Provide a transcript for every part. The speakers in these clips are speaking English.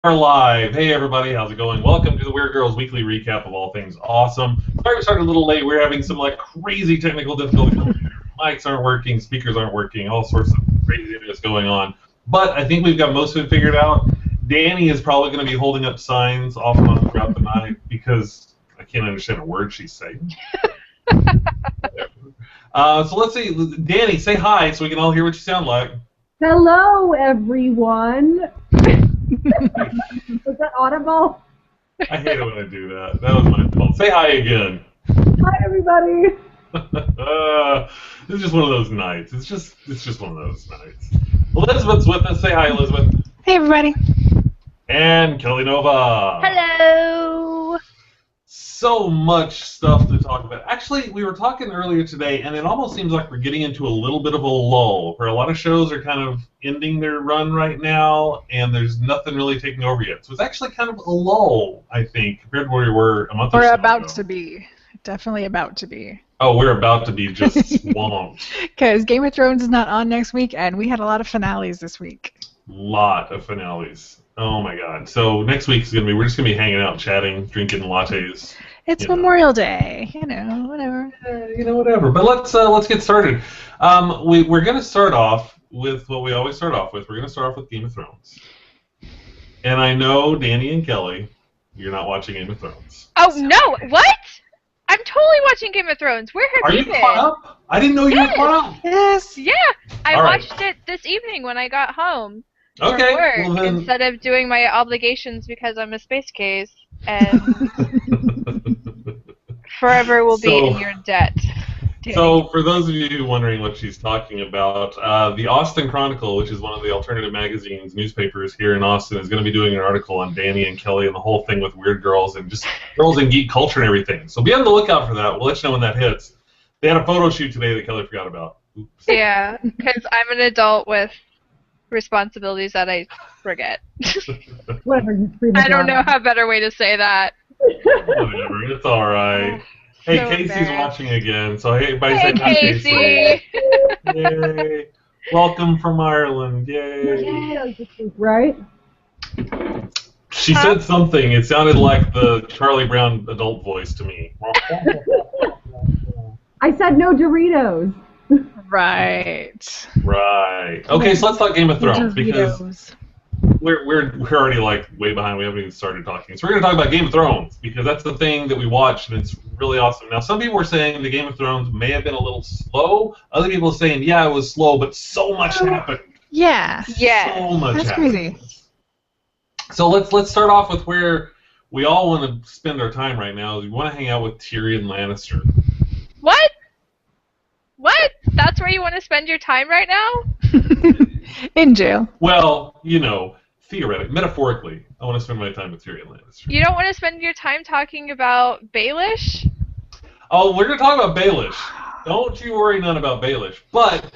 Are live. Hey everybody, how's it going? Welcome to the Weird Girls Weekly Recap of all things awesome. Sorry we started a little late. We're having some crazy technical difficulties. Mics aren't working, speakers aren't working, all sorts of craziness going on. But I think we've got most of it figured out. Danny is probably going to be holding up signs off and on throughout the night because I can't understand a word she's saying. So let's see. Danny, say hi so we can all hear what you sound like. Hello, everyone. Was that audible? I hate it when I do that. That was my fault. Say hi again. Hi, everybody. It's just one of those nights. It's just one of those nights. Elizabeth's with us. Say hi, Elizabeth. Hey, everybody. And Kelly Nova. Hello. So much stuff to talk about. Actually, we were talking earlier today, and it almost seems like we're getting into a little bit of a lull, where a lot of shows are kind of ending their run right now, and there's nothing really taking over yet. So it's actually kind of a lull, I think, compared to where we were a month or so ago. We're about to be. Definitely about to be. Oh, we're about to be just swamped. Because Game of Thrones is not on next week, and we had a lot of finales this week. Lot of finales. Oh my god. So next week's going to be, we're just going to be hanging out, chatting, drinking lattes. It's Memorial Day, whatever. Whatever. But let's get started. We're going to start off with what we always start off with. We're going to start off with Game of Thrones. And I know, Danny and Kelly, you're not watching Game of Thrones. Oh, no! What? I'm totally watching Game of Thrones. Where have you been? Are you caught up? I didn't know you were caught up. Yes. Yeah, I watched it this evening when I got home from work well then... instead of doing my obligations because I'm a space case and forever will be in your debt. So, for those of you wondering what she's talking about, the Austin Chronicle, which is one of the alternative magazines, newspapers here in Austin, is going to be doing an article on Danny and Kelly and the whole thing with weird girls and just girls in geek culture and everything. So be on the lookout for that. We'll let you know when that hits. They had a photo shoot today that Kelly forgot about. Oops. Yeah, because I'm an adult with responsibilities that I forget. Whatever. I don't know how better way to say that. Whatever, it's all right. Hey, so Casey's watching again, so hey, everybody say hi, Casey. Yay! Welcome from Ireland, yay! Right? She said something. It sounded like the Charlie Brown adult voice to me. I said no Doritos. Right. Right. Okay, so let's talk Game of Thrones because we're already way behind. We haven't even started talking. So we're going to talk about Game of Thrones because that's the thing that we watched and it's really awesome. Now, some people were saying the Game of Thrones may have been a little slow. Other people are saying, yeah, it was slow, but so much happened. Yeah. Yeah. So much That's happened. crazy. So let's start off with where we all want to spend our time right now. We want to hang out with Tyrion Lannister. What? What? That's where you want to spend your time right now? In jail. Well, theoretically, metaphorically, I want to spend my time with Tyrion Lannister. You don't want to spend your time talking about Baelish? Oh, we're going to talk about Baelish. Don't you worry none about Baelish. But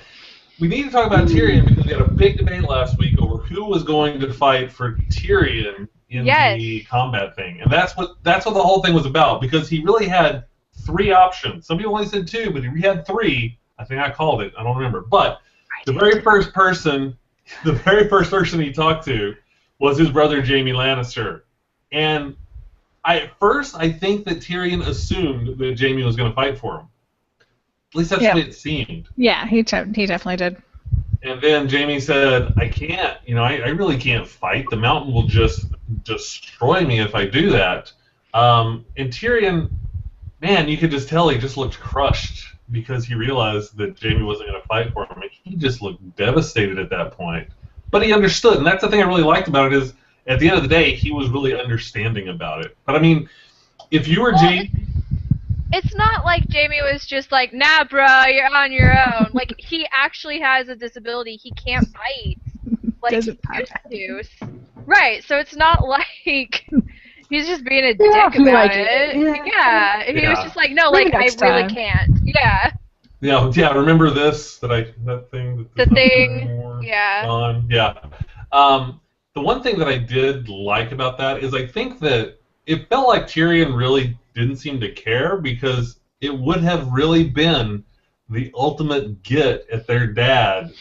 we need to talk about Tyrion because we had a big debate last week over who was going to fight for Tyrion in the combat thing. And that's what the whole thing was about because he really had 3 options. Some people only said 2, but he had 3. I think I called it. I don't remember. But the very first person he talked to was his brother Jaime Lannister. And at first, I think that Tyrion assumed that Jaime was going to fight for him. At least that's the way it seemed. Yeah, he definitely did. And then Jaime said, I can't, I really can't fight. The mountain will just destroy me if I do that. And Tyrion, man, you could just tell he just looked crushed because he realized that Jaime wasn't going to fight for him. And he just looked devastated at that point. But he understood, and that's the thing I really liked about it is, at the end of the day, he was really understanding about it. But, I mean, if you were Jaime... It's not like Jaime was just like, nah, bro, you're on your own. Like, he actually has a disability. He can't fight. Like, doesn't used to. Right, so it's not like he's just being a dick about it. Yeah. He was just like, no, like, I really can't. Yeah. Yeah, remember this? That thing? The thing, anymore? yeah. Yeah. The one thing that I did like about that is I think that it felt like Tyrion really didn't seem to care because it would have really been the ultimate get at their dad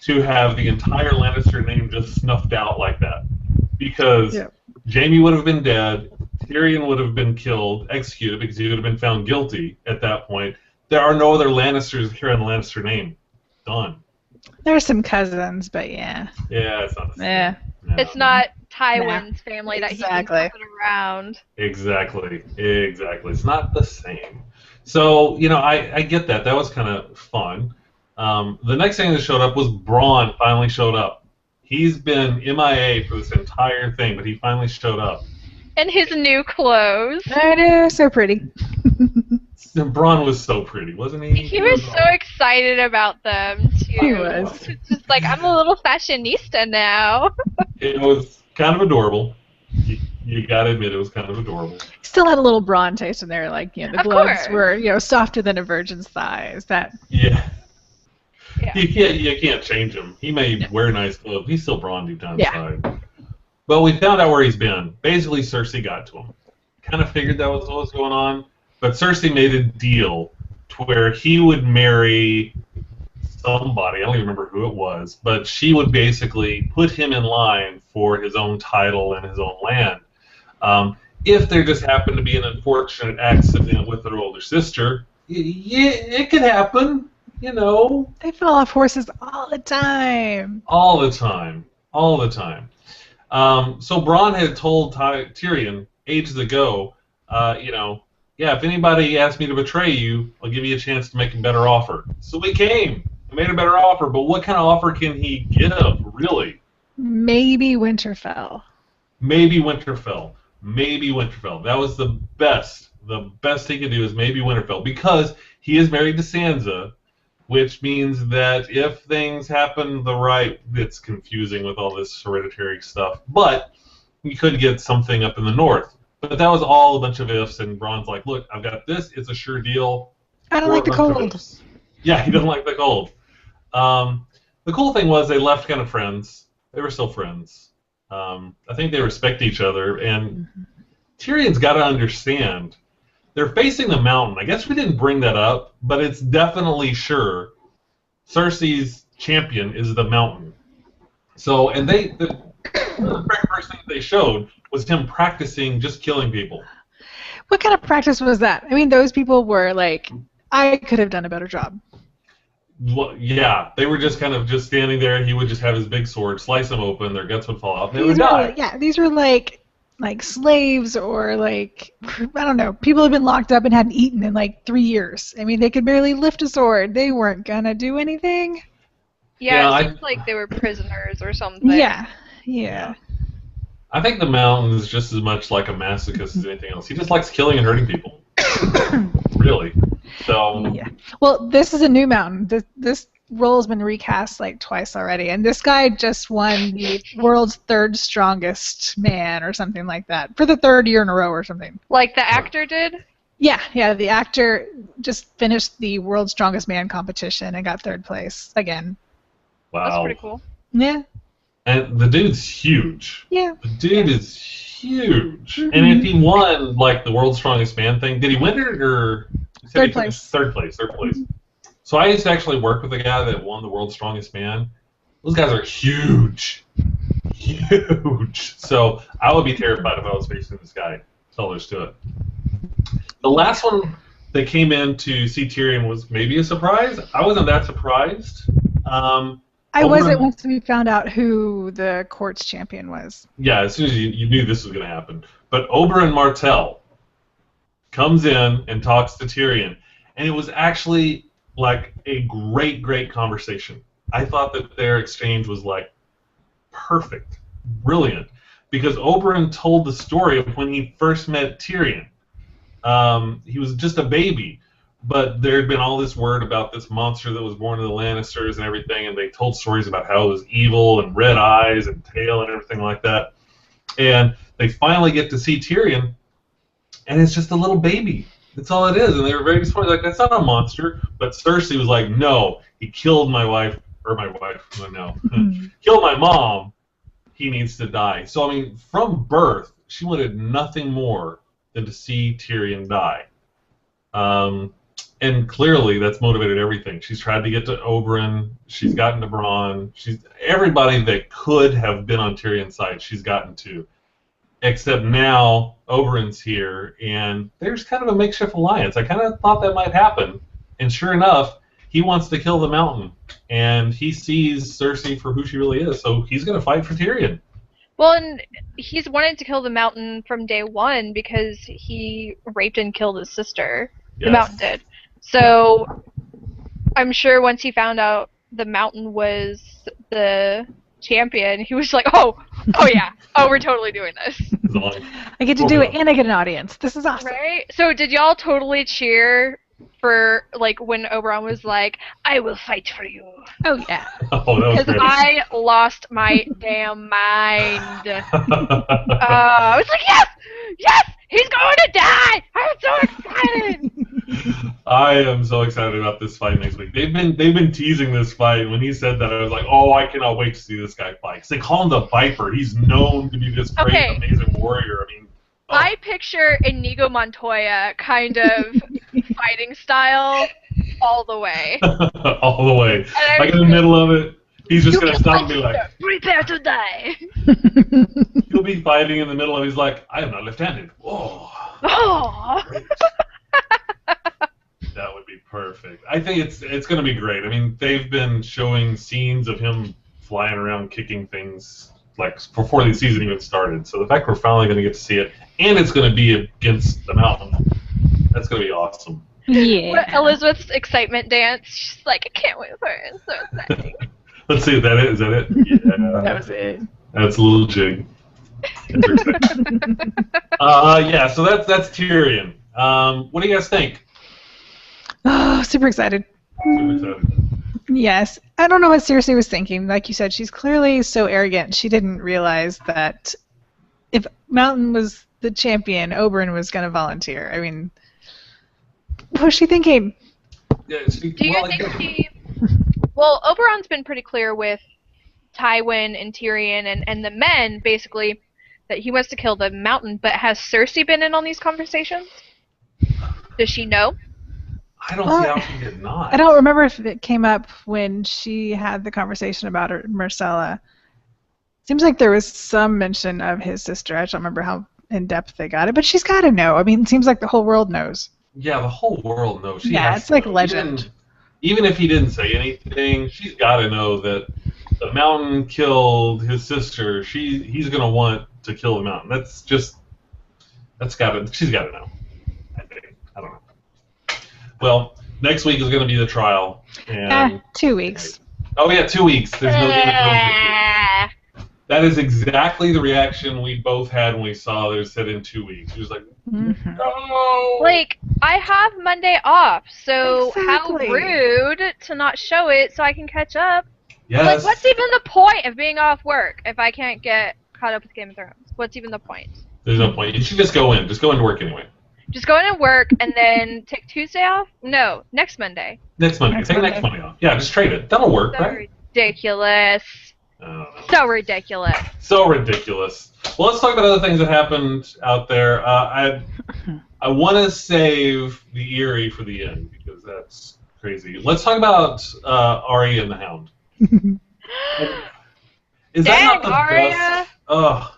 to have the entire Lannister name just snuffed out like that. because Yep. Jaime would have been dead, Tyrion would have been killed, executed, because he would have been found guilty at that point. There are no other Lannisters here on the Lannister name. Done. There's some cousins, but yeah. Yeah, it's not the same. Yeah. No. It's not Tywin's family that he can Exactly. put around. Exactly. It's not the same. So, I get that. That was kind of fun. The next thing that showed up was Bronn finally showed up. He's been MIA for this entire thing, but he finally showed up. And his new clothes. I know, so pretty. And Bronn was so pretty, wasn't he? He was so excited about them, too. He was. It's just like, I'm a little fashionista now. It was kind of adorable. You gotta admit, it was kind of adorable. Still had a little Braun taste in there, like, the Of gloves course. were, softer than a virgin's thighs. That. Yeah. Yeah. You can't change him. He may wear nice clothes. He's still Bronn deep down Yeah. inside. But we found out where he's been. Basically, Cersei got to him. Kind of figured that was what was going on. But Cersei made a deal to where he would marry somebody. I don't even remember who it was. But she would basically put him in line for his own title and his own land. If there just happened to be an unfortunate accident with her older sister, yeah, it could happen. They fall off horses all the time. All the time. So Bronn had told Tyrion ages ago, yeah, if anybody asks me to betray you, I'll give you a chance to make a better offer. So he came. He made a better offer, but what kind of offer can he give, really? Maybe Winterfell. Maybe Winterfell. That was the best. The best he could do is maybe Winterfell, because he is married to Sansa, which means that if things happen it's confusing with all this hereditary stuff, but we could get something up in the north. But that was all a bunch of ifs, and Bronn's like, look, I've got this, it's a sure deal. I don't like the cold. Yeah, he doesn't like the cold. The cool thing was they left kind of friends. They were still friends. I think they respect each other, and Tyrion's got to understand, they're facing the mountain. I guess we didn't bring that up, but it's definitely sure Cersei's champion is the mountain. So, and the very first thing they showed was him practicing just killing people. What kind of practice was that? I mean, those people were like, I could have done a better job. Well, yeah, they were just kind of just standing there, and he would just have his big sword, slice them open, their guts would fall off, and they would die. These were like slaves, or like, I don't know, people had been locked up and hadn't eaten in like 3 years. I mean, they could barely lift a sword. They weren't gonna do anything. Yeah, it seems like they were prisoners or something. Yeah. I think the mountain is just as much like a masochist as anything else. He just likes killing and hurting people. Really. So. Yeah. Well, this is a new mountain. This role has been recast like twice already, and this guy just won the world's third strongest man or something like that for the 3rd year in a row or something. Like the actor did? Yeah. The actor just finished the world's strongest man competition and got 3rd place again. Wow. That's pretty cool. Yeah. And the dude's huge. Yeah. The dude is huge. Mm-hmm. And if he won, like, the world's strongest man thing, did he win it, or? 3rd place. Third place. So I used to actually work with a guy that won the world's strongest man. Those guys are huge. So I would be terrified if I was facing this guy. That's all there's to it. The last one that came in to see Tyrion was maybe a surprise. I wasn't that surprised. I wasn't once we found out who the court's champion was. Yeah, as soon as you knew this was going to happen. But Oberyn Martell comes in and talks to Tyrion, and it was actually like a great conversation. I thought that their exchange was like perfect, brilliant, because Oberyn told the story of when he first met Tyrion. He was just a baby, but there had been all this word about this monster that was born to the Lannisters and everything, and they told stories about how it was evil and red eyes and tail and everything like that. And they finally get to see Tyrion, and it's just a little baby. That's all it is. And they were very disappointed. Like, that's not a monster. But Cersei was like, no, he killed my wife, killed my mom. He needs to die. So, I mean, from birth, she wanted nothing more than to see Tyrion die. And clearly, that's motivated everything. She's tried to get to Oberyn. She's gotten to Bronn. Everybody that could have been on Tyrion's side, she's gotten to. Except now, Oberyn's here, and there's kind of a makeshift alliance. I kind of thought that might happen. And sure enough, he wants to kill the Mountain. And he sees Cersei for who she really is, so he's going to fight for Tyrion. Well, and he's wanted to kill the Mountain from day one because he raped and killed his sister. Yes. The Mountain did. So I'm sure once he found out the Mountain was the champion, he was like, oh yeah, we're totally doing this. I get to do it and I get an audience. This is awesome. Right? So did y'all totally cheer for, like, when Oberyn was like, I will fight for you? Oh, yeah. Oh, that was because I lost my damn mind. I was like, yes, he's going to die. I'm so excited. I am so excited about this fight next week. They've been teasing this fight. When he said that, I was like, oh, I cannot wait to see this guy fight. 'Cause they call him the Viper. He's known to be this great, amazing warrior. I mean, I picture Inigo Montoya kind of fighting style all the way. All the way. Like in the middle of it, he's just going to stop and be like, prepare to die. He'll be fighting in the middle of it. He's like, I am not left-handed. Whoa. Oh. That would be perfect. I think it's going to be great. I mean, they've been showing scenes of him flying around kicking things like before the season even started. So the fact we're finally going to get to see it, and it's going to be against the Mountain, that's going to be awesome. Yeah. Elizabeth's excitement dance. She's like, I can't wait for it. It's so exciting. Let's see. Is that it? Is that it? Yeah. That was it. That's a little jig. Yeah. So that's Tyrion. What do you guys think? Oh, super excited. Super excited. Yes. I don't know what Cersei was thinking. Like you said, she's clearly so arrogant. She didn't realize that if Mountain was the champion, Oberyn was going to volunteer. I mean, what was she thinking? Yeah, Do you think she... Well, Oberyn's been pretty clear with Tywin and Tyrion and the men, basically, that he wants to kill the Mountain, but has Cersei been in on these conversations? Does she know? I don't see how she did not. I don't remember if it came up when she had the conversation about her, Marcella. Seems like there was some mention of his sister. I don't remember how in depth they got it, but she's got to know. I mean, it seems like the whole world knows. Yeah, the whole world knows. It's like legend. Even if he didn't say anything, she's got to know that the Mountain killed his sister. He's gonna want to kill the Mountain. She's got to know. I think. I don't know. Well, next week is going to be the trial. And 2 weeks. Oh, yeah, 2 weeks. There's no Game of Thrones. That is exactly the reaction we both had when we saw they said in 2 weeks. It was like, no! Like, I have Monday off, so exactly. How rude to not show it so I can catch up. Yes. Like, what's even the point of being off work if I can't get caught up with Game of Thrones? What's even the point? There's no point. You should just go in. Just go into work anyway. Just go in and work and then take Tuesday off? No, next Monday. Next Monday. Take next Monday off. Yeah, just trade it. That'll work, so right? Ridiculous. So ridiculous. So ridiculous. Well, let's talk about other things that happened out there. I want to save the eerie for the end because that's crazy. Let's talk about Arya and the Hound. Is that not the Arya. best? Ugh.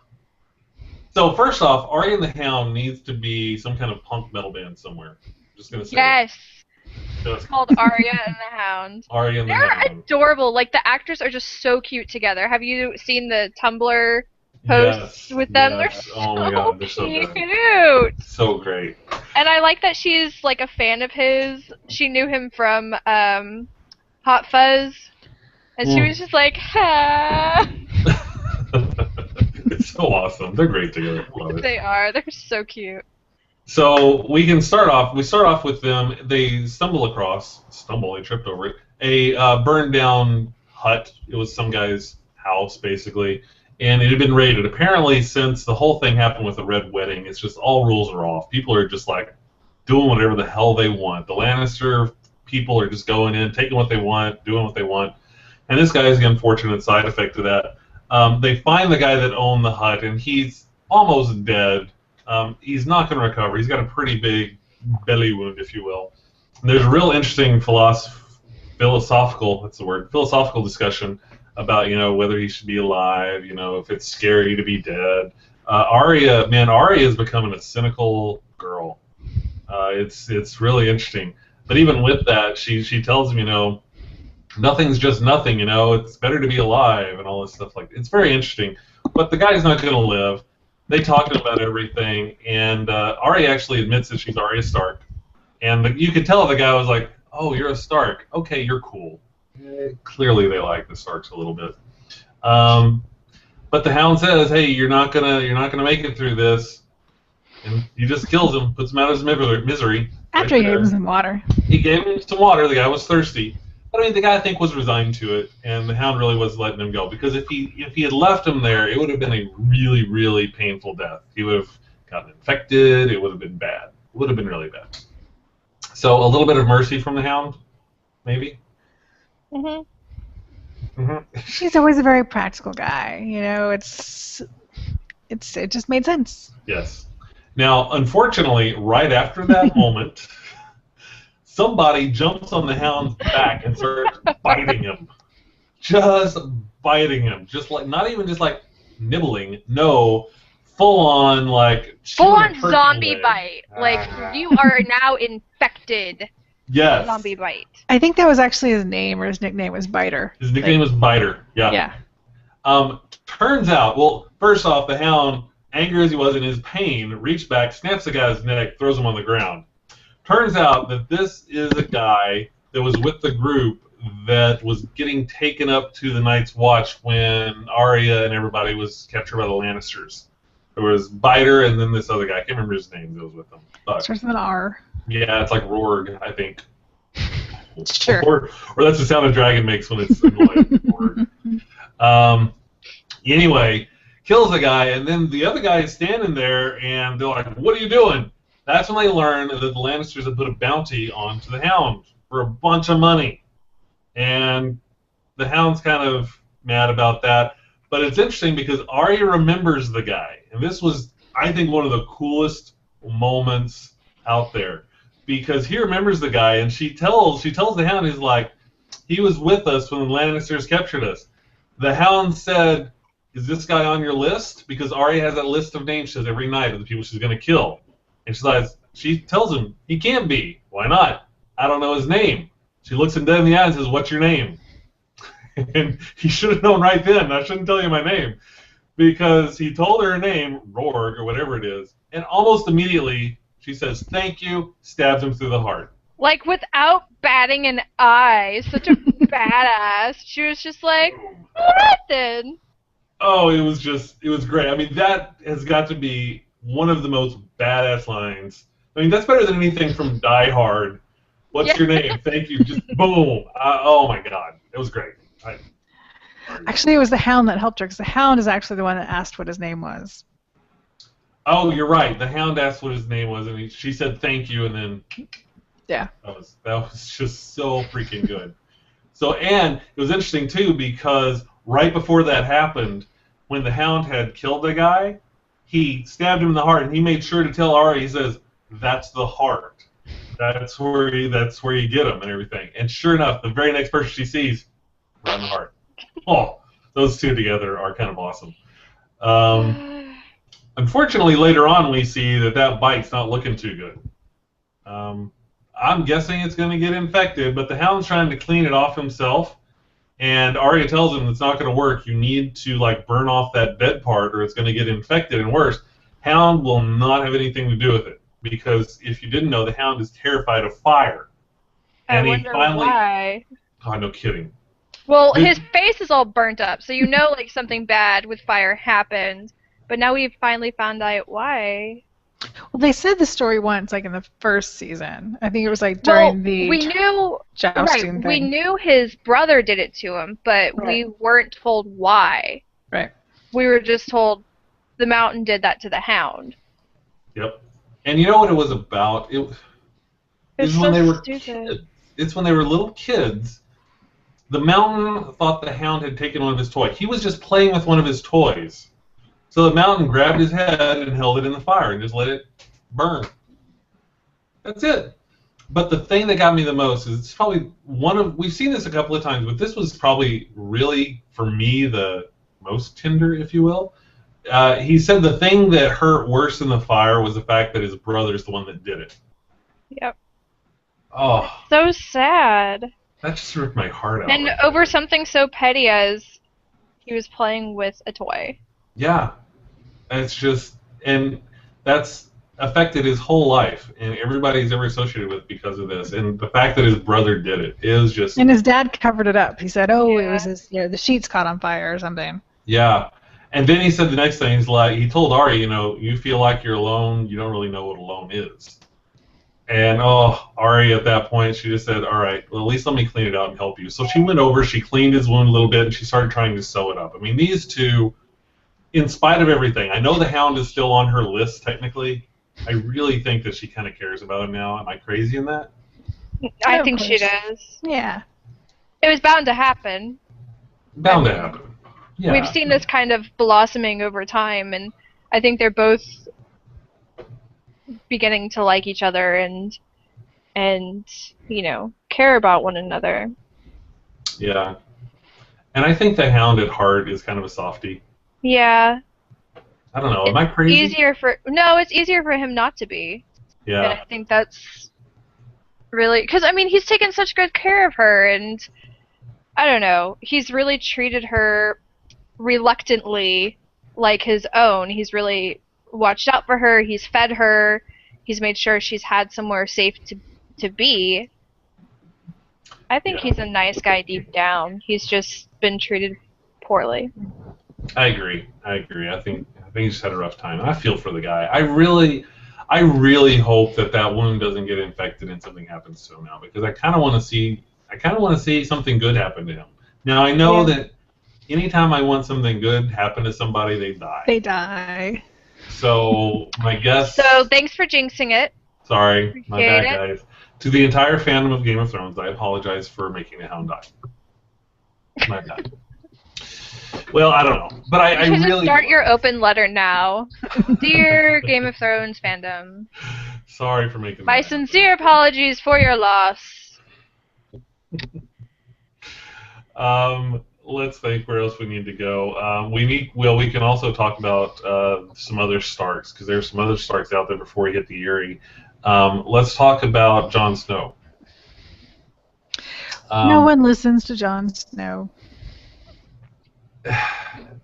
So first off, Arya and the Hound needs to be some kind of punk metal band somewhere. I'm just gonna say. Yes. It's called Arya and the Hound. Arya and the They're Hound. adorable. Like, the actors are just so cute together. Have you seen the Tumblr posts with them? Yes. They're Oh my God, they're so cute. good. So great. And I like that she's like a fan of his. She knew him from Hot Fuzz, and she was just like, ha. It's so awesome. They're great together. Love it. They are. They're so cute. So we can start off. We start off with them. They they tripped over it. A burned down hut. It was some guy's house basically, and it had been raided. Apparently, since the whole thing happened with the Red Wedding, it's just all rules are off. People are just like doing whatever the hell they want. The Lannister people are just going in, taking what they want, doing what they want, and this guy is the unfortunate side effect of that. They find the guy that owned the hut, and he's almost dead. He's not going to recover. He's got a pretty big belly wound, if you will. There's a real interesting philosophical, that's the word, philosophical discussion about, whether he should be alive, if it's scary to be dead. Arya is becoming a cynical girl. It's really interesting. But even with that, she tells him, nothing's just nothing, it's better to be alive and all this stuff like that. It's very interesting. But the guy's not going to live. They talk to him about everything, and Arya actually admits that she's Arya Stark. And you could tell the guy was like, "Oh, you're a Stark. Okay, you're cool." Clearly, they like the Starks a little bit. But the Hound says, "Hey, you're not gonna make it through this," and he just kills him, puts him out of his misery. After he gave him some water. He gave him some water. The guy was thirsty. But I mean, the guy I think was resigned to it, and the Hound really was letting him go, because if he had left him there, it would have been a really, really painful death. He would have gotten infected. It would have been bad. It would have been really bad. So a little bit of mercy from the Hound, maybe. Mhm. He's always a very practical guy. It just made sense. Yes. Now, unfortunately, right after that moment, somebody jumps on the Hound's back and starts biting him. Just biting him. Not even just like nibbling. No, full on zombie bite. Like, you are now infected. Yes. Zombie bite. I think that was actually his name, or his nickname was Biter. His nickname was Biter. Yeah. Yeah. Turns out, well, first off, the Hound, angry as he was in his pain, reached back, snaps the guy's neck, throws him on the ground. Turns out that this is a guy that was with the group that was getting taken up to the Night's Watch when Arya and everybody was captured by the Lannisters. There was Biter and then this other guy. I can't remember his name that was with them. But, Starts with an R. yeah, it's like Rorg, I think. Sure. Or that's the sound a dragon makes when it's annoyed. Anyway, kills the guy, and then the other guy is standing there, and they're like, "What are you doing?" That's when they learn that the Lannisters have put a bounty onto the Hound for a bunch of money. And the Hound's kind of mad about that. But it's interesting because Arya remembers the guy. And this was, I think, one of the coolest moments out there. Because he remembers the guy, and she tells the Hound, he's like, "He was with us when the Lannisters captured us." The Hound said, "Is this guy on your list?" Because Arya has that list of names she says every night of the people she's going to kill. And she tells him, "He can't be." "Why not?" "I don't know his name." She looks him dead in the eye and says, "What's your name?" And he should have known right then, "I shouldn't tell you my name." Because he told her name, Rorg, or whatever it is, and almost immediately she says, "Thank you," stabs him through the heart. Like, without batting an eye. Such a badass. She was just like, "What then?" Oh, it was great. I mean, that has got to be one of the most badass lines. I mean, that's better than anything from Die Hard. "What's your name?" "Thank you." Just boom. Oh my God, it was great. Actually, it was the Hound that helped her, because the Hound is actually the one that asked what his name was. Oh, you're right. The Hound asked what his name was, and she said thank you, and then Yeah. that was just so freaking good. So, and it was interesting too, because right before that happened, when the Hound had killed the guy, he stabbed him in the heart, and he made sure to tell Arya, he says, "That's the heart. That's where you get him," and everything. And sure enough, the very next person she sees, right in the heart. Oh, those two together are kind of awesome. Unfortunately, later on, we see that bite's not looking too good. I'm guessing it's going to get infected, but the Hound's trying to clean it off himself, and Arya tells him it's not going to work. You need to burn off that dead part, or it's going to get infected, and worse, Hound will not have anything to do with it, because if you didn't know, the Hound is terrified of fire. I wonder why. Oh, no kidding. Well, his face is all burnt up, so something bad with fire happened. But now we've finally found out why. Well, they said the story once, in the first season. I think it was during the jousting thing. We knew his brother did it to him, but we weren't told why. Right. We were just told the Mountain did that to the Hound. Yep. And you know what it was about? It's when they were stupid. kids. It's when they were little kids. The Mountain thought the Hound had taken one of his toys. He was just playing with one of his toys. So the Mountain grabbed his head and held it in the fire and just let it burn. That's it. But the thing that got me the most is it's probably we've seen this a couple of times, but this was probably really, for me, the most tender, if you will. He said the thing that hurt worse than the fire was the fact that his brother's the one that did it. Yep. Oh. So sad. That just ripped my heart out. And over something so petty as he was playing with a toy. Yeah. It's just, and that's affected his whole life, and everybody he's ever associated with because of this. And the fact that his brother did it is just... And his dad covered it up. He said, oh, it was his, the sheets caught on fire or something. Yeah. And then he said the next thing, he's like, he told Ari, you feel like you're alone, you don't really know what alone is. And, Ari at that point, she just said, all right, well, at least let me clean it out and help you. So she went over, she cleaned his wound a little bit, and she started trying to sew it up. I mean, these two, in spite of everything, I know the Hound is still on her list, technically. I really think that she kind of cares about him now. Am I crazy in that? I think she does. Yeah. It was bound to happen. Bound to happen. Yeah. We've seen this kind of blossoming over time, and I think they're both beginning to like each other and care about one another. Yeah. And I think the Hound at heart is kind of a softie. Yeah. I don't know. Am I crazy? It's easier for him not to be. Yeah. And I think that's really... Because, I mean, he's taken such good care of her, and I don't know. He's really treated her reluctantly like his own. He's really watched out for her. He's fed her. He's made sure she's had somewhere safe to be. I think he's a nice guy deep down. He's just been treated poorly. I agree. I think he's had a rough time. And I feel for the guy. I really hope that wound doesn't get infected and something happens to him now, because I kind of want to see something good happen to him. Now I know that anytime I want something good happen to somebody, they die. They die. So my guess. So thanks for jinxing it. Sorry, my bad, guys. To the entire fandom of Game of Thrones, I apologize for making the Hound die. My bad. Well, I don't know, but I you should really start your open letter now, dear Game of Thrones fandom. Sorry for making. My sincere apologies for your loss. Let's think where else we need to go. We can also talk about some other Starks, because there's some other Starks out there before we hit the Eyrie. Let's talk about Jon Snow. No one listens to Jon Snow.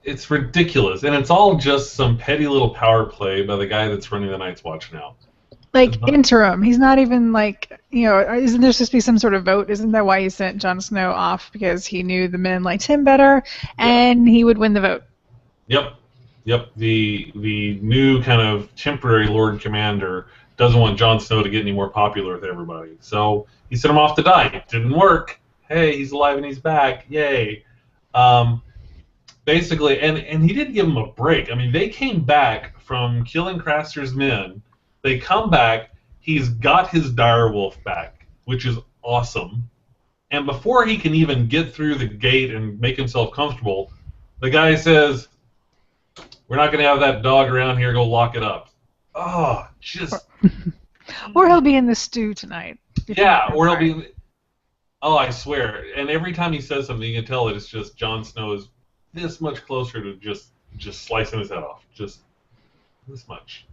It's ridiculous, and it's all just some petty little power play by the guy that's running the Night's Watch now. Like, interim. He's not even, like, isn't there supposed to be some sort of vote? Isn't that why he sent Jon Snow off? Because he knew the men liked him better, and he would win the vote. Yep. The new kind of temporary Lord Commander doesn't want Jon Snow to get any more popular with everybody. So he sent him off to die. It didn't work. Hey, he's alive and he's back. Yay. Basically, and he didn't give him a break. I mean, they came back from killing Craster's men. They come back. He's got his direwolf back, which is awesome. And before he can even get through the gate and make himself comfortable, the guy says, "We're not going to have that dog around here. Go lock it up." Oh, just... Or he'll be in the stew tonight. Yeah, or he'll be... Oh, I swear. And every time he says something, you can tell that it's just Jon Snow is this much closer to just slicing his head off. Just this much.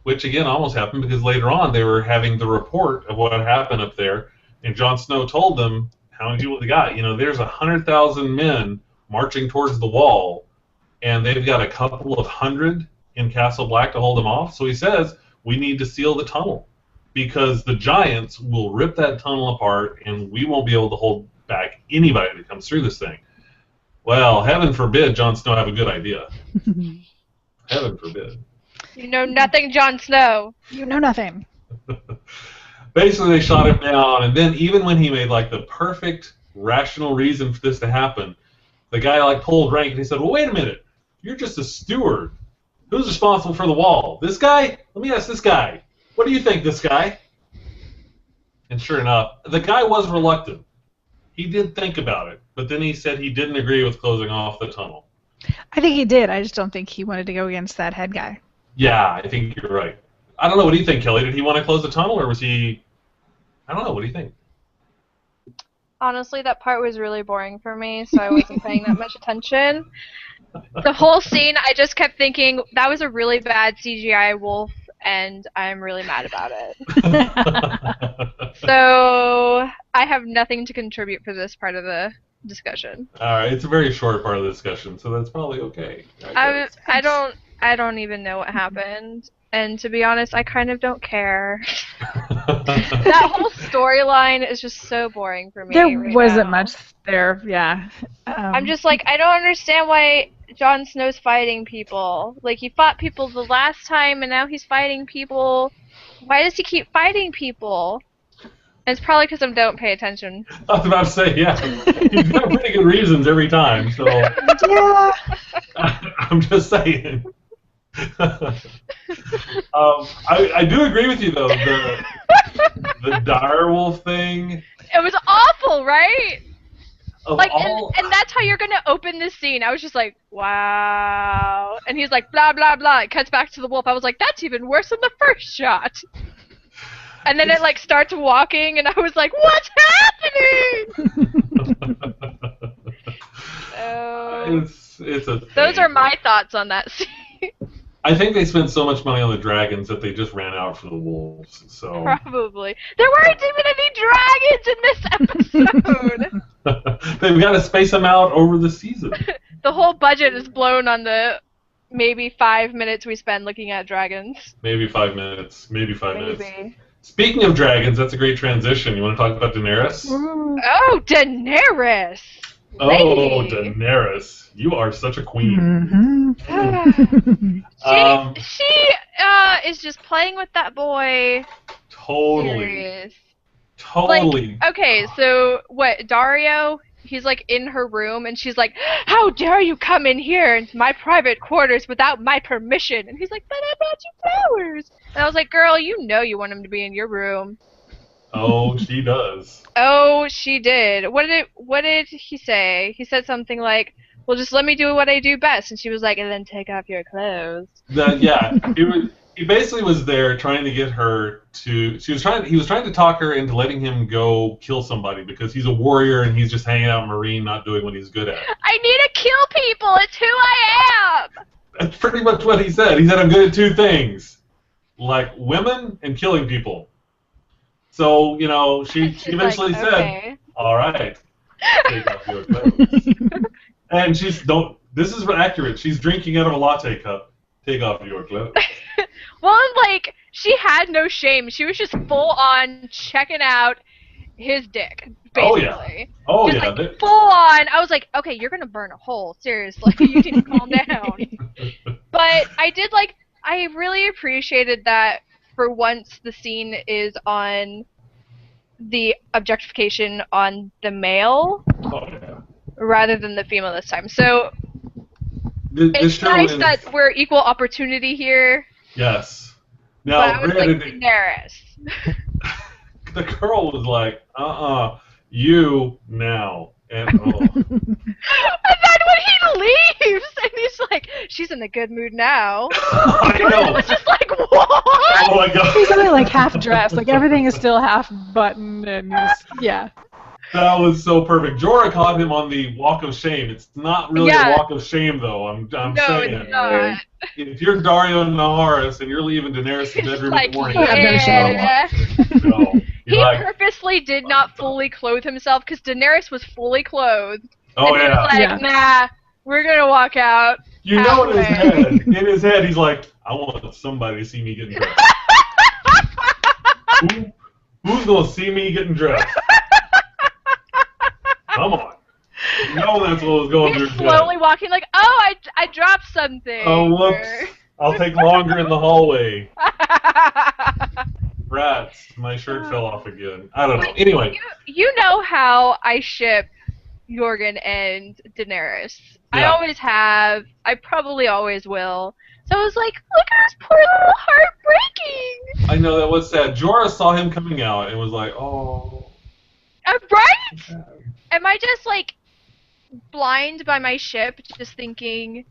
Which, again, almost happened because later on they were having the report of what had happened up there, and Jon Snow told them how many people they got. There's 100,000 men marching towards the wall, and they've got a couple of hundred in Castle Black to hold them off. So he says, we need to seal the tunnel, because the giants will rip that tunnel apart, and we won't be able to hold back anybody that comes through this thing. Well, heaven forbid Jon Snow have a good idea. Heaven forbid. You know nothing, Jon Snow. You know nothing. Basically, they shot him down, and then even when he made the perfect rational reason for this to happen, the guy pulled rank and he said, "Well, wait a minute. You're just a steward. Who's responsible for the wall? This guy? Let me ask this guy. What do you think, this guy?" And sure enough, the guy was reluctant. He did think about it, but then he said he didn't agree with closing off the tunnel. I think he did. I just don't think he wanted to go against that head guy. Yeah, I think you're right. I don't know. What do you think, Kelly? Did he want to close the tunnel, or was he I don't know. What do you think? Honestly, that part was really boring for me, so I wasn't paying that much attention. The whole scene, I just kept thinking, that was a really bad CGI wolf, and I'm really mad about it. So, I have nothing to contribute for this part of the discussion. All right, it's a very short part of the discussion, so that's probably okay. I don't even know what happened, and to be honest, I kind of don't care. That whole storyline is just so boring for me. There right wasn't now. much there, yeah. I'm just like, I don't understand why Jon Snow's fighting people. Like, he fought people the last time, and now he's fighting people. Why does he keep fighting people? And it's probably because I don't pay attention. I was about to say, yeah, he's got pretty good reasons every time, so Yeah. I'm just saying. I do agree with you though. The direwolf thing. It was awful, right? Of Like, all, and that's how you're gonna open this scene. I was just like, wow. And he's like, blah blah blah. It cuts back to the wolf. I was like, that's even worse than the first shot. And then it like starts walking, and I was like, what's happening? So, it's a. those thing. are my thoughts on that scene. I think they spent so much money on the dragons that they just ran out for the wolves. So Probably. There weren't even any dragons in this episode. they've got to space them out over the season. The whole budget is blown on the maybe 5 minutes we spend looking at dragons. Maybe 5 minutes. Maybe 5 minutes. Maybe. Speaking of dragons, that's a great transition. You want to talk about Daenerys? Oh, Daenerys! Oh, Lady. Daenerys. You are such a queen. She is just playing with that boy. Totally. Serious. Totally. Like, okay, so what, Dario? He's like in her room and she's like, how dare you come in here into my private quarters without my permission? And he's like, but I brought you flowers. And I was like, girl, you know you want him to be in your room. Oh, she does. Oh, she did. What did he say? He said something like, well, just let me do what I do best. And she was like, and then take off your clothes. Yeah, he basically was there trying to get her to. He was trying to talk her into letting him go kill somebody because he's a warrior and he's just hanging out in Marine, not doing what he's good at. I need to kill people. It's who I am. That's pretty much what he said. He said, I'm good at two things, like women and killing people. So, you know, she eventually like, said, okay. all right, take off your clothes. And this is accurate. She's drinking out of a latte cup. Take off your clothes. Well, and like, she had no shame. She was just full on checking out his dick, basically. Oh, just yeah. Like, full on. I was like, okay, you're going to burn a hole. Seriously. You need to calm down. But I really appreciated that for once the scene is on the objectification on the male Oh, yeah. rather than the female this time. So This it's show nice is- that we're equal opportunity here. Yes. But Now, I was like, granted, Daenerys. the girl was like, you now. And, oh. And then when he leaves, and he's like, she's in a good mood now. I I know. was just like, what? Oh, my God. He's only like half dressed, like everything is still half buttoned, and yeah. That was so perfect. Jorah caught him on the walk of shame. It's not really a walk of shame, though. I'm No, saying. it's not. If you're Dario Naharis and you're leaving Daenerys' He's bedroom like, in the morning, yeah. no. He You're like, purposely did not fully clothe himself because Daenerys was fully clothed. oh, and he was yeah. like, nah, we're gonna walk out. You know in his halfway. head, he's like, I want somebody to see me getting dressed. Who's going to see me getting dressed? Come on. You know that's what was going through He's his head. slowly walking like, oh, I dropped something. Oh, whoops. I'll take longer in the hallway. Rats. My shirt fell off again. I don't know. Anyway. You know how I ship Jorgen and Daenerys. I Yeah. always have. I probably always will. So I was like, look at this poor little heart breaking. I know that was sad. Jorah saw him coming out and was like, oh. Right? Am I just like blind by my ship, just thinking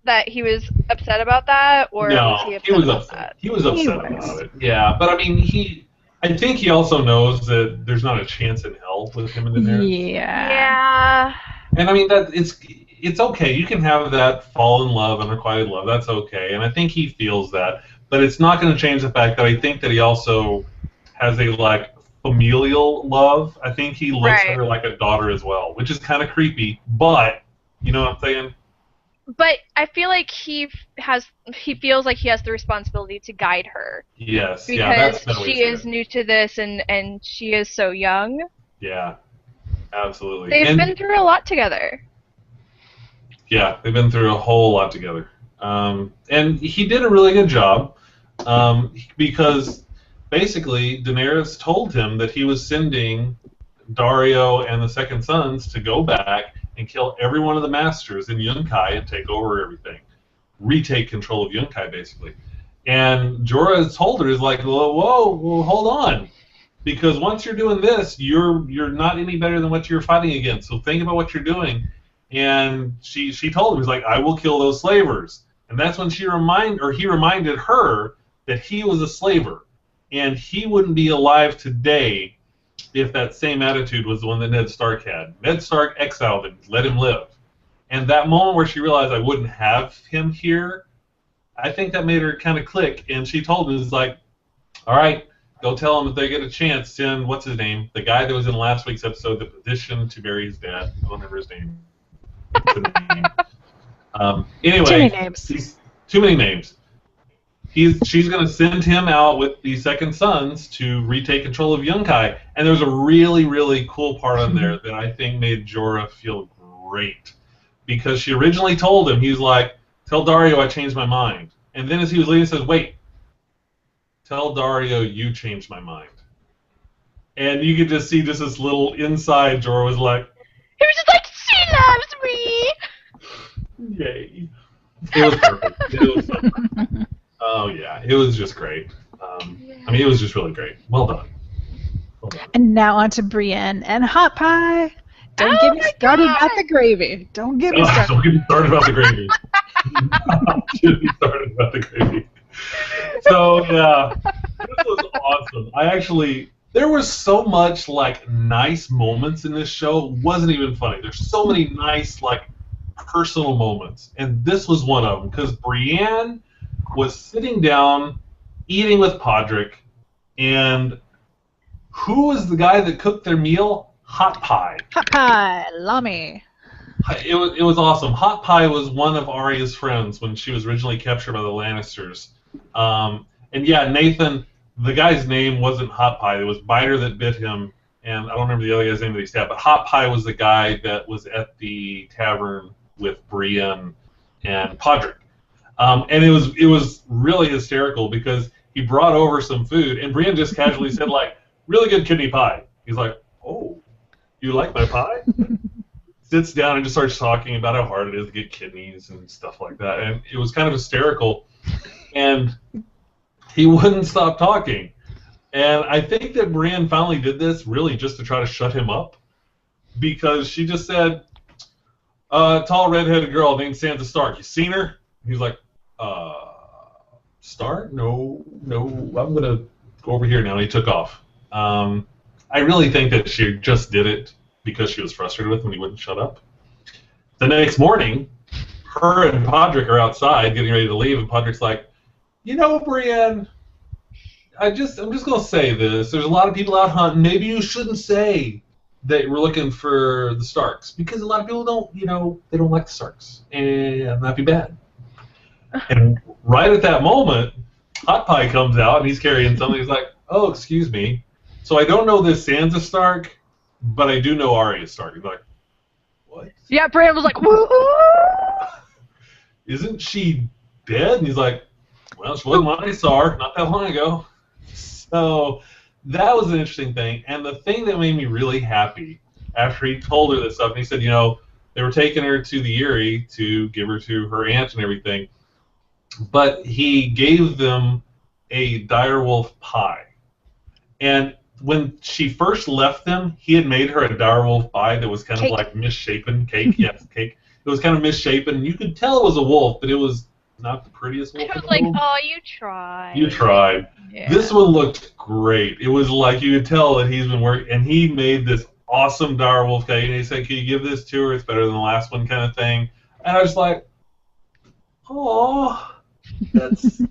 that he was upset about that, or No, was he upset he was about upset. that? He was upset about it. Yeah, but I mean, I think he also knows that there's not a chance in hell with him and Daenerys. Yeah. And I mean that it's okay. You can have that fall in love, unrequited love. That's okay. And I think he feels that, but it's not going to change the fact that I think that he also has a like familial love. I think he looks at her like a daughter as well, which is kind of creepy. But you know what I'm saying? But I feel like he feels like he has the responsibility to guide her. Yes. Because that's she is new to this and she is so young. Yeah. Absolutely. They've been through a lot together. Yeah, they've been through a whole lot together. And he did a really good job because basically Daenerys told him that he was sending Dario and the Second Sons to go back and kill every one of the masters in Yunkai and take over everything. Retake control of Yunkai, basically. And Jorah told her, is like, whoa, hold on. Because once you're doing this, you're not any better than what you're fighting against. So think about what you're doing. And she told him, he's like, I will kill those slavers. And that's when he reminded her that he was a slaver. And he wouldn't be alive today if that same attitude was the one that Ned Stark had. Ned Stark exiled him, let him live. And that moment where she realized I wouldn't have him here, I think that made her kind of click. And she told him, it's like, all right, go tell him if they get a chance, send, what's his name? The guy that was in last week's episode, the petition to bury his dad. I don't remember his name. Anyway, Too many names. Too many names. She's going to send him out with the Second Sons to retake control of Yunkai. And there's a really, really cool part on there that I think made Jorah feel great. Because she originally told him, he's like, tell Dario I changed my mind. And then as he was leaving, he says, wait, tell Dario you changed my mind. And you could just see just this little inside Jorah was like, he was just like, she loves me! Yay. It was perfect. It was so perfect. Oh, yeah. It was just great. I mean, it was just really great. Well done. And now on to Brienne and Hot Pie. Don't get me started about the gravy. Don't get me started. Don't get me started about the gravy. Don't get me started about the gravy. So, yeah. This was awesome. There was so much, like, nice moments in this show. It wasn't even funny. There's so many nice, like, personal moments. And this was one of them. Because Brienne was sitting down, eating with Podrick, and who was the guy that cooked their meal? Hot Pie. Hot Pie, Lamy. It was awesome. Hot Pie was one of Arya's friends when she was originally captured by the Lannisters. And yeah, Nathan, the guy's name wasn't Hot Pie. It was Biter that bit him, and I don't remember the other guy's name that he stabbed, but Hot Pie was the guy that was at the tavern with Brienne and Podrick. And it was really hysterical because he brought over some food, and Brienne just casually said, like, really good kidney pie. He's like, oh, you like my pie? Sits down and just starts talking about how hard it is to get kidneys and stuff like that. And it was kind of hysterical. And he wouldn't stop talking. And I think that Brienne finally did this really just to try to shut him up. Because she just said, tall redheaded girl named Sansa Stark. You seen her? He's like, Stark? No, I'm going to go over here now. And he took off. I really think that she just did it because she was frustrated with him and he wouldn't shut up. The next morning, her and Podrick are outside getting ready to leave, and Podrick's like, you know, Brienne, I'm just going to say this. There's a lot of people out hunting. Maybe you shouldn't say that we're looking for the Starks because a lot of people don't, they don't like the Starks, and that'd be bad. And right at that moment, Hot Pie comes out, and he's carrying something. He's like, oh, excuse me. So I don't know this Sansa Stark, but I do know Arya Stark. He's like, what? Yeah, Brienne was like, woo! Isn't she dead? And he's like, well, she wasn't when I saw her not that long ago. So that was an interesting thing. And the thing that made me really happy after he told her this stuff, and he said, they were taking her to the Eyrie to give her to her aunt and everything, but he gave them a direwolf pie. And when she first left them, he had made her a direwolf pie that was kind of like misshapen cake. Yes, cake. It was kind of misshapen. You could tell it was a wolf, but it was not the prettiest wolf. I was like, oh, you tried. You tried. Yeah. This one looked great. It was like you could tell that he's been working, and he made this awesome direwolf cake, and he said, "Can you give this to her? It's better than the last one," kind of thing. And I was like, "Oh, that's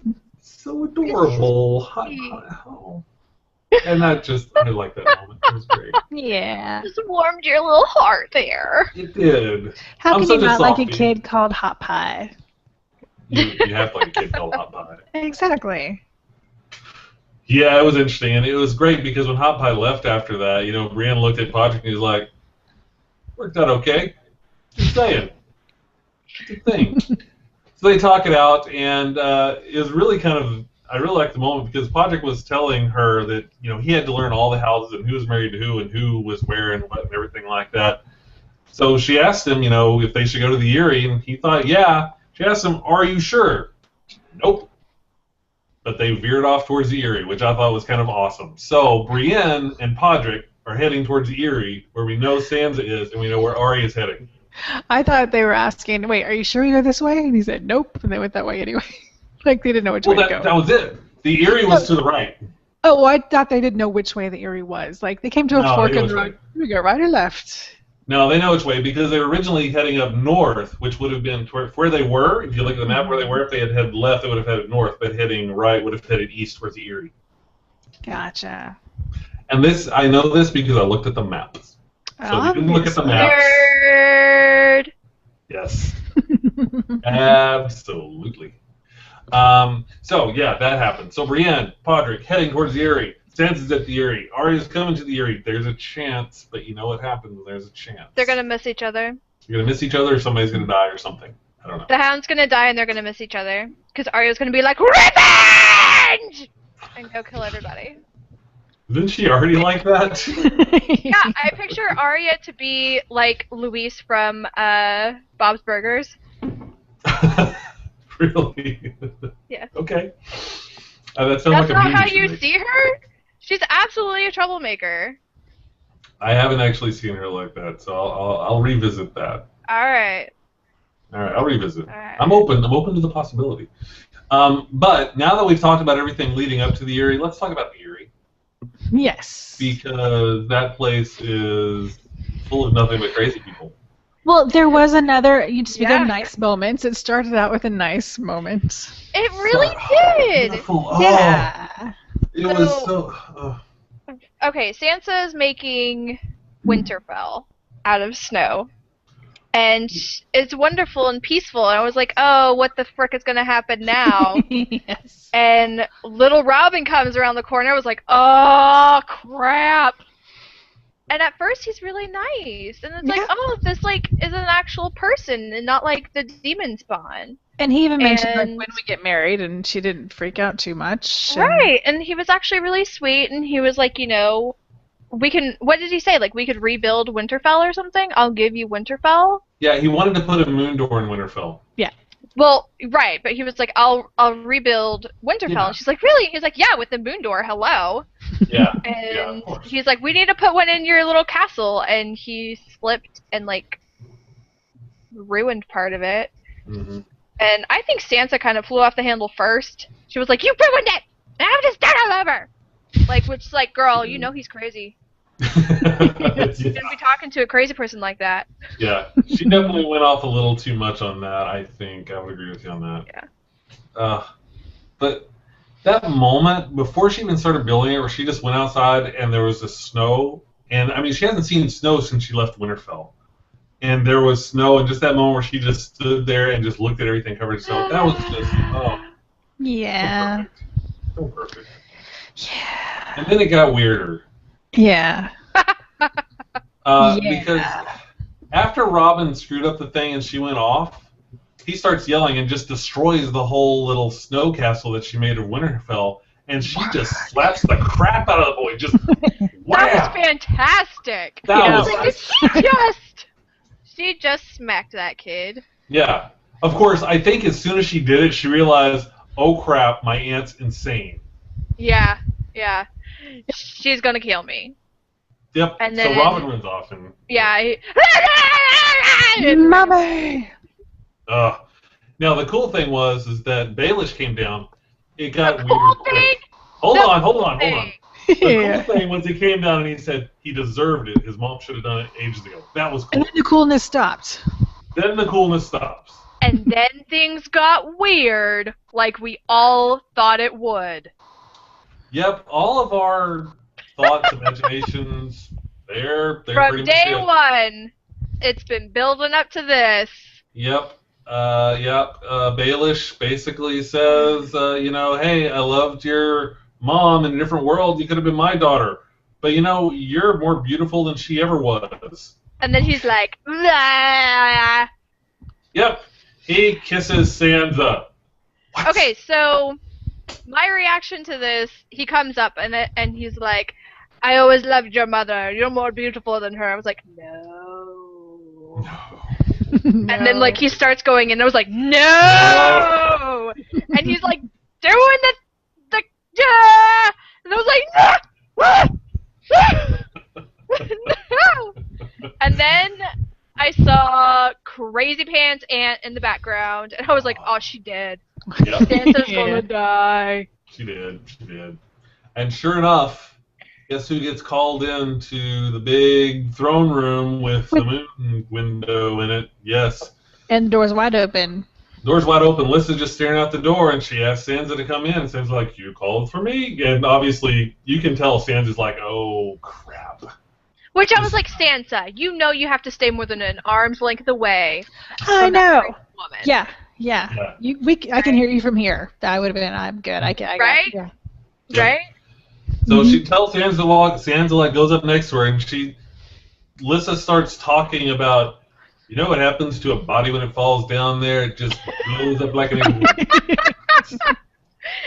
so adorable." Oh. And I like that moment. It was great. Yeah. Just warmed your little heart there. It did. How I'm can such you not like a softie. kid called Hot Pie? You have to like a kid called Hot Pie. Exactly. Yeah, it was interesting, and it was great because when Hot Pie left after that, Brienne looked at Podrick and he was like, "Worked out okay. Just saying. It's a thing." So they talk it out, and it was really I really liked the moment because Podrick was telling her that, he had to learn all the houses and who was married to who and who was where and what and everything like that. So she asked him, if they should go to the Eyrie, and he thought, yeah. She asked him, "Are you sure?" Nope. But they veered off towards the Eyrie, which I thought was kind of awesome. So Brienne and Podrick are heading towards the Eyrie, where we know Sansa is, and we know where Arya is heading. I thought they were asking, wait, are you sure you go this way? And he said, nope, and they went that way anyway. Like they didn't know which way to go. That was it. The Eyrie was to the right. Oh, I thought they didn't know which way the Eyrie was. Like they came to a fork in the road. Do we go right or left? No, they know which way because they were originally heading up north, which would have been where they were. If you look at the map where they were, if they had headed left, they would have headed north, but heading right would have headed east towards the Eyrie. Gotcha. And I know this because I looked at the maps. So if you didn't look at the maps. Nerd. Yes. Absolutely. So yeah, that happened. So Brienne, Podrick, heading towards the Eyrie. Sansa's at the Eyrie. Arya's coming to the Eyrie. There's a chance, but you know what happens when there's a chance. They're gonna miss each other. You're gonna miss each other, or somebody's gonna die, or something. I don't know. The Hound's gonna die, and they're gonna miss each other because Arya's gonna be like revenge and go kill everybody. Didn't she already like that? Yeah, I picture Arya to be like Luis from Bob's Burgers. Really? Yeah. Okay. That sounds That's like a not movie how to you me. see her? She's absolutely a troublemaker. I haven't actually seen her like that, so I'll revisit that. Alright. All right, I'll revisit. Alright. I'm open to the possibility. But now that we've talked about everything leading up to the Eyrie, let's talk about the Eyrie. Yes. Because that place is full of nothing but crazy people. Well, there was another. Speak Yeah. of nice moments. It started out with a nice moment. It really did! Beautiful. Oh, Yeah. it was so. Okay, Sansa's making Winterfell out of snow. And it's wonderful and peaceful. And I was like, oh, what the frick is going to happen now? Yes. And little Robin comes around the corner. I was like, oh, crap. And at first, he's really nice. And it's like, oh, this, like, is an actual person and not, like, the demon spawn. And he even mentioned, like, And- when we get married, and she didn't freak out too much. and- Right. And he was actually really sweet. And he was like, we can, what did he say? Like, we could rebuild Winterfell or something? I'll give you Winterfell? Yeah, he wanted to put a moon door in Winterfell. Well, right, but he was like, I'll rebuild Winterfell. Yeah. And she's like, really? He's like, yeah, with the moon door, hello. Yeah. And Yeah, of course. he's like, we need to put one in your little castle. And he slipped and, like, ruined part of it. Mm-hmm. And I think Sansa kind of flew off the handle first. She was like, you ruined it! And I'm just done all over! Like, which is like, girl, you know he's crazy. You shouldn't be talking to a crazy person like that. Yeah, she definitely went off a little too much on that, I think. I would agree with you on that. Yeah. But that moment, before she even started building it, where she just went outside and there was the snow, and, I mean, she hasn't seen snow since she left Winterfell. And there was snow, and just that moment where she just stood there and just looked at everything covered in snow, that was just, Yeah. so perfect. Yeah. And then it got weirder. Yeah. Because Yeah. after Robin screwed up the thing and she went off, he starts yelling and just destroys the whole little snow castle that she made of Winterfell, and she just slaps the crap out of the boy. Just wham! That was fantastic! That Yeah. was She just smacked that kid. yeah. Of course, I think as soon as she did it, she realized, oh crap, my aunt's insane. Yeah. She's gonna kill me. Yep. And So then- Robin runs off and Yeah. Mommy! now the cool thing was that Baelish came down. It got The weird cool quick. thing? Hold The on. cool thing. The cool thing was he came down and he said he deserved it. His mom should have done it ages ago. That was cool. And then the coolness stopped. Then the coolness stops. And then things got weird, like we all thought it would. Yep, all of our thoughts, imaginations, they're From pretty day much it. one, it's been building up to this. Yep. Baelish basically says, hey, I loved your mom in a different world. You could have been my daughter. But, you're more beautiful than she ever was. And then he's like, "Blah." Yep. He kisses Sansa. What? Okay, so my reaction to this, he comes up and he's like, I always loved your mother. You're more beautiful than her. I was like, no. And then like he starts going and I was like, no. And he's like doing the and I was like, no. And then I saw Crazy Pants Aunt in the background and I was like, oh, she dead. Yep. Sansa's gonna die. She did. And sure enough, guess who gets called into the big throne room with the moon window in it? Yes. And the door's wide open. Door's wide open. Lissa's just staring out the door, and she asks Sansa to come in. And Sansa's like, you called for me? And obviously, you can tell Sansa's like, oh, crap. Which I was like, Sansa, you know you have to stay more than an arm's length away. I know. Woman. Yeah. I can hear you from here. That would have been. I'm good. I Right? Yeah. Right? So she tells Sansa to walk. Sansa like goes up next to her, and Lissa starts talking about, you know what happens to a body when it falls down there? It just blows up like an angel.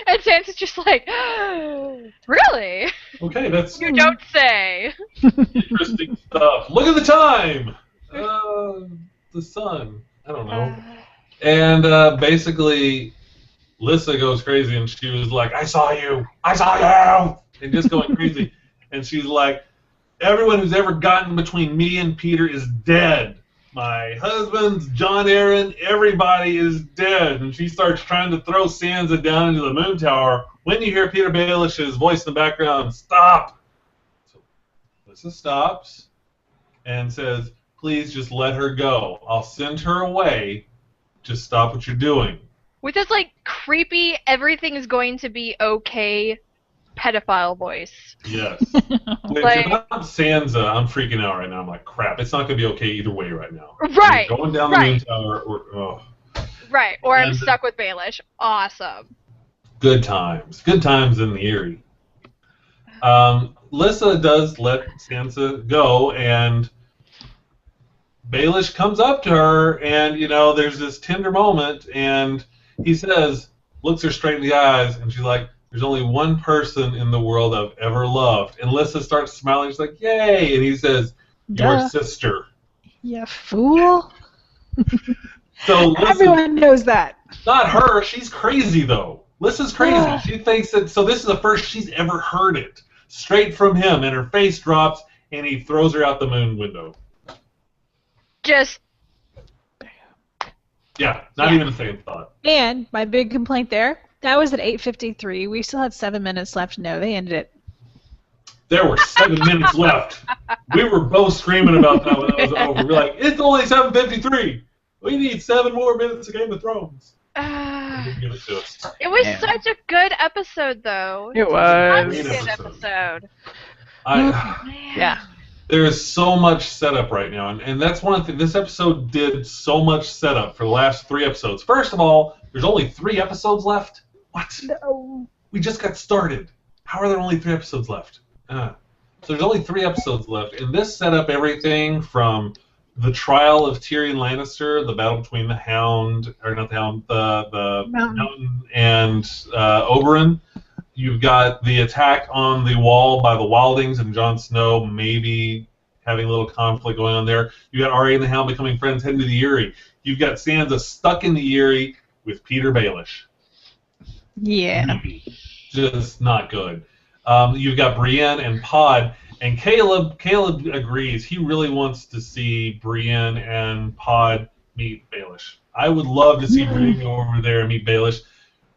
And Sansa's just like, really? Okay, that's You don't say. interesting stuff. Look at the time. The sun. I don't know. And basically, Lissa goes crazy, and she was like, I saw you! And just going crazy. And she's like, everyone who's ever gotten between me and Peter is dead. My husband's John Aaron, everybody is dead. And she starts trying to throw Sansa down into the moon tower when you hear Peter Baelish's voice in the background, stop! So Lissa stops and says, please just let her go. I'll send her away. Just stop what you're doing. With this, like, creepy, everything is going to be okay pedophile voice. Yes. If I'm Sansa, I'm freaking out right now. I'm like, crap, it's not going to be okay either way right now. Right. Going down the moon tower, Right, or I'm stuck with Baelish. Awesome. Good times. Good times in the Eyrie. Lissa does let Sansa go, and Baelish comes up to her, and, there's this tender moment, and he says, looks her straight in the eyes, and she's like, there's only one person in the world I've ever loved. And Lissa starts smiling, she's like, yay! And he says, your sister. Yeah, fool. So Lissa, everyone knows that. Not her, she's crazy, though. Lissa's crazy. She thinks that, so this is the first she's ever heard it. Straight from him, and her face drops, and he throws her out the moon window. Just... Yeah, not even a second thought. And my big complaint there, that was at 8:53. We still had 7 minutes left. No, they ended it. There were 7 minutes left. We were both screaming about that when that was over. We're like, it's only 7:53. We need 7 more minutes of Game of Thrones. Give it to us. It was such a good episode, though. It was. It was a good episode. Yeah. There's so much setup right now, and that's one thing. This episode did so much setup for the last 3 episodes. First of all, there's only 3 episodes left? What? No. We just got started. How are there only 3 episodes left? So there's only 3 episodes left, and this set up everything from the trial of Tyrion Lannister, the battle between the Mountain and Oberyn. You've got the attack on the wall by the Wildings and Jon Snow maybe having a little conflict going on there. You got Arya and the Hound becoming friends heading to the Eyrie. You've got Sansa stuck in the Eyrie with Peter Baelish. Yeah. Maybe. Just not good. You've got Brienne and Pod, and Caleb agrees. He really wants to see Brienne and Pod meet Baelish. I would love to see Brienne go over there and meet Baelish,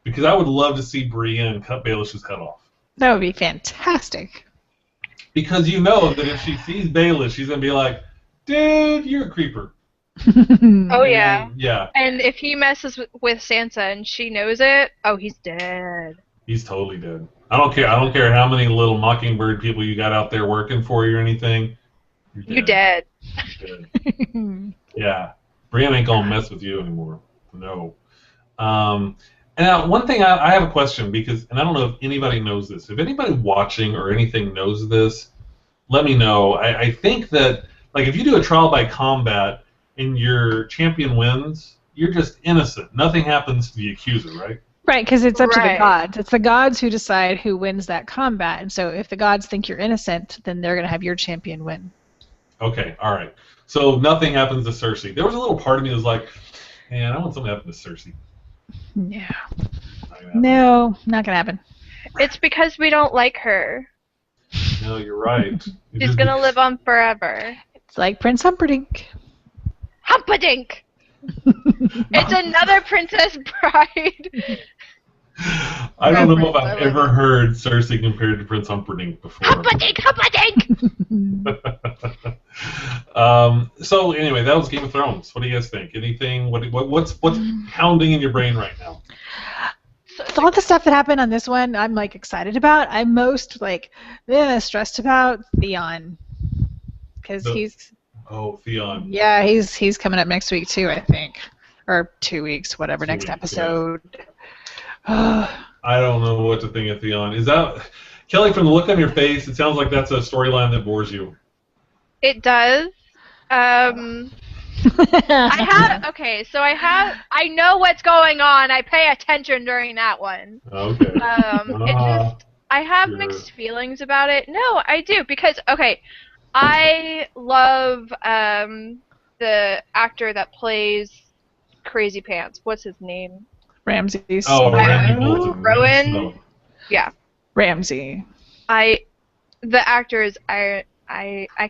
because I would love to see Brienne cut Baelish's head off. That would be fantastic. Because you know that if she sees Baelish, she's going to be like, dude, you're a creeper. Oh, yeah. And, yeah. And if he messes with Sansa and she knows it, oh, he's dead. He's totally dead. I don't care. I don't care how many little mockingbird people you got out there working for you or anything. You're dead. You're dead. Yeah. Brienne ain't going to mess with you anymore. No. And now, one thing I have a question because, and I don't know if anybody knows this. If anybody watching or anything knows this, let me know. I think that, like, if you do a trial by combat and your champion wins, you're just innocent. Nothing happens to the accuser, right? Right, because it's up to the gods. It's the gods who decide who wins that combat. And so if the gods think you're innocent, then they're going to have your champion win. Okay, all right. So nothing happens to Cersei. There was a little part of me that was like, man, I want something to happen to Cersei. Yeah. No, not going to happen. It's because we don't like her. No, you're right. She's going to live on forever. It's like Prince Humperdinck. Humperdinck! It's another Princess Bride. I don't know if I've ever heard Cersei compared to Prince Humperdinck before. Humperdinck! So anyway, that was Game of Thrones. What do you guys think? Anything? What's pounding in your brain right now? So all the stuff that happened on this one, I'm like excited about. I'm most stressed about Theon, because he's. Oh, Theon. Yeah, he's coming up next week too, I think, or 2 weeks, whatever. Next episode. Yeah. I don't know what to think of Theon. Is that Kelly? From the look on your face, it sounds like that's a storyline that bores you. It does. I know what's going on. I pay attention during that one. Okay. I have mixed feelings about it. No, I do because I love the actor that plays Crazy Pants. What's his name? Ramsay. Oh, Randy Bolton. Rowan. Yeah. Ramsay. The actor is I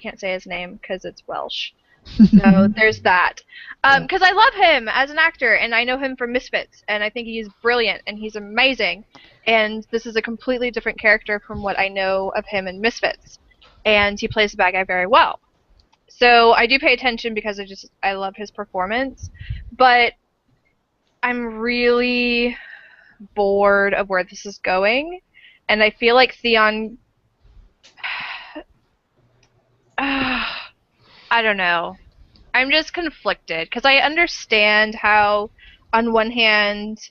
can't say his name because it's Welsh. So there's that. Because I love him as an actor, and I know him from Misfits, and I think he's brilliant, and he's amazing. And this is a completely different character from what I know of him in Misfits. And he plays the bad guy very well. So I do pay attention because I love his performance. But I'm really bored of where this is going. And I feel like Theon... I don't know. I'm just conflicted because I understand how, on one hand,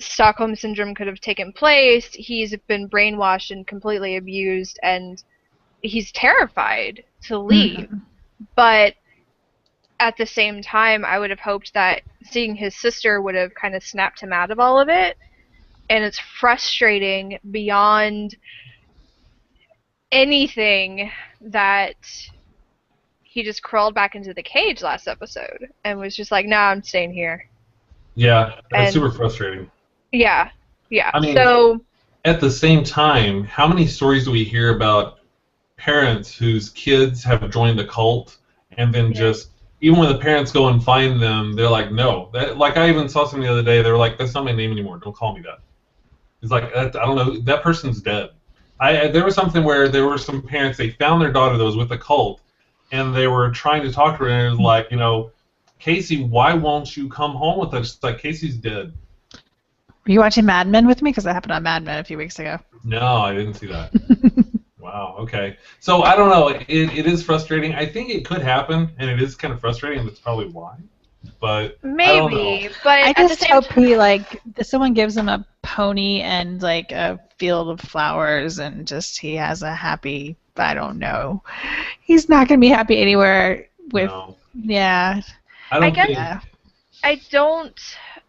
Stockholm Syndrome could have taken place. He's been brainwashed and completely abused, and he's terrified to leave. Mm-hmm. But at the same time, I would have hoped that seeing his sister would have kind of snapped him out of all of it. And it's frustrating beyond anything that he just crawled back into the cage last episode and was just like, nah, I'm staying here. Yeah, that's super frustrating. Yeah. I mean, so at the same time, how many stories do we hear about parents whose kids have joined the cult and then just, even when the parents go and find them, they're like, no. Like, I even saw something the other day, they were like, that's not my name anymore, don't call me that. It's like, I don't know, that person's dead. There was something where there were some parents, they found their daughter that was with the cult, and they were trying to talk to her, and it was like, Casey, why won't you come home with us? It's like, Casey's dead. Were you watching Mad Men with me? Because that happened on Mad Men a few weeks ago. No, I didn't see that. Wow, okay. So, I don't know. It is frustrating. I think it could happen, and it is kind of frustrating, and that's probably why. But maybe, but I just hope someone gives him a pony and like a field of flowers, and just he has a happy. I don't know. He's not going to be happy anywhere with. No. Yeah. I don't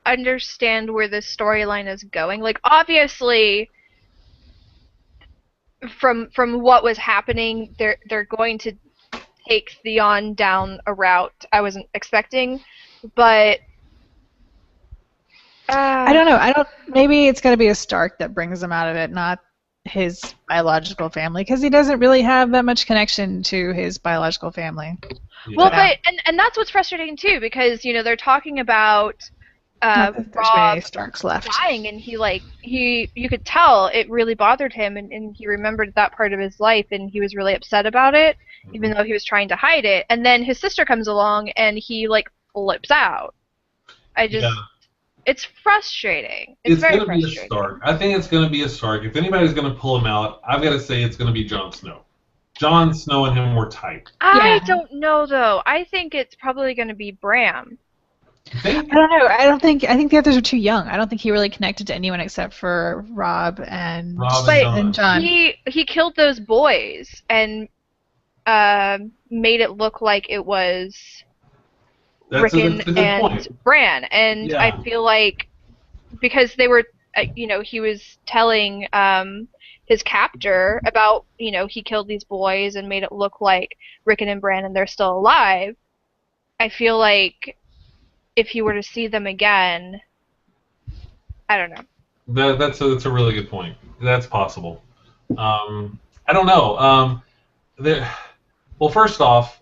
understand where this storyline is going. Like, obviously, from what was happening, they're going to take Theon down a route I wasn't expecting, but I don't know. Maybe it's going to be a Stark that brings him out of it, not his biological family, because he doesn't really have that much connection to his biological family. Yeah. Well, but and that's what's frustrating too, because they're talking about Not that there's Rob many Starks left. dying, and you could tell it really bothered him, and he remembered that part of his life, and he was really upset about it, even though he was trying to hide it. And then his sister comes along, and he like flips out. It's frustrating. It's very gonna frustrating. be a Stark. I think it's gonna be a Stark. If anybody's gonna pull him out, I've got to say it's gonna be Jon Snow. Jon Snow and him were tight. I don't know though. I think it's probably going to be Bran. I don't know. I think the others are too young. I don't think he really connected to anyone except for Rob and Jon. He killed those boys and made it look like it was Rickon and Bran. And I feel like because they were, he was telling his captor about, he killed these boys and made it look like Rickon and Bran and they're still alive. I feel like if he were to see them again, I don't know. That's a really good point. That's possible. I don't know. Well, first off,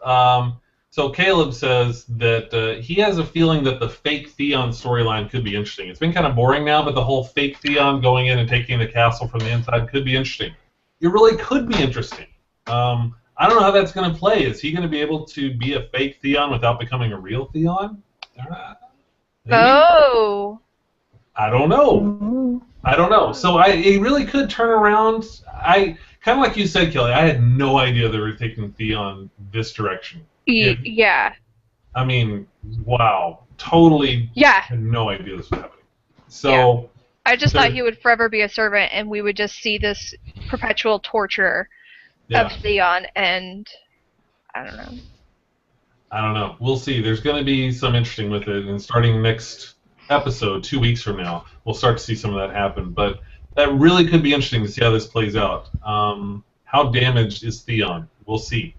so Caleb says that he has a feeling that the fake Theon storyline could be interesting. It's been kind of boring now, but the whole fake Theon going in and taking the castle from the inside could be interesting. It really could be interesting. I don't know how that's going to play. Is he going to be able to be a fake Theon without becoming a real Theon? Oh. I don't know. So it really could turn around. I kind of like you said, Kelly. I had no idea they were taking Theon this direction. Yeah. I mean, wow. Totally. Yeah. Had no idea this was happening. So. I just thought he would forever be a servant, and we would just see this perpetual torture of Theon, and I don't know. We'll see. There's going to be some interesting with it, and starting next episode, 2 weeks from now, we'll start to see some of that happen. But that really could be interesting to see how this plays out. How damaged is Theon? We'll see.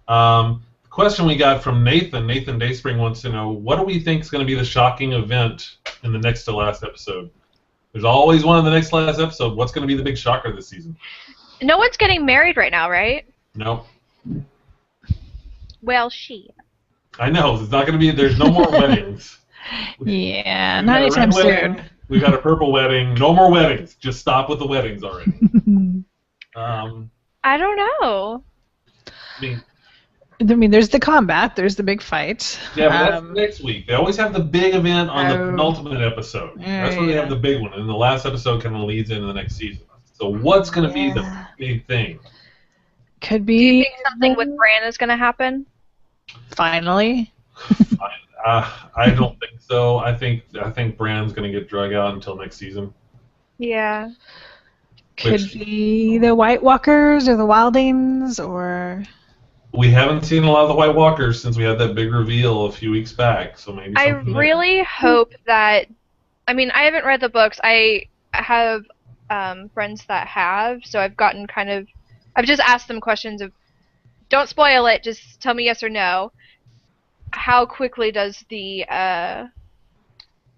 The question we got from Nathan Dayspring wants to know, what do we think is going to be the shocking event in the next to last episode? There's always one in the next to last episode. What's going to be the big shocker this season? No one's getting married right now, right? No. Well, I know. It's not going to be. There's no more weddings. Yeah, not anytime soon. We got a purple wedding. No more weddings. Just stop with the weddings already. I don't know. I mean, there's the combat. There's the big fight. Yeah, but that's next week. They always have the big event on the penultimate episode. That's when they have the big one, and the last episode kind of leads into the next season. So what's going to be the big thing? Could be. Do you think something with Bran is going to happen? Finally. I don't think so. I think Bran's going to get drug out until next season. Yeah. Could be the White Walkers or the Wildings or. We haven't seen a lot of the White Walkers since we had that big reveal a few weeks back, so maybe. I really hope that. I mean, I haven't read the books. I have friends that have, so I've gotten kind of. I've just asked them questions of. Don't spoil it. Just tell me yes or no. How quickly does the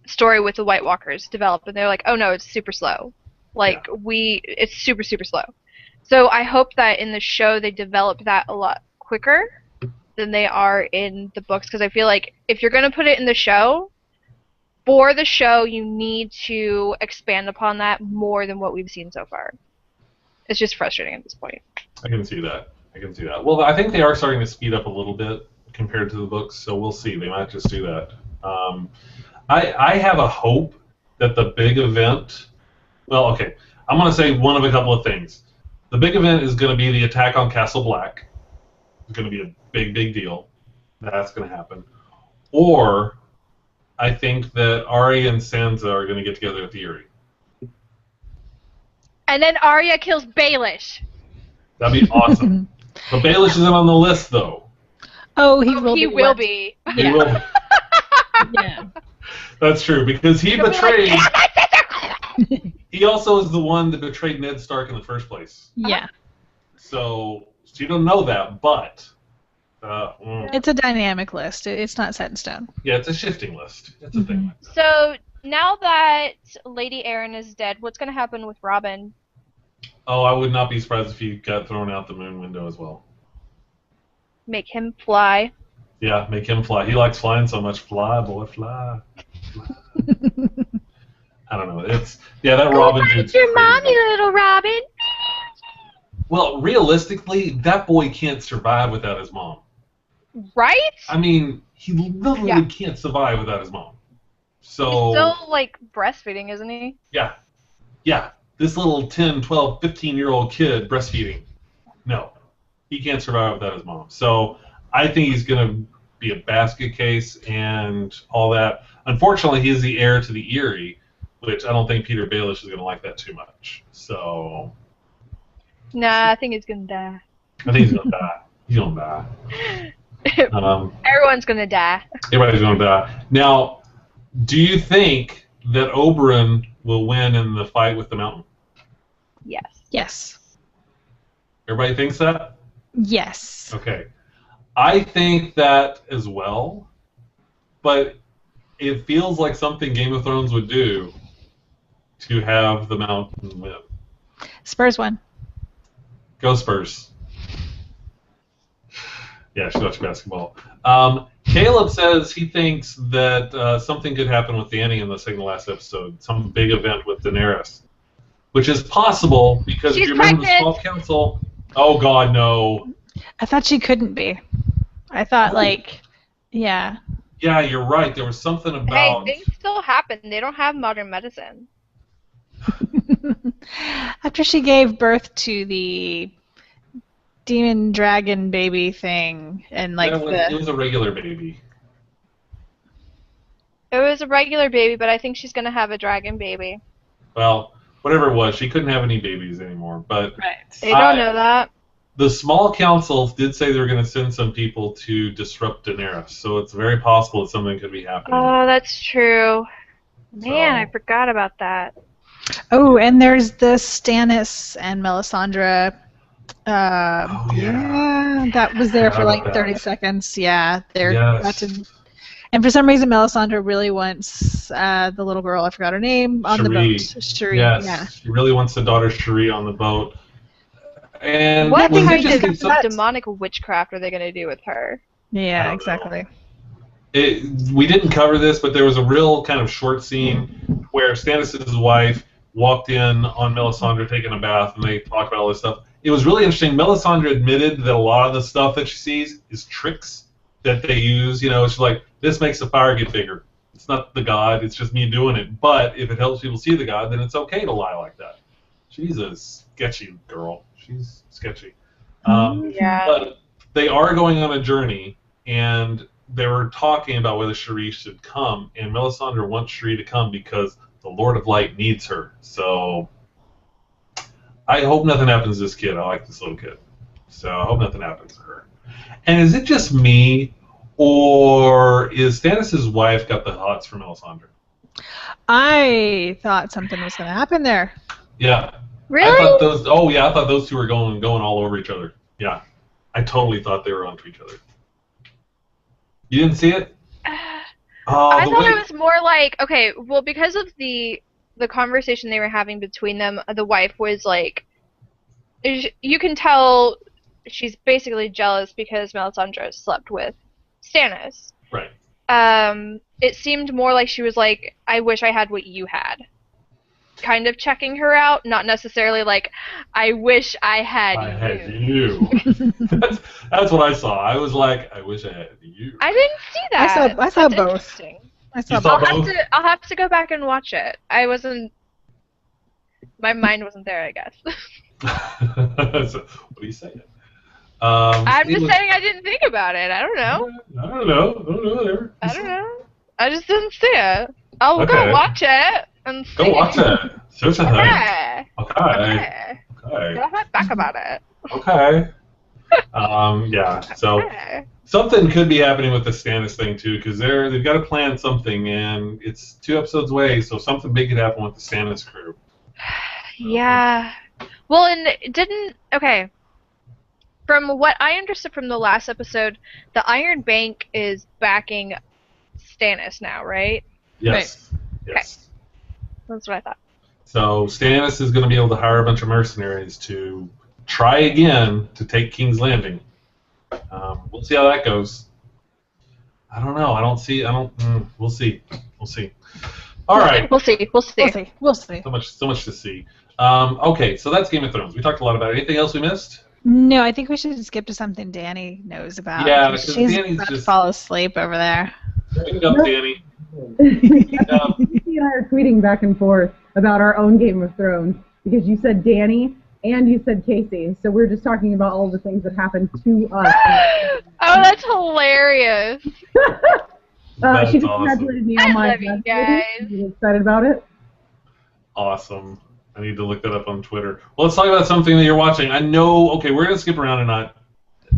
story with the White Walkers develop? And they're like, oh no, it's super slow. It's super, super slow. So I hope that in the show they develop that a lot quicker than they are in the books, because I feel like if you're going to put it in the show, for the show you need to expand upon that more than what we've seen so far. It's just frustrating at this point. I can see that. Well, I think they are starting to speed up a little bit compared to the books, so we'll see. They might just do that. I have a hope that the big event... Well, okay, I'm going to say one of a couple of things. The big event is going to be the attack on Castle Black. It's going to be a big, big deal. That's going to happen. Or I think that Arya and Sansa are going to get together at the Eyrie. And then Arya kills Baelish. That'd be awesome. But Baelish isn't on the list, though. Oh, he will be. He will be. Yeah. That's true, because he betrayed... He also is the one that betrayed Ned Stark in the first place. Yeah. So you don't know that, but... It's a dynamic list. It's not set in stone. Yeah, it's a shifting list. It's a thing like that. So now that Lady Arryn is dead, what's going to happen with Robin? Oh, I would not be surprised if he got thrown out the moon window as well. Make him fly. Yeah, make him fly. He likes flying so much. Fly, boy, fly. I don't know. That Robin dude's your crazy. mommy, little Robin. Well, realistically, that boy can't survive without his mom. Right? I mean, he literally can't survive without his mom. So He's still, like, breastfeeding, isn't he? yeah. This little 10, 12, 15-year-old kid breastfeeding. No, he can't survive without his mom. So I think he's going to be a basket case and all that. Unfortunately, he is the heir to the Erie, which I don't think Peter Baelish is going to like that too much. So Nah, I think he's gonna die. I think he's going to die. He's going to die. Everyone's gonna die. Everybody's going to die. Now, do you think that Oberyn will win in the fight with the Mountain? Yes. Yes. Everybody thinks that? Yes. Okay. I think that as well, but it feels like something Game of Thrones would do to have the Mountain win. Spurs won. Go Spurs. Yeah, she's watching basketball. Caleb says he thinks that something could happen with Dany in the last episode, some big event with Daenerys, which is possible because She's if you remember the pregnant. Small Council. Oh God, no. I thought she couldn't be. I thought, yeah. Yeah, you're right. There was something about. Hey, things still happen. They don't have modern medicine. After she gave birth to the demon dragon baby thing, and it was a regular baby. It was a regular baby, but I think she's gonna have a dragon baby. Well, whatever it was, she couldn't have any babies anymore. But right. They don't know that. The Small Council did say they were going to send some people to disrupt Daenerys, so it's very possible that something could be happening. Oh, that's true. Man, So- I forgot about that. Oh, and there's the Stannis and Melisandre. yeah. That was there Forgot for about like that. 30 seconds. Yeah, they're Yes. about to. And for some reason, Melisandre really wants the little girl, I forgot her name, on the boat. Shuri. Yes, Yeah. she really wants the daughter Shuri on the boat. And What was it kind just of some- demonic witchcraft are they gonna do with her? I Yeah, don't know. exactly. we didn't cover this, but there was a real kind of short scene where Stannis' wife walked in on Melisandre taking a bath, and they talked about all this stuff. It was really interesting. Melisandre admitted that a lot of the stuff that she sees is tricks that they use. You know, she's like, this makes the fire get bigger. It's not the god, it's just me doing it. But if it helps people see the god, then it's okay to lie like that. She's a sketchy girl. She's sketchy. Yeah. But they are going on a journey, and they were talking about whether Shuri should come, and Melisandre wants Shuri to come because the Lord of Light needs her. So I hope nothing happens to this kid. I like this little kid. So I hope nothing happens to her. And is it just me, or is Stannis' wife got the hots for Melisandre? I thought something was going to happen there. Yeah. Really? I thought those. Oh yeah, I thought those two were going all over each other. Yeah, I totally thought they were onto each other. You didn't see it? Oh, I the thought way- it was more like, okay, well, because of the conversation they were having between them, the wife was like, you can tell she's basically jealous because Melisandre slept with Stannis. Right. It seemed more like she was like, I wish I had what you had. Kind of checking her out, not necessarily like, I wish I had I you. had you. that's what I saw. I was like, I wish I had you. I didn't see that. I saw That's both. interesting. I saw You saw both. both? I'll have to go back and watch it. I wasn't. My mind wasn't there, I guess. So, what are you saying? I'm it just was- saying I didn't think about it. I don't know. I don't know. Whatever. I don't know. I just didn't see it. I'll Okay. go watch it and see. Go watch it. Such a thing. Okay. Okay. Okay. Okay. Go back about it. Okay. Yeah. So. Okay. Something could be happening with the Stannis thing too, because they've got to plan something, and it's 2 episodes away, so something big could happen with the Stannis crew. Yeah. Well, and okay. From what I understood from the last episode, the Iron Bank is backing Stannis now, right? Yes. Yes. That's what I thought. So Stannis is going to be able to hire a bunch of mercenaries to try again to take King's Landing. We'll see how that goes. I don't know. We'll see. We'll see. All right. We'll see. We'll see. We'll see. So much to see. Okay, so that's Game of Thrones. We talked a lot about it. Anything else we missed? No, I think we should skip to something Danny knows about. Yeah, because she's Danny's about just to fall asleep over there. Wake up, Danny. He and I are tweeting back and forth about our own Game of Thrones because you said Danny and you said Casey, so we're just talking about all the things that happened to us. Oh, that's hilarious. She That's just awesome. congratulated me on my love you guys. I'm excited about it. Awesome. I need to look that up on Twitter. Well, let's talk about something that you're watching. I know. Okay, we're gonna skip around and not.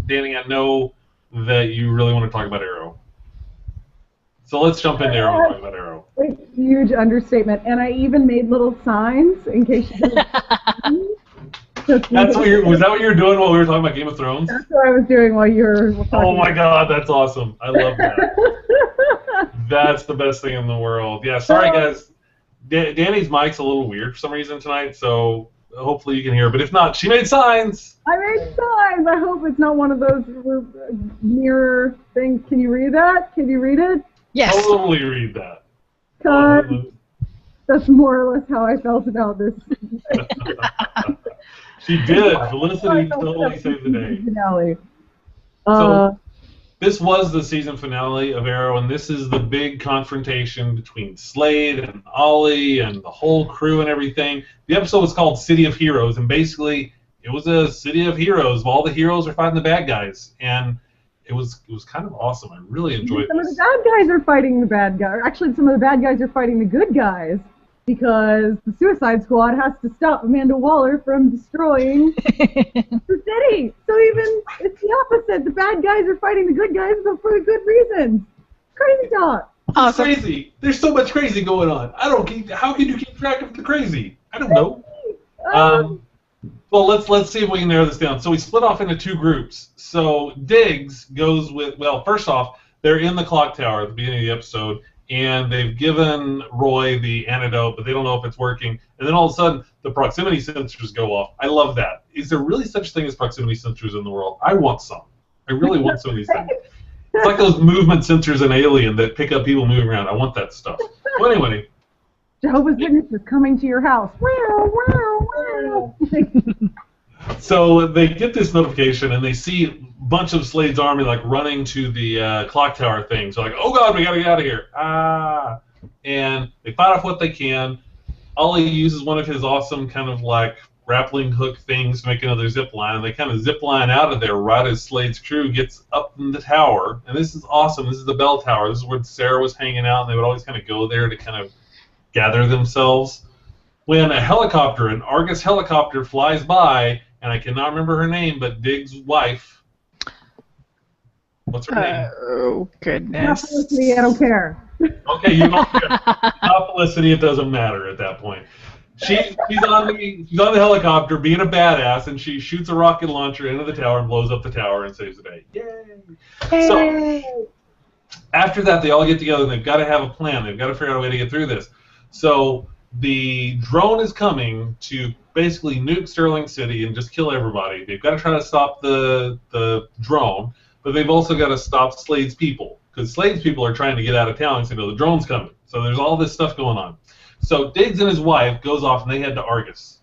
Danny, I know that you really want to talk about Arrow. So let's jump into Arrow and talk about Arrow. A huge understatement, and I even made little signs in case you didn't. Was that what you were doing while we were talking about Game of Thrones? That's what I was doing while you were talking. Oh my God, that's awesome! I love that. That's the best thing in the world. Yeah, sorry guys. Danny's mic's a little weird for some reason tonight, so hopefully you can hear. But if not, she made signs. I made signs. I hope it's not one of those mirror things. Can you read that? Can you read it? Yes. Totally read that. Because that's more or less how I felt about this. She did. Felicity totally saved the day. Finale. So this was the season finale of Arrow, and this is the big confrontation between Slade and Ollie and the whole crew and everything. The episode was called City of Heroes, and basically it was a city of heroes. All the heroes are fighting the bad guys, and it was kind of awesome. I really enjoyed some this. of the bad guys are fighting the bad guys. Actually, some of the bad guys are fighting the good guys because the Suicide Squad has to stop Amanda Waller from destroying the city. So even it's the opposite. The bad guys are fighting the good guys, but for the good reasons. Crazy talk. It's crazy. There's so much crazy going on. How can you keep track of the crazy? I don't know. Well, let's see if we can narrow this down. So we split off into two groups. So Diggs goes with, well, first off, they're in the clock tower at the beginning of the episode, and they've given Roy the antidote, but they don't know if it's working. And then all of a sudden, the proximity sensors go off. I love that. Is there really such a thing as proximity sensors in the world? I want some. I really want some of these things. It's like those movement sensors in Alien that pick up people moving around. I want that stuff. Well, anyway. Jehovah's Witness is coming to your house. Wow, wow, wow. So they get this notification and they see a bunch of Slade's army like running to the clock tower thing. So like, oh God, we gotta get out of here! Ah! And they fight off what they can. Ollie uses one of his awesome kind of like grappling hook things to make another zip line. They kind of zip line out of there right as Slade's crew gets up in the tower. And this is awesome. This is the bell tower. This is where Sarah was hanging out, and they would always kind of go there to kind of gather themselves. When a helicopter, an Argus helicopter, flies by, and I cannot remember her name, but Diggs' wife. What's her name? Oh, goodness. Felicity, I don't care. Okay, you don't care. Not Felicity, it doesn't matter at that point. She's on the helicopter being a badass, and she shoots a rocket launcher into the tower and blows up the tower and saves the day. Yay! So, after that, they all get together, and they've got to have a plan. They've got to figure out a way to get through this. So the drone is coming to basically nuke Sterling City and just kill everybody. They've got to try to stop the drone, but they've also got to stop Slade's people, because Slade's people are trying to get out of town and say, no, the drone's coming. So there's all this stuff going on. So Diggs and his wife goes off, and they head to Argus.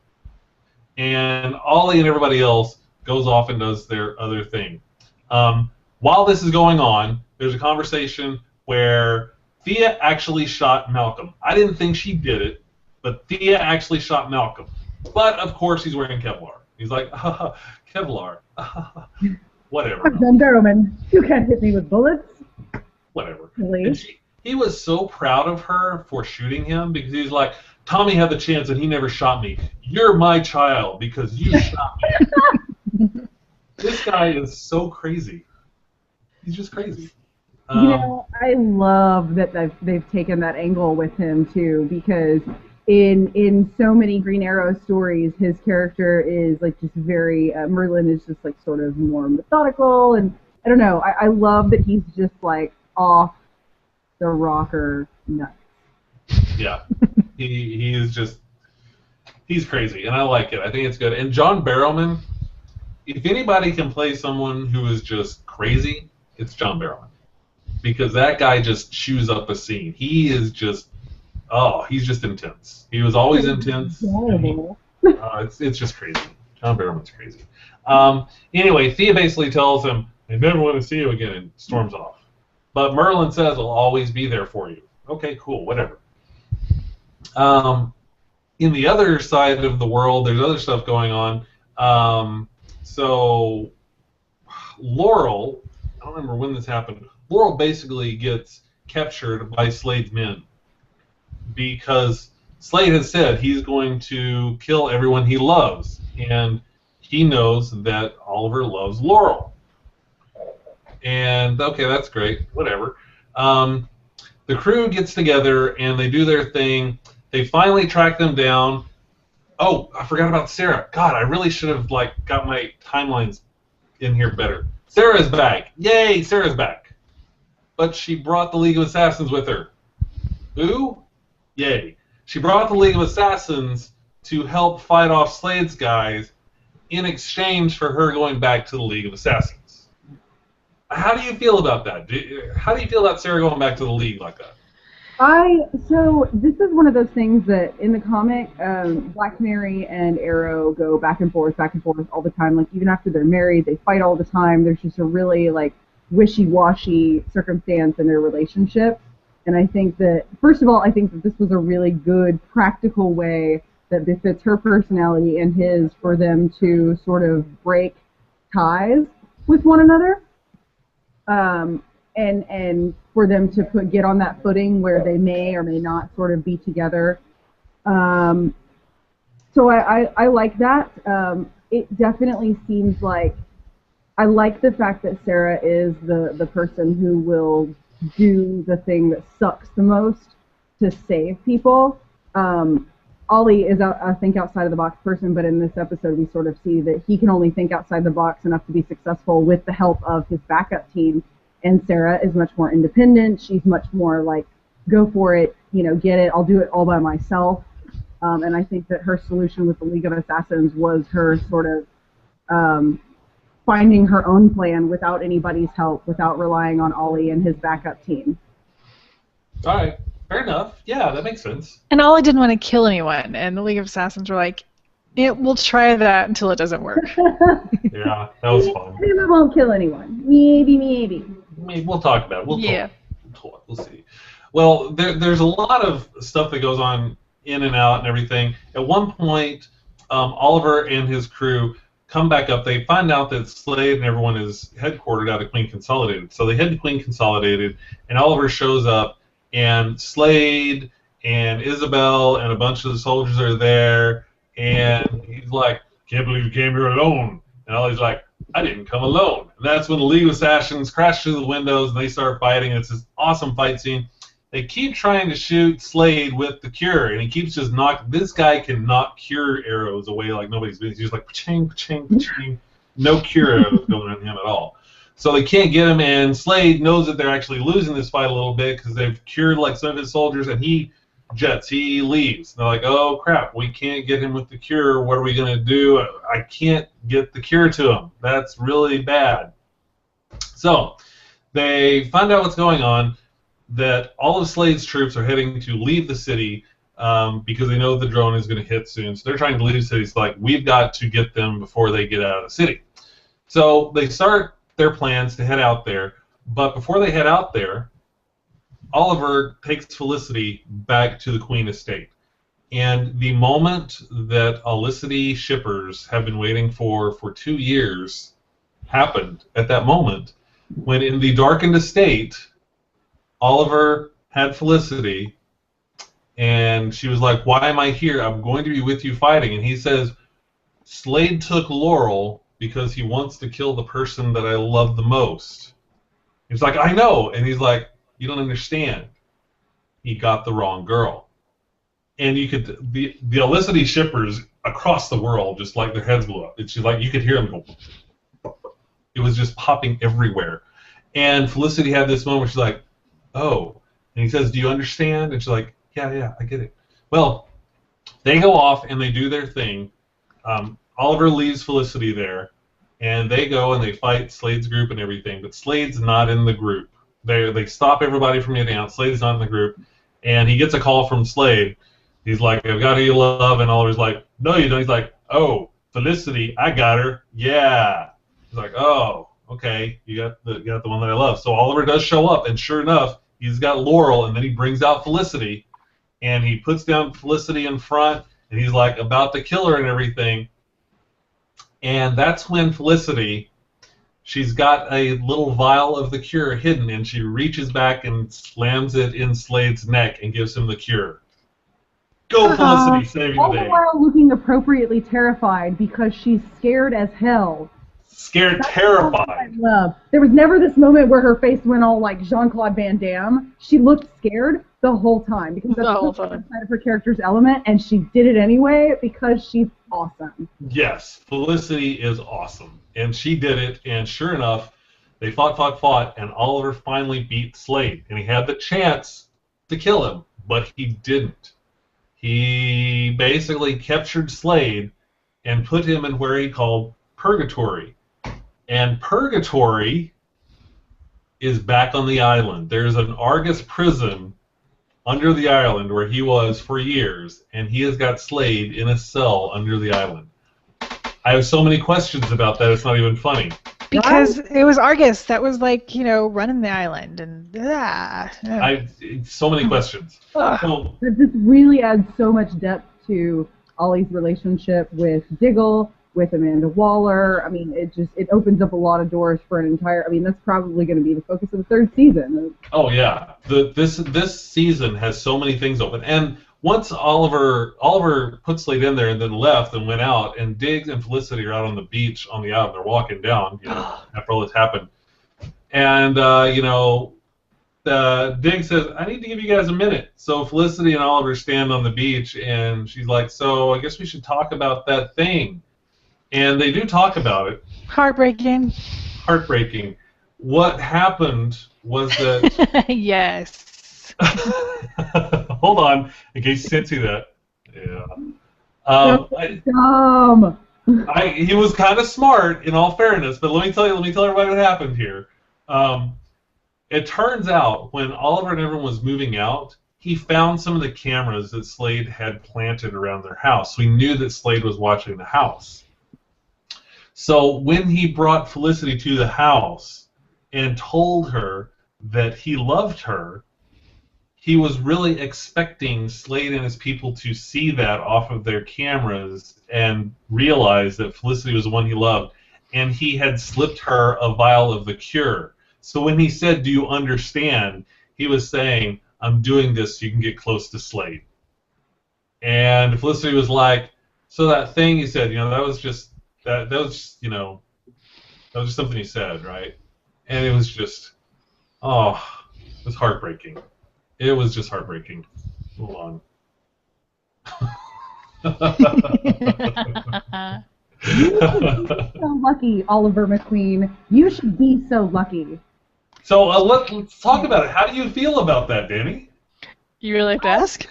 And Ollie and everybody else goes off and does their other thing. While this is going on, there's a conversation where Thea actually shot Malcolm. I didn't think she did it, but Thea actually shot Malcolm. But, of course, he's wearing Kevlar. He's like, Kevlar. Whatever. I'm Barrowman. You can't hit me with bullets. Whatever. Really? He was so proud of her for shooting him because he's like, Tommy had the chance and he never shot me. You're my child because you shot me. This guy is so crazy. He's just crazy. I love that they've taken that angle with him too, because in so many Green Arrow stories, his character is like just very Merlin is just like sort of more methodical, and I don't know. I love that he's just like off the rocker nuts. Yeah, he is just he's crazy, and I like it. I think it's good. And John Barrowman, if anybody can play someone who is just crazy, it's John Barrowman. because that guy just chews up a scene. He is just, he's just intense. He was always intense. It's just crazy. John Barrowman's crazy. Anyway, Thea basically tells him, I never want to see you again, and storms off. But Merlin says, I'll always be there for you. Okay, cool, whatever. In the other side of the world, there's other stuff going on. So Laurel, I don't remember when this happened, Laurel basically gets captured by Slade's men because Slade has said he's going to kill everyone he loves, and he knows that Oliver loves Laurel. And, okay, that's great, whatever. The crew gets together, and they do their thing. They finally track them down. Oh, I forgot about Sarah. God, I really should have got my timelines in here better. Sarah's back. Yay, Sarah's back. But she brought the League of Assassins with her. Who? Yay. She brought the League of Assassins to help fight off Slade's guys in exchange for her going back to the League of Assassins. How do you feel about that? How do you feel about Sarah going back to the League like that? So this is one of those things that in the comic, Black Canary and Arrow go back and forth all the time. Like, even after they're married, they fight all the time. There's just a really, wishy-washy circumstance in their relationship. And I think that, first of all, I think that this was a really good, practical way that befits her personality and his for them to sort of break ties with one another. And for them to get on that footing where they may or may not sort of be together. So I like that. It definitely seems like I like the fact that Sarah is the person who will do the thing that sucks the most to save people. Ollie is, I think, outside of the box person, but in this episode we sort of see that he can only think outside the box enough to be successful with the help of his backup team. And Sarah is much more independent. She's much more like, go for it, get it, I'll do it all by myself. And I think that her solution with the League of Assassins was her sort of finding her own plan without anybody's help, without relying on Ollie and his backup team. All right, fair enough. Yeah, that makes sense. And Ollie didn't want to kill anyone, and the League of Assassins were like, we'll try that until it doesn't work. Yeah, that was fun. Maybe we won't kill anyone. Maybe. We'll talk about it. We'll talk. We'll see. Well, there's a lot of stuff that goes on in and out and everything. At one point, Oliver and his crew come back up. They find out that Slade and everyone is headquartered out of Queen Consolidated. So they head to Queen Consolidated, and Oliver shows up, and Slade and Isabel and a bunch of the soldiers are there, and he's like, can't believe you came here alone. And Ollie's like, I didn't come alone. And that's when the League of Assassins crash through the windows and they start fighting. It's this awesome fight scene. They keep trying to shoot Slade with the cure, and he keeps just knocking. This guy can knock cure arrows away like nobody's business. He's just like, pa-ching, pa-ching, pa-ching. No cure arrows going on him at all. So they can't get him, and Slade knows that they're actually losing this fight a little bit because they've cured some of his soldiers, and he leaves. They're like, oh crap, we can't get him with the cure. What are we going to do? I can't get the cure to him. That's really bad. So they find out what's going on, that all of Slade's troops are heading to leave the city because they know the drone is going to hit soon. So they're trying to leave the city. It's like, we've got to get them before they get out of the city. So they start their plans to head out there. But before they head out there, Oliver takes Felicity back to the Queen estate. And the moment that Olicity shippers have been waiting for 2 years happened at that moment when in the darkened estate, Oliver had Felicity, and she was like, why am I here? I'm going to be with you fighting. And he says, Slade took Laurel because he wants to kill the person that I love the most. He's like, I know. And he's like, you don't understand. He got the wrong girl. And you could, the Olicity shippers across the world, just like their heads blew up. It's just like, you could hear them go, it was just popping everywhere. And Felicity had this moment where she's like, oh. And he says, do you understand? And she's like, yeah, I get it. Well, they go off and they do their thing. Oliver leaves Felicity there, and they go and they fight Slade's group and everything, but Slade's not in the group. They stop everybody from getting out. Slade's not in the group, and he gets a call from Slade. He's like, "I've got who you love," and Oliver's like, "No, you don't." He's like, "Oh, Felicity, I got her. Yeah." He's like, "Oh, okay, you got the one that I love." So Oliver does show up, and sure enough, he's got Laurel, and then he brings out Felicity, and he puts down Felicity in front, and he's like about to kill her and everything. And that's when Felicity, she's got a little vial of the cure hidden, and she reaches back and slams it in Slade's neck and gives him the cure. Go, Felicity, saving all the the day. while looking appropriately terrified because she's scared as hell. Scared, That's terrified. what I love. There was never this moment where her face went all like Jean-Claude Van Damme. She looked scared the whole time because that's the side of her character's element, and she did it anyway because she's awesome. Yes, Felicity is awesome, and she did it. And sure enough, they fought, and Oliver finally beat Slade, and he had the chance to kill him, but he didn't. He basically captured Slade and put him in where he called Purgatory. And Purgatory is back on the island. There's an Argus prison under the island where he was for years, and he has got Slade in a cell under the island. I have so many questions about that, it's not even funny. Because it was Argus that was like, running the island, and So many questions. So, This really adds so much depth to Ollie's relationship with Diggle, with Amanda Waller. I mean, it opens up a lot of doors for an entire. I mean, that's probably going to be the focus of the third season. Oh yeah, this season has so many things open, and once Oliver put Slade in there and then left and went out, and Diggs and Felicity are out on the beach on the island. They're walking down, after all this happened, and Diggs says, "I need to give you guys a minute." So Felicity and Oliver stand on the beach, and she's like, "So I guess we should talk about that thing." And they do talk about it. Heartbreaking. What happened was that... Yes. Hold on, in case you didn't see that. Yeah. Dumb. He was kind of smart, in all fairness, but let me tell everybody what happened here. It turns out, when Oliver and everyone was moving out, he found some of the cameras that Slade had planted around their house. So he knew that Slade was watching the house. So when he brought Felicity to the house and told her that he loved her, he was really expecting Slade and his people to see that off of their cameras and realize that Felicity was the one he loved, and he had slipped her a vial of the cure. So when he said, "Do you understand?" he was saying, "I'm doing this so you can get close to Slade." And Felicity was like, "So that thing," he said, "that was just that was just something he said, right?" And it was just, it was heartbreaking. It was just heartbreaking. Hold on. You should be so lucky, Oliver McQueen. You should be so lucky. So let's talk about it. How do you feel about that, Danny? You really have to ask?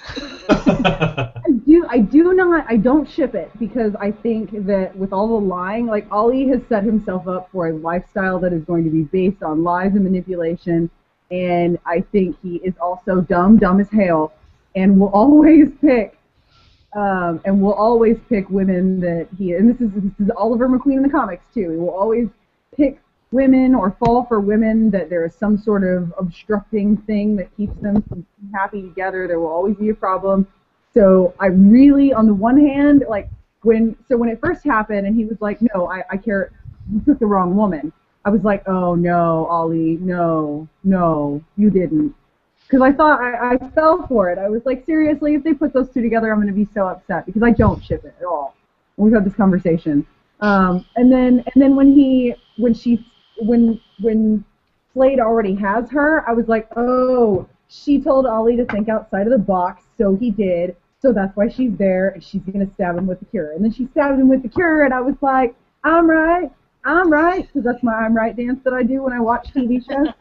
I don't ship it because I think that with all the lying, like Ollie has set himself up for a lifestyle that is going to be based on lies and manipulation, and I think he is also dumb as hell, and will always pick women that and this is Oliver McQueen in the comics too. He will always pick women or fall for women that there is some sort of obstructing thing that keeps them from being happy together. There will always be a problem. So I really, on the one hand, like when it first happened and he was like, "No, I care," you took the wrong woman. I was like, "Oh no, Ollie, no, you didn't," because I thought I fell for it. I was like, seriously, if they put those two together, I'm going to be so upset because I don't ship it at all. And we've had this conversation. And then when Slade already has her, I was like, oh, she told Ollie to think outside of the box, so he did. So that's why she's there, and she's going to stab him with the cure. And then she stabbed him with the cure, and I was like, I'm right, because that's my I'm right dance that I do when I watch TV shows.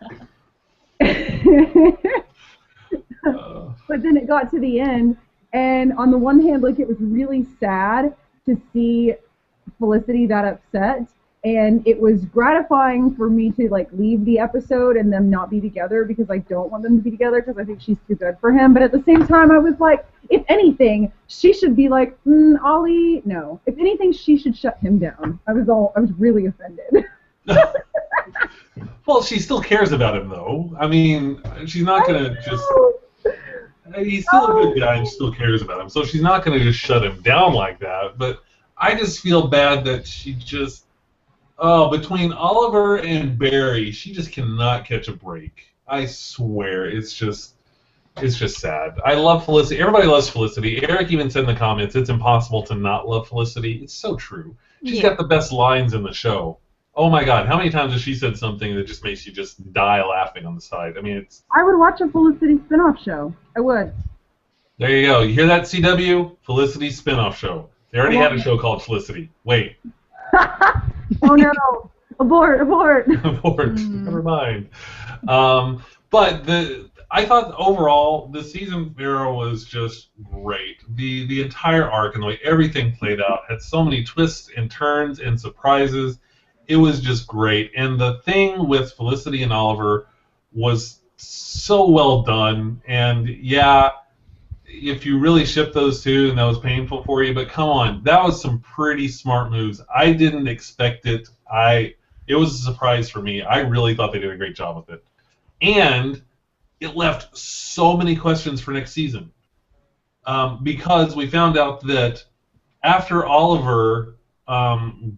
But then it got to the end, and on the one hand, like, it was really sad to see Felicity that upset, And it was gratifying for me to like leave the episode and them not be together because I don't want them to be together because I think she's too good for him. But at the same time, I was like, if anything, she should be like, Ollie, no. If anything, she should shut him down. I was really offended. Well, she still cares about him, though. I mean, she's not going to just... He's still a good guy and she still cares about him, so she's not going to just shut him down like that. But I just feel bad that she just... Oh, between Oliver and Barry, she just cannot catch a break. I swear, it's just sad. I love Felicity. Everybody loves Felicity. Eric even said in the comments, it's impossible to not love Felicity. It's so true. She's got the best lines in the show. Oh my God, how many times has she said something that just makes you just die laughing on the side? I mean, it's... I would watch a Felicity spinoff show. I would. There you go. You hear that, CW? Felicity spinoff show. They already had a show called Felicity. Wait. Oh no! Abort! Abort! Abort. Never mind. But I thought overall the season of Arrow was just great. The entire arc and the way everything played out had so many twists and turns and surprises. It was just great. And the thing with Felicity and Oliver was so well done. And yeah, if you really ship those two, and that was painful for you, but come on, that was some pretty smart moves. I didn't expect it. It was a surprise for me. I really thought they did a great job with it. And it left so many questions for next season. Because we found out that after Oliver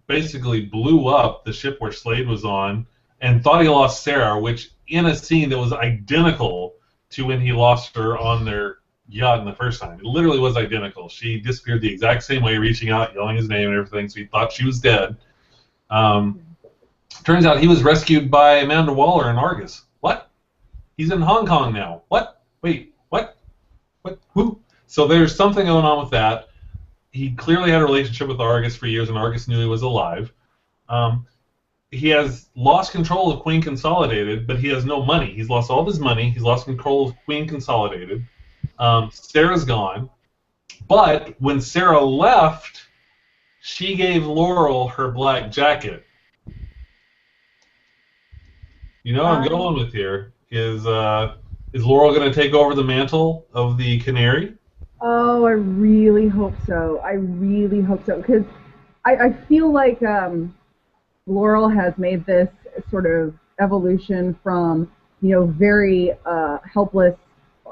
basically blew up the ship where Slade was on and thought he lost Sarah, which in a scene that was identical to when he lost her on their yacht in the first time. It literally was identical. She disappeared the exact same way, reaching out, yelling his name and everything, so he thought she was dead. Turns out he was rescued by Amanda Waller in Argus. What? He's in Hong Kong now. What? Wait, what? What? Who? So there's something going on with that. He clearly had a relationship with Argus for years, and Argus knew he was alive. He has lost control of Queen Consolidated, but he has no money. He's lost all of his money. He's lost control of Queen Consolidated. Sarah's gone. But when Sarah left, she gave Laurel her black jacket. You know what I'm going with here. Is Laurel going to take over the mantle of the Canary? Oh, I really hope so. I really hope so. Because I feel like Laurel has made this sort of evolution from, very helpless,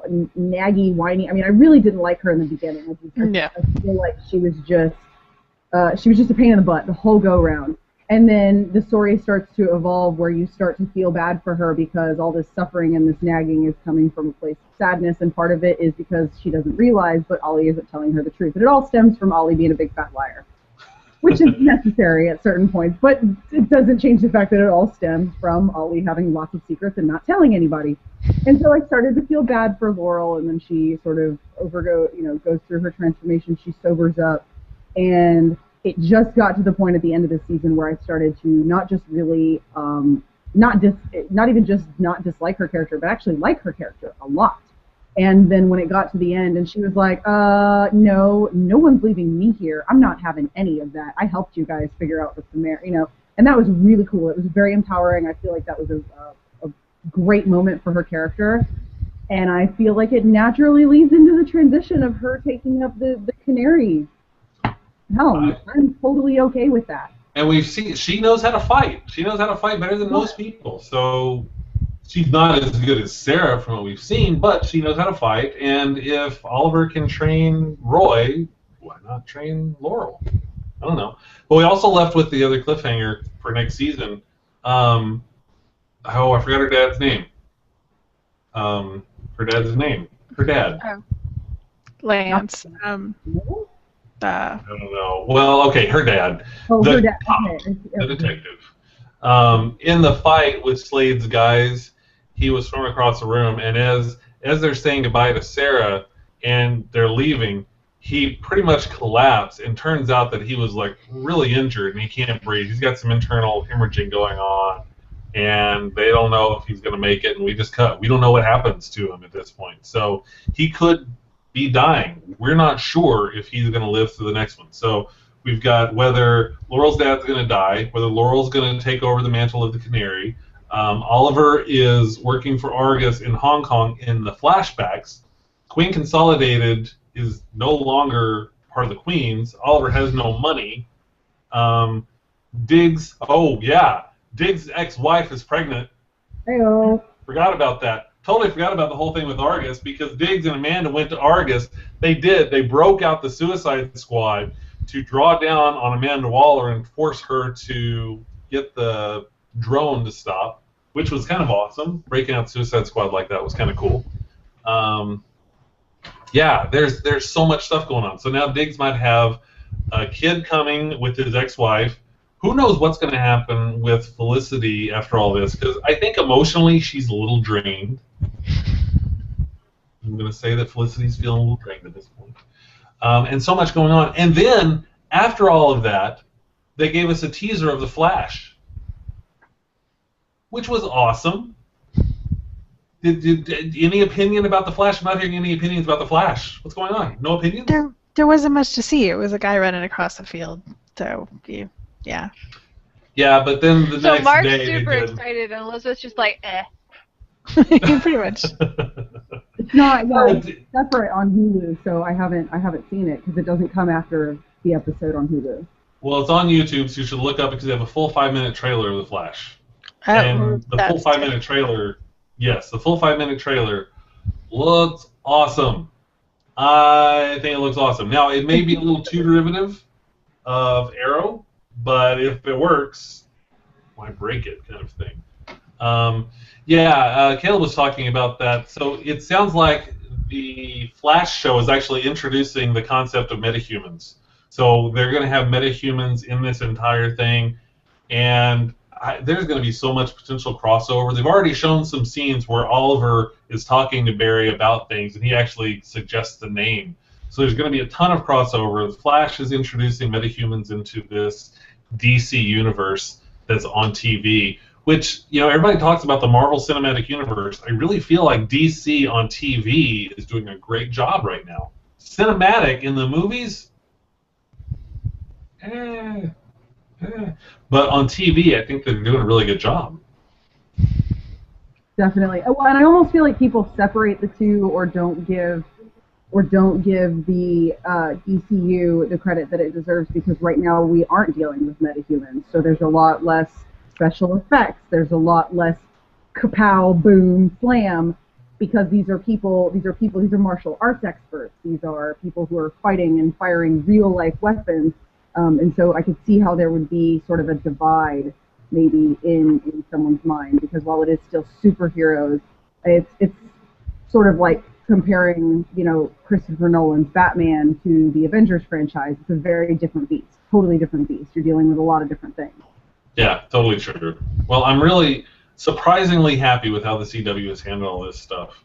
naggy, whiny. I mean, I really didn't like her in the beginning. I feel like she was just a pain in the butt the whole go-round. And then the story starts to evolve where you start to feel bad for her because all this suffering and this nagging is coming from a place of sadness, and part of it is because she doesn't realize, but Ollie isn't telling her the truth. And it all stems from Ollie being a big fat liar, which is necessary at certain points, but it doesn't change the fact that it all stems from Ollie having lots of secrets and not telling anybody. And so I started to feel bad for Laurel, and then she sort of goes through her transformation. She sobers up, and it just got to the point at the end of the season where I started to not just really, not even just not dislike her character, but actually like her character a lot. And then when it got to the end, and she was like, no one's leaving me here. I'm not having any of that. I helped you guys figure out what's the matter, and that was really cool. It was very empowering. I feel like that was a great moment for her character. And I feel like it naturally leads into the transition of her taking up the Canary helm. I'm totally okay with that. And we've seen she knows how to fight. She knows how to fight better than most people. So she's not as good as Sarah from what we've seen, but she knows how to fight. And if Oliver can train Roy, why not train Laurel? I don't know. But we also left with the other cliffhanger for next season. I forgot her dad's name. Her dad. Oh. Lance. I don't know. Well, okay, her dad. Oh, her dad. Okay. The detective. In the fight with Slade's guys, he was thrown across the room, and as they're saying goodbye to Sarah and they're leaving, he pretty much collapsed, and turns out that he was like really injured and he can't breathe. He's got some internal hemorrhaging going on, and they don't know if he's going to make it, and we don't know what happens to him at this point. So he could be dying. We're not sure if he's going to live through the next one. So We've got whether Laurel's dad's going to die, whether Laurel's going to take over the mantle of the Canary. Oliver is working for Argus in Hong Kong in the flashbacks. Queen Consolidated is no longer part of the Queen's. Oliver has no money. Diggs, Diggs' ex-wife is pregnant. Heyo. Forgot about that. Totally forgot about the whole thing with Argus because Diggs and Amanda went to Argus. They broke out the Suicide Squad to draw down on Amanda Waller and force her to get the drone to stop, which was kind of awesome. Breaking out the Suicide Squad like that was kind of cool. There's so much stuff going on. So now Diggs might have a kid coming with his ex-wife. Who knows what's going to happen with Felicity after all this? Because I think emotionally she's a little drained. I'm going to say that Felicity's feeling a little drained at this point. And so much going on. And then, after all of that, they gave us a teaser of The Flash, which was awesome. Did any opinion about The Flash? I'm not hearing any opinions about The Flash. What's going on? No opinions? There wasn't much to see. It was a guy running across the field. So, yeah. Yeah, but then the next Mark's day super excited, and Elizabeth's just like, eh. Pretty much. It's not it's separate on Hulu, so I haven't seen it because it doesn't come after the episode on Hulu. Well, it's on YouTube, so you should look up because they have a full 5-minute trailer of The Flash. Oh, And the full 5-minute trailer, the full 5-minute trailer looks awesome. I think it looks awesome. Now, it may be a little too derivative of Arrow, but if it works, why break it, kind of thing. Caleb was talking about that. So it sounds like the Flash show is actually introducing the concept of metahumans. So they're going to have metahumans in this entire thing, and there's going to be so much potential crossover. They've already shown some scenes where Oliver is talking to Barry about things, and he actually suggests the name. So there's going to be a ton of crossover. The Flash is introducing metahumans into this DC universe that's on TV, which, everybody talks about the Marvel Cinematic Universe. I really feel like DC on TV is doing a great job right now. Cinematic in the movies, but on TV, I think they're doing a really good job. Definitely. And I almost feel like people separate the two or don't give the DCU the credit that it deserves because right now we aren't dealing with metahumans. So there's a lot less special effects. There's a lot less kapow, boom, slam because these are martial arts experts. These are people who are fighting and firing real-life weapons. And so I could see how there would be sort of a divide maybe in someone's mind because while it is still superheroes, it's sort of like comparing, Christopher Nolan's Batman to the Avengers franchise. It's a very different beast, totally different beast. You're dealing with a lot of different things. Yeah, totally true. Well, I'm really surprisingly happy with how the CW has handled all this stuff.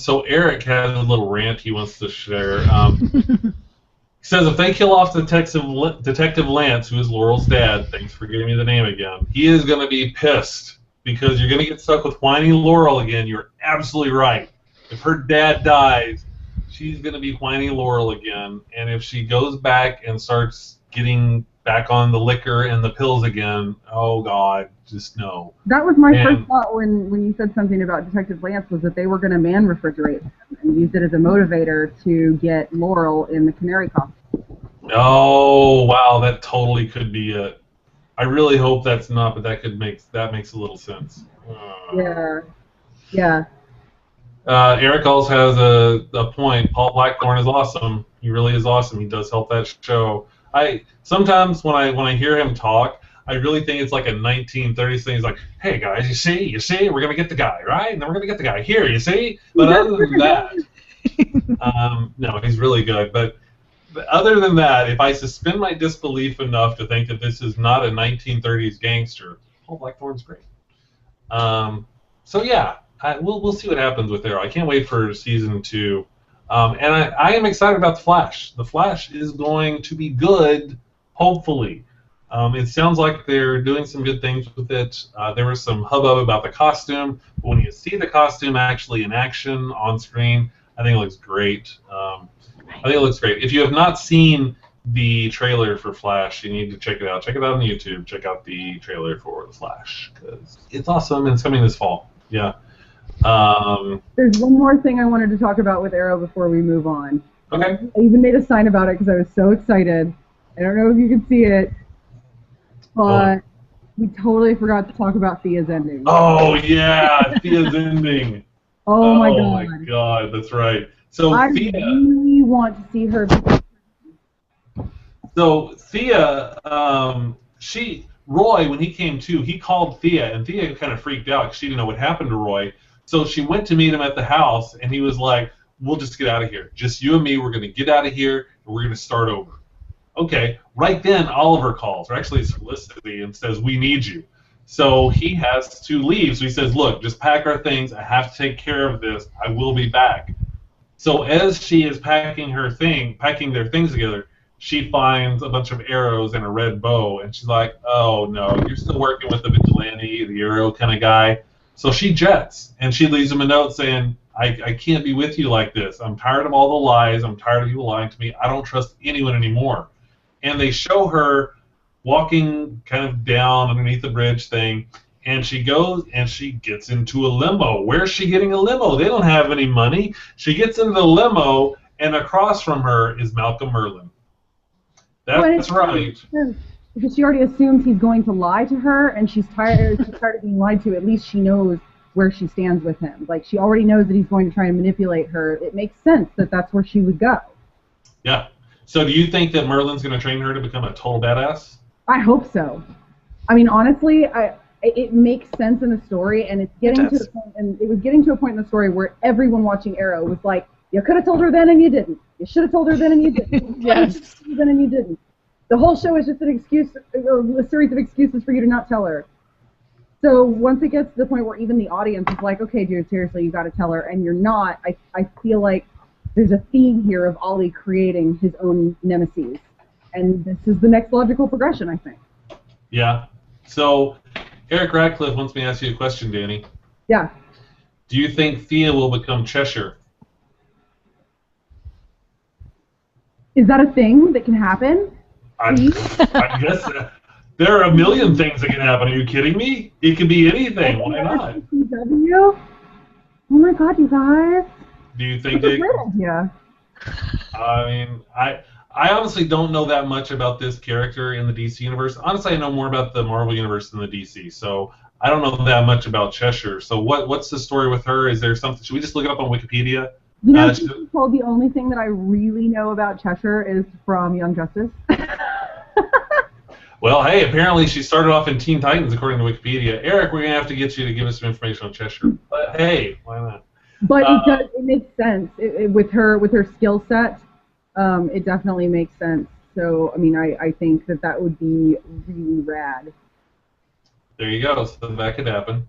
So Eric has a little rant he wants to share. He says if they kill off Detective Lance, who is Laurel's dad, thanks for giving me the name again, he is going to be pissed because you're going to get stuck with whiny Laurel again. You're absolutely right. If her dad dies, she's going to be whiny Laurel again. And if she goes back and starts getting back on the liquor and the pills again, oh, God, just no. That was my first thought when you said something about Detective Lance was that they were going to man-refrigerate him and use it as a motivator to get Laurel in the canary costume. Oh, wow, that totally could be it. I really hope that's not, but that makes a little sense. Yeah. Eric also has a point. Paul Blackthorne is awesome. He really is awesome. He does help that show. Sometimes when I hear him talk, I really think it's like a 1930s thing. He's like, hey guys, you see, we're gonna get the guy, right? And then we're gonna get the guy here, you see? But other than that, no, he's really good. But other than that, if I suspend my disbelief enough to think that this is not a 1930s gangster, Paul Blackthorne's great. So yeah, we'll see what happens with Arrow. I can't wait for season 2. And I am excited about The Flash. The Flash is going to be good, hopefully. It sounds like they're doing some good things with it. There was some hubbub about the costume, but when you see the costume actually in action on screen, I think it looks great. If you have not seen the trailer for Flash. You need to check it out. Check it out on YouTube. Check out the trailer for the Flash because it's awesome and it's coming this fall. Yeah. There's one more thing I wanted to talk about with Arrow before we move on. Okay. I even made a sign about it because I was so excited. I don't know if you can see it, but we totally forgot to talk about Thea's ending. Oh yeah, Thea's ending. Oh my god. Oh my god, that's right. So I Thea. really want to see her. So Thea, Roy, when he came to, he called Thea, and Thea kind of freaked out because she didn't know what happened to Roy. So she went to meet him at the house, and he was like, "We'll just get out of here. Just you and me. We're going to get out of here, and we're going to start over." Okay. Right then, Oliver calls, or actually Felicity, and says, "We need you." So he has to leave. So he says, "Look, just pack our things. I have to take care of this. I will be back." So as she is packing their things together, she finds a bunch of arrows and a red bow, and she's like, "Oh no, you're still working with the vigilante, the arrow kind of guy." So she jets, and she leaves him a note saying, I can't be with you like this. I'm tired of all the lies. I'm tired of you lying to me. I don't trust anyone anymore. And they show her walking kind of down underneath the bridge thing, and she goes and she gets into a limo. Where's she getting a limo? They don't have any money. She gets into the limo, and across from her is Malcolm Merlyn. That's right. Because she already assumes he's going to lie to her, and she's tired of being lied to. At least she knows where she stands with him. Like, she already knows that he's going to try and manipulate her. It makes sense that that's where she would go. Yeah. So do you think that Merlin's going to train her to become a total badass? I hope so. I mean, honestly, it makes sense in the story, and it's getting to the point, and it was getting to a point in the story where everyone watching Arrow was like, "You could have told her then, and you didn't. You should have told her then, and you didn't. Yes. You should have told her then, and you didn't." The whole show is just an excuse, a series of excuses for you to not tell her. So once it gets to the point where even the audience is like, "Okay, dude, seriously, you got to tell her," and you're not, I feel like there's a theme here of Ollie creating his own nemesis, and this is the next logical progression, I think. Yeah. So Eric Radcliffe wants me to ask you a question, Danny. Yeah. Do you think Thea will become Cheshire? Is that a thing that can happen? I guess there are a million things that can happen. Are you kidding me? It could be anything. Why not? CW? Oh my god, you guys. Do you think That's a it? great idea. I mean, I honestly don't know that much about this character in the DC universe. Honestly, I know more about the Marvel universe than the DC, so I don't know that much about Cheshire. So what's the story with her? Is there something? Should we just look it up on Wikipedia? You know, told the only thing that I really know about Cheshire is from Young Justice. Well, hey, apparently she started off in Teen Titans, according to Wikipedia. Eric, we're going to have to get you to give us some information on Cheshire. But hey, why not? But it makes sense. With her skill set, it definitely makes sense. So, I mean, I think that would be really rad. There you go. So that could happen.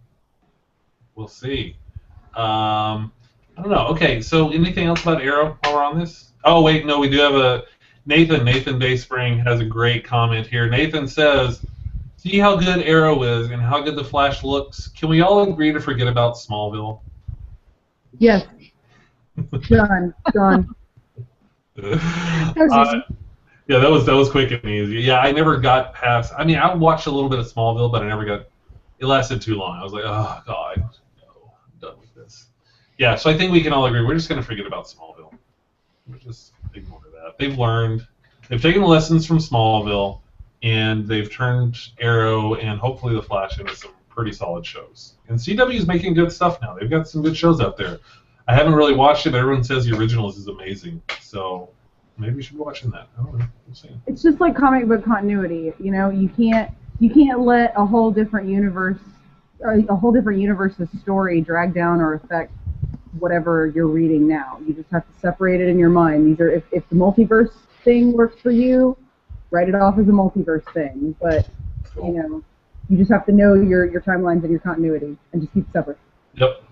We'll see. I don't know. Okay, so anything else about Arrow while we're on this? Oh, wait, no, we do have a... Nathan Dayspring has a great comment here. Nathan says, "See how good Arrow is and how good the Flash looks. Can we all agree to forget about Smallville?" Yes. Done. Yeah, that was quick and easy. Yeah, I never got past... I mean, I watched a little bit of Smallville, but I never got... It lasted too long. I was like, oh, God, no, I'm done with this. Yeah, so I think we can all agree. We're just going to forget about Smallville. We're just ignore that. They've learned. They've taken the lessons from Smallville, and they've turned Arrow and hopefully The Flash into some pretty solid shows. And CW is making good stuff now. They've got some good shows out there. I haven't really watched it, but everyone says the originals is amazing. So maybe we should be watching that. I don't know. We'll see. It's just like comic book continuity. You know, you can't let a whole different universe's story drag down or affect whatever you're reading now. You just have to separate it in your mind. These are if the multiverse thing works for you, write it off as a multiverse thing. But you know, you just have to know your timelines and your continuity, and just keep it separate. Yep,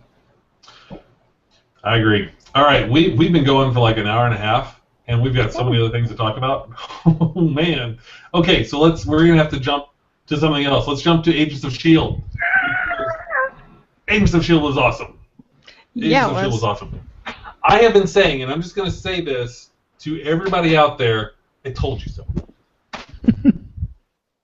I agree. All right, we've been going for like an hour and a half, and we've got so many other things to talk about. Oh man. Okay, so we're gonna have to jump to something else. Let's jump to Agents of S.H.I.E.L.D. Agents of S.H.I.E.L.D. was awesome. Yeah, it was awesome. I have been saying, and I'm just going to say this to everybody out there, I told you so.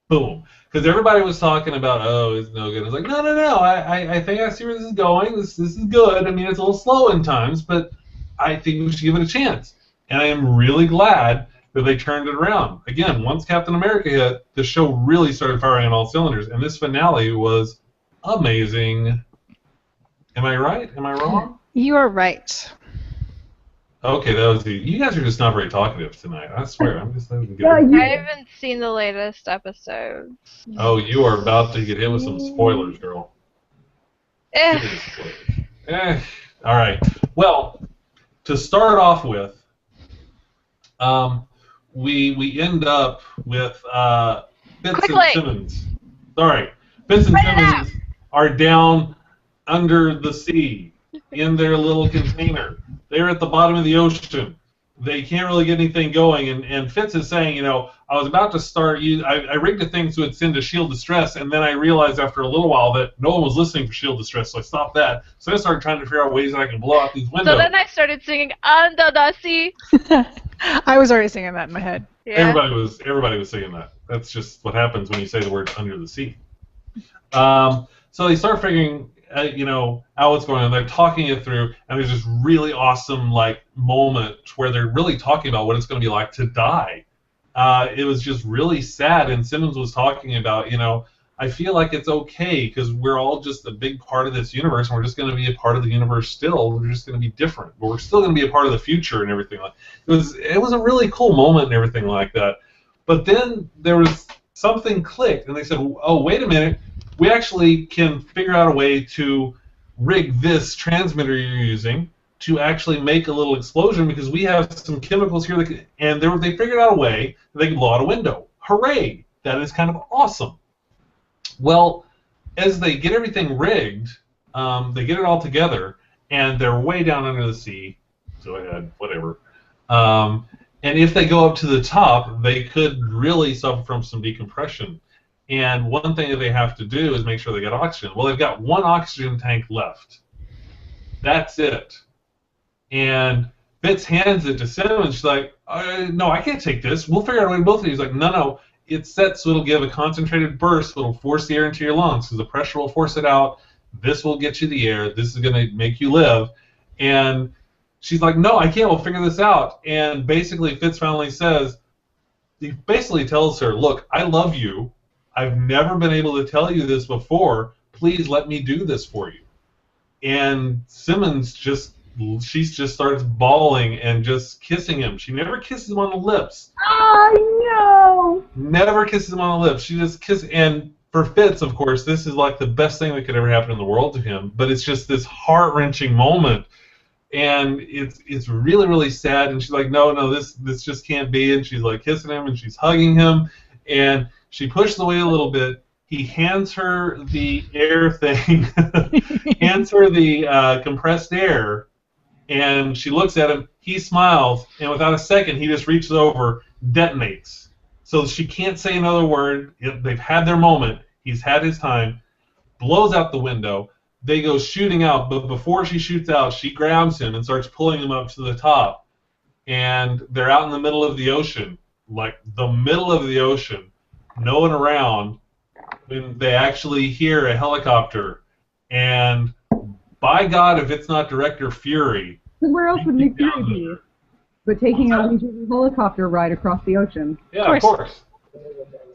Boom. Because everybody was talking about, oh, it's no good. I was like, no. I think I see where this is going. This is good. I mean, it's a little slow in times, but I think we should give it a chance. And I am really glad that they turned it around. Again, once Captain America hit, the show really started firing on all cylinders. And this finale was amazing. Am I right? Am I wrong? You are right. Okay, that was you guys are just not very talkative tonight. I swear, I'm just letting Yeah, get. I haven't seen the latest episode. Oh, you are about to get hit with some spoilers, girl. Eh. Serious spoilers. All right. Well, to start off with, we end up with Fitz Quickly. and Simmons. Sorry, Fitz and Simmons are down under the sea in their little container. They're at the bottom of the ocean. They can't really get anything going, and Fitz is saying, you know, I was about to start. I rigged a thing so it'd send a shield distress, and then I realized after a little while that no one was listening for shield distress, so I stopped that. So I started trying to figure out ways that I can blow out these windows. So then I started singing Under the Sea. I was already singing that in my head. Yeah. Everybody was saying that. That's just what happens when you say the word under the sea. So they start figuring, you know, out what's going on. They're talking it through, and there's this really awesome like moment where they're really talking about what it's going to be like to die. It was just really sad, and Simmons was talking about, you know, I feel like it's okay because we're all just a big part of this universe, and we're just going to be a part of the universe still. We're just going to be different, but we're still going to be a part of the future and everything. It was a really cool moment and everything like that. But then there was something clicked, and they said, oh, wait a minute. We actually can figure out a way to rig this transmitter you're using to actually make a little explosion because we have some chemicals here that and they figured out a way that they can blow out a window. Hooray! That is kind of awesome. Well, as they get everything rigged, they get it all together, and they're way down under the sea. Go ahead, whatever. And if they go up to the top, they could really suffer from some decompression. And one thing that they have to do is make sure they get oxygen. Well, they've got one oxygen tank left. That's it. And Fitz hands it to Simmons. She's like, no, I can't take this. We'll figure out a way to both of you. He's like, no. It's set so it'll give a concentrated burst. It'll force the air into your lungs. So the pressure will force it out. This will get you the air. This is going to make you live. And she's like, no, I can't. We'll figure this out. And basically, Fitz finally says, he basically tells her, look, I love you. I've never been able to tell you this before. Please let me do this for you. And Simmons just starts bawling and just kissing him. She never kisses him on the lips. Oh, no! Never kisses him on the lips. She just kisses. And for Fitz, of course, this is like the best thing that could ever happen in the world to him. But it's just this heart-wrenching moment. And it's really, really sad. And she's like, no, this just can't be. And she's like kissing him and she's hugging him. And she pushes away a little bit. He hands her the air thing, hands her the compressed air, and she looks at him. He smiles, and without a second, he just reaches over, detonates. So she can't say another word. They've had their moment. He's had his time. Blows out the window. They go shooting out, but before she shoots out, she grabs him and starts pulling him up to the top. And they're out in the middle of the ocean, like the middle of the ocean. No one around, when they actually hear a helicopter, and by God, if it's not Director Fury, where else would Nick Fury be? But taking a helicopter ride across the ocean. Yeah, of course.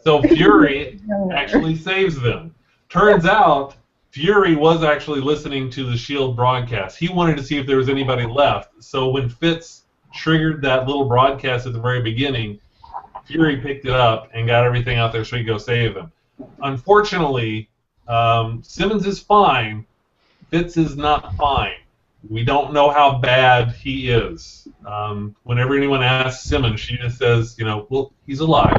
So Fury actually saves them. Turns out Fury was actually listening to the S.H.I.E.L.D. broadcast. He wanted to see if there was anybody left. So when Fitz triggered that little broadcast at the very beginning, Fury picked it up and got everything out there so he could go save them. Unfortunately, Simmons is fine. Fitz is not fine. We don't know how bad he is. Whenever anyone asks Simmons, she just says, well, he's alive.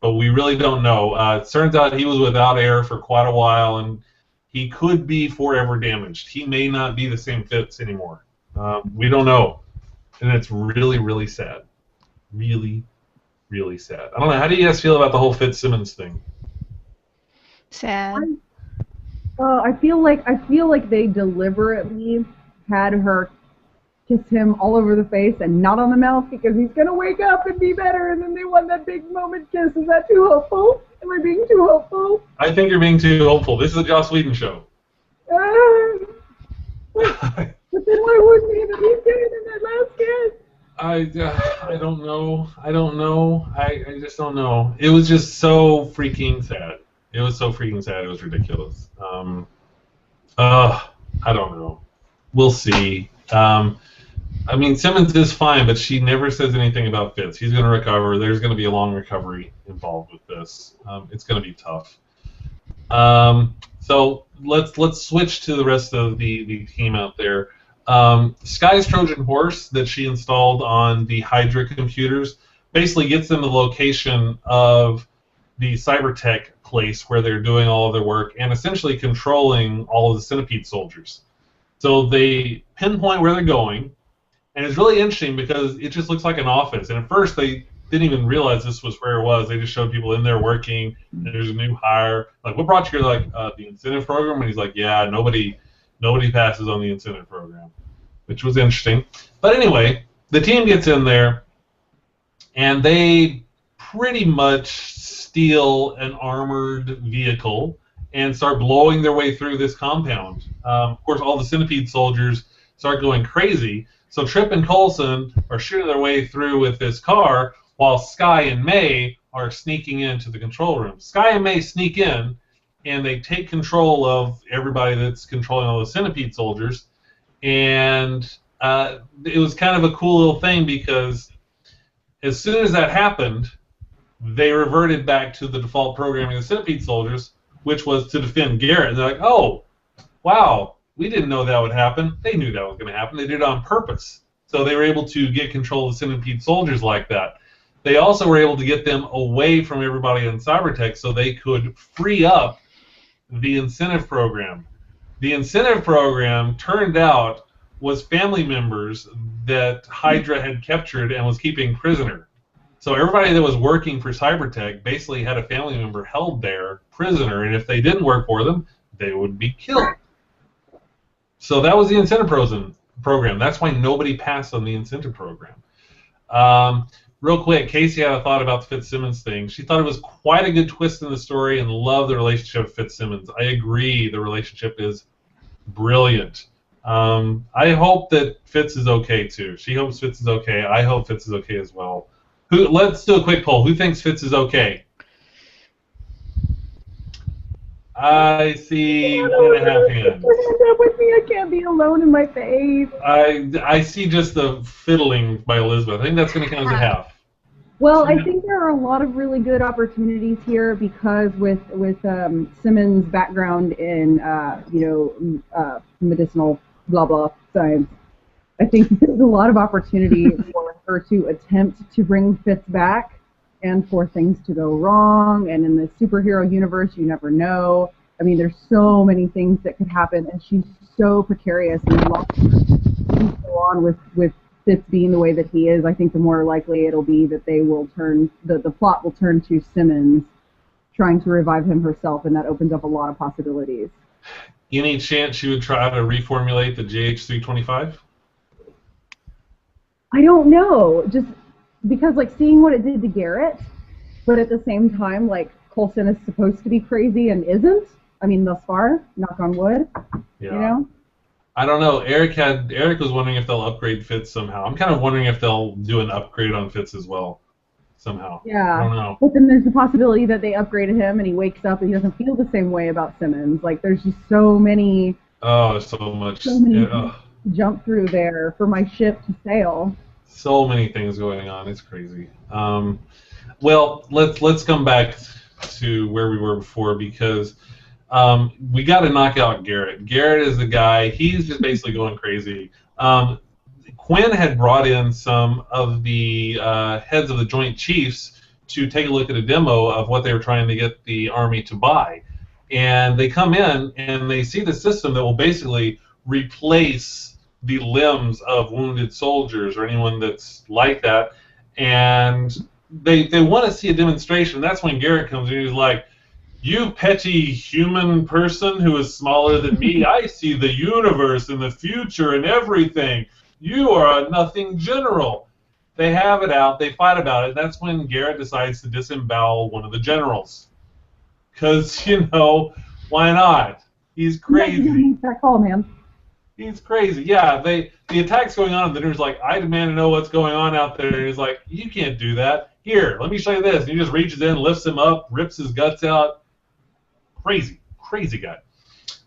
But we really don't know. It turns out he was without air for quite a while, and he could be forever damaged. He may not be the same Fitz anymore. We don't know. And it's really, really sad. Really, really sad. I don't know. How do you guys feel about the whole Fitzsimmons thing? Sad. I feel like they deliberately had her kiss him all over the face and not on the mouth because he's going to wake up and be better, and then they want that big moment kiss. Is that too hopeful? Am I being too hopeful? I think you're being too hopeful. This is a Joss Whedon show. But then why wouldn't he have been dead in that last kiss? I don't know. I don't know. I just don't know. It was just so freaking sad. It was so freaking sad. It was ridiculous. I don't know. We'll see. I mean, Simmons is fine, but she never says anything about Fitz. He's going to recover. There's going to be a long recovery involved with this. It's going to be tough. So let's switch to the rest of the team out there. Sky's Trojan horse that she installed on the Hydra computers basically gets them the location of the Cybertech place where they're doing all of their work and essentially controlling all of the Centipede soldiers. So they pinpoint where they're going, and it's really interesting because it just looks like an office. And at first they didn't even realize this was where it was. They just showed people in there working, and there's a new hire. Like, what brought you here? Like, the incentive program? And he's like, yeah, nobody passes on the incentive program, which was interesting. But anyway, the team gets in there, and they pretty much steal an armored vehicle and start blowing their way through this compound. Of course, all the Centipede soldiers start going crazy. So Trip and Coulson are shooting their way through with this car, while Sky and May are sneaking into the control room. Sky and May sneak in, and they take control of everybody that's controlling all the Centipede soldiers. And it was kind of a cool little thing because as soon as that happened, they reverted back to the default programming of the Centipede soldiers, which was to defend Garrett. And they're like, oh, wow, we didn't know that would happen. They knew that was going to happen. They did it on purpose. So they were able to get control of the Centipede soldiers like that. They also were able to get them away from everybody in Cybertech so they could free up the incentive program. The incentive program turned out was family members that Hydra had captured and was keeping prisoner. So everybody that was working for Cybertech basically had a family member held there, prisoner, and if they didn't work for them, they would be killed. So that was the incentive program. That's why nobody passed on the incentive program. Real quick, Casey had a thought about the Fitzsimmons thing. She thought it was quite a good twist in the story and loved the relationship with Fitzsimmons. I agree, the relationship is brilliant. I hope that Fitz is okay too. She hopes Fitz is okay. I hope Fitz is okay as well. Let's do a quick poll. Who thinks Fitz is okay? I see 1.5 hands. With me, I can't be alone in my faith. I see just the fiddling by Elizabeth. I think that's going to count as a half. Well, I think there are a lot of really good opportunities here because with Simmons' background in medicinal blah blah science, I think there's a lot of opportunity for her to attempt to bring Fitz back and for things to go wrong. And in the superhero universe, you never know. I mean, there's so many things that could happen, and she's so precarious and lost to go on with Fitz being the way that he is. I think the more likely it'll be that they will turn the plot will turn to Simmons trying to revive him herself, and that opens up a lot of possibilities. Any chance she would try to reformulate the JH325? I don't know, just because like seeing what it did to Garrett, but at the same time, like Coulson is supposed to be crazy and isn't. I mean, thus far, knock on wood. Yeah. You know? I don't know. Eric was wondering if they'll upgrade Fitz somehow. I'm kind of wondering if they'll do an upgrade on Fitz as well, somehow. Yeah. I don't know. But then there's the possibility that they upgraded him and he wakes up and he doesn't feel the same way about Simmons. Like, there's just so many. Oh, there's so much. So many jump through there for my ship to sail. So many things going on. It's crazy. Well, let's come back to where we were before because we got to knock out Garrett. Garrett is the guy. He's just basically going crazy. Quinn had brought in some of the heads of the Joint Chiefs to take a look at a demo of what they were trying to get the Army to buy. And they come in and they see the system that will basically replace the limbs of wounded soldiers or anyone that's like that. And they want to see a demonstration. That's when Garrett comes in. He's like, "You petty human person who is smaller than me, I see the universe and the future and everything. You are a nothing general. They have it out. They fight about it. That's when Garrett decides to disembowel one of the generals. Because, why not? He's crazy. That call, man. He's crazy. Yeah, the attack's going on, and the dude's like, I demand to know what's going on out there. And he's like, you can't do that. Here, let me show you this. And he just reaches in, lifts him up, rips his guts out. Crazy guy.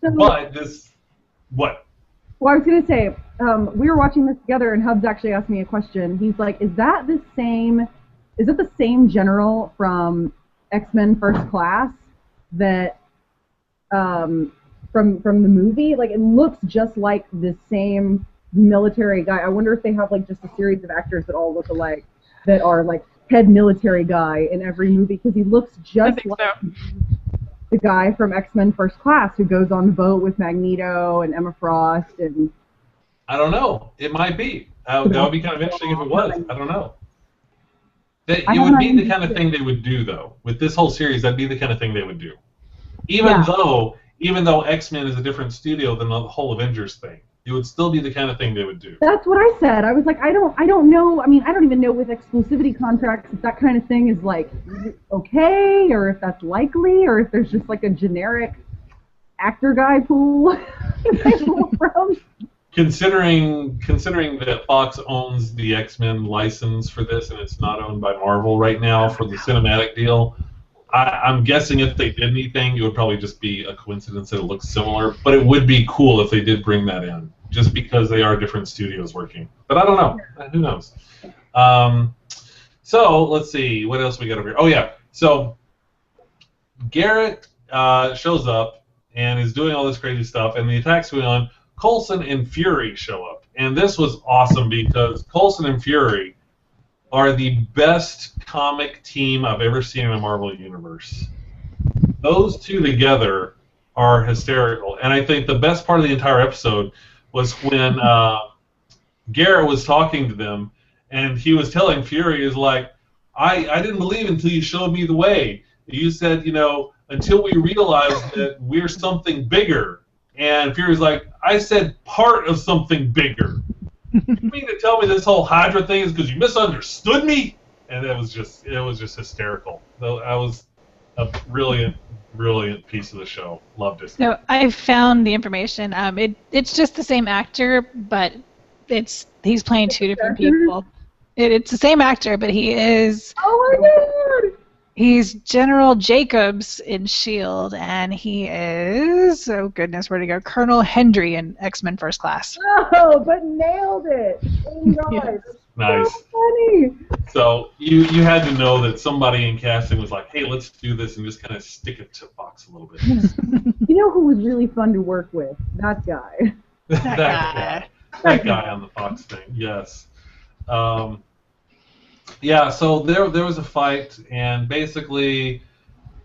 But this, what? Well, I was going to say, we were watching this together, and Hubs actually asked me a question. He's like, is it the same general from X-Men First Class that, from the movie? Like, it looks just like the same military guy. I wonder if they have, like, just a series of actors that all look alike, that are, like, head military guy in every movie, because he looks just like the guy from X-Men First Class who goes on the boat with Magneto and Emma Frost and... I don't know. It might be. That would be kind of interesting if it was. I don't know. It would be the kind of thing they would do, though. With this whole series, that'd be the kind of thing they would do. Even though X-Men is a different studio than the whole Avengers thing, it would still be the kind of thing they would do. That's what I said. I was like, I don't know. I mean, I don't even know with exclusivity contracts if that kind of thing is like okay, or if that's likely, or if there's just like a generic actor guy pool they pull from. Considering that Fox owns the X-Men license for this, and it's not owned by Marvel right now for the cinematic deal, I'm guessing if they did anything, it would probably just be a coincidence that it looks similar. But it would be cool if they did bring that in, just because they are different studios working. But I don't know. Who knows? So let's see. What else we got over here? Oh, yeah. So Garrett shows up and is doing all this crazy stuff, and the attack's going on. Coulson and Fury show up. And this was awesome because Coulson and Fury are the best comic team I've ever seen in a Marvel universe. Those two together are hysterical. And I think the best part of the entire episode was when Garrett was talking to them, and he was telling Fury, is like, I didn't believe until you showed me the way. You said, until we realize that we're something bigger. And Fury's like, I said part of something bigger. You mean to tell me this whole Hydra thing is because you misunderstood me? And it was just hysterical. That was a brilliant piece of the show. Loved it. So I found the information. It's just the same actor, but he's playing two different people. It's the same actor, but he is. Oh my God! He's General Jacobs in S.H.I.E.L.D., and he is, oh goodness, where'd he go? Colonel Hendry in X-Men First Class. Oh, but nailed it! Oh my God. Yes. Nice. So funny. So you had to know that somebody in casting was like, hey, let's do this and just kind of stick it to Fox a little bit. You know who was really fun to work with? That guy. That guy on the Fox thing, yes. Yeah, so there was a fight, and basically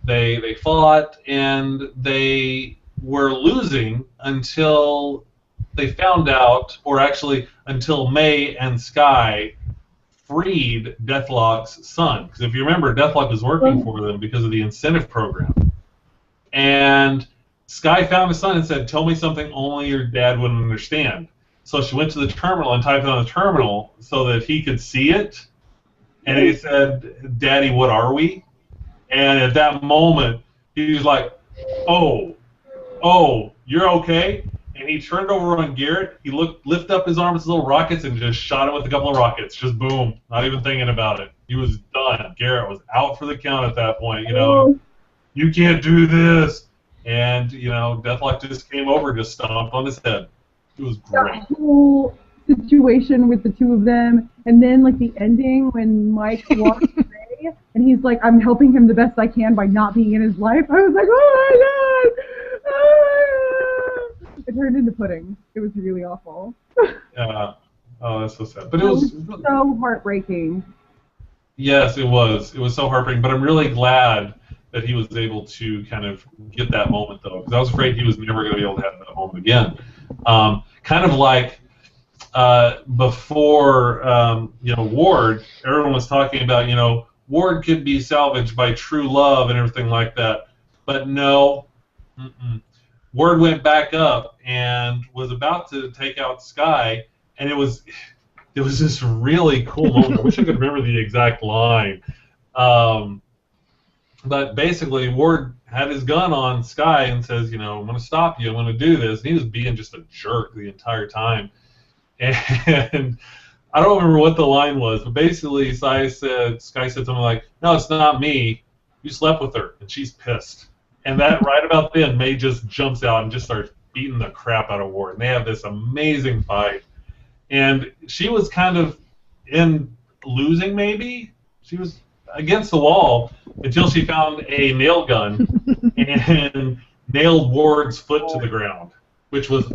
they fought, and they were losing until they found out, or actually until May and Skye freed Deathlock's son. Because if you remember, Deathlock was working for them because of the incentive program. And Skye found his son and said, tell me something only your dad wouldn't understand. So she went to the terminal and typed it on the terminal so that he could see it. And he said, Daddy, what are we? And at that moment, he was like, oh, you're okay? And he turned over on Garrett. He lifted up his arm with his little rockets and just shot him with a couple of rockets. Just boom. Not even thinking about it. He was done. Garrett was out for the count at that point. You can't do this. And, Deathlock just came over and just stomped on his head. It was great. That whole situation with the two of them, and then like the ending when Mike walks away and he's like, I'm helping him the best I can by not being in his life. I was like, oh my God! It turned into pudding. It was really awful. Oh, that's so sad. But it was so heartbreaking. Yes, it was. It was so heartbreaking. But I'm really glad that he was able to kind of get that moment, though, because I was afraid he was never going to be able to have that moment again. Kind of like before, Ward, everyone was talking about, Ward could be salvaged by true love and everything like that. But no, Ward went back up and was about to take out Skye, and it was this really cool moment. I wish I could remember the exact line. But basically, Ward had his gun on Skye and says, I'm going to stop you. I'm going to do this. And he was being just a jerk the entire time. And I don't remember what the line was, but basically Skye said something like, "No, it's not me. You slept with her," and she's pissed. And that right about then, May just jumps out and just starts beating the crap out of Ward. And they have this amazing fight. And she was kind of in losing, maybe. She was against the wall until she found a nail gun and nailed Ward's foot to the ground, which was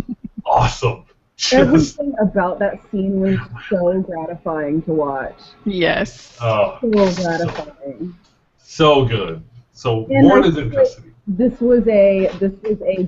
awesome. Everything about that scene was so gratifying to watch. Yes. So gratifying. So good. So Ward is in custody. This was a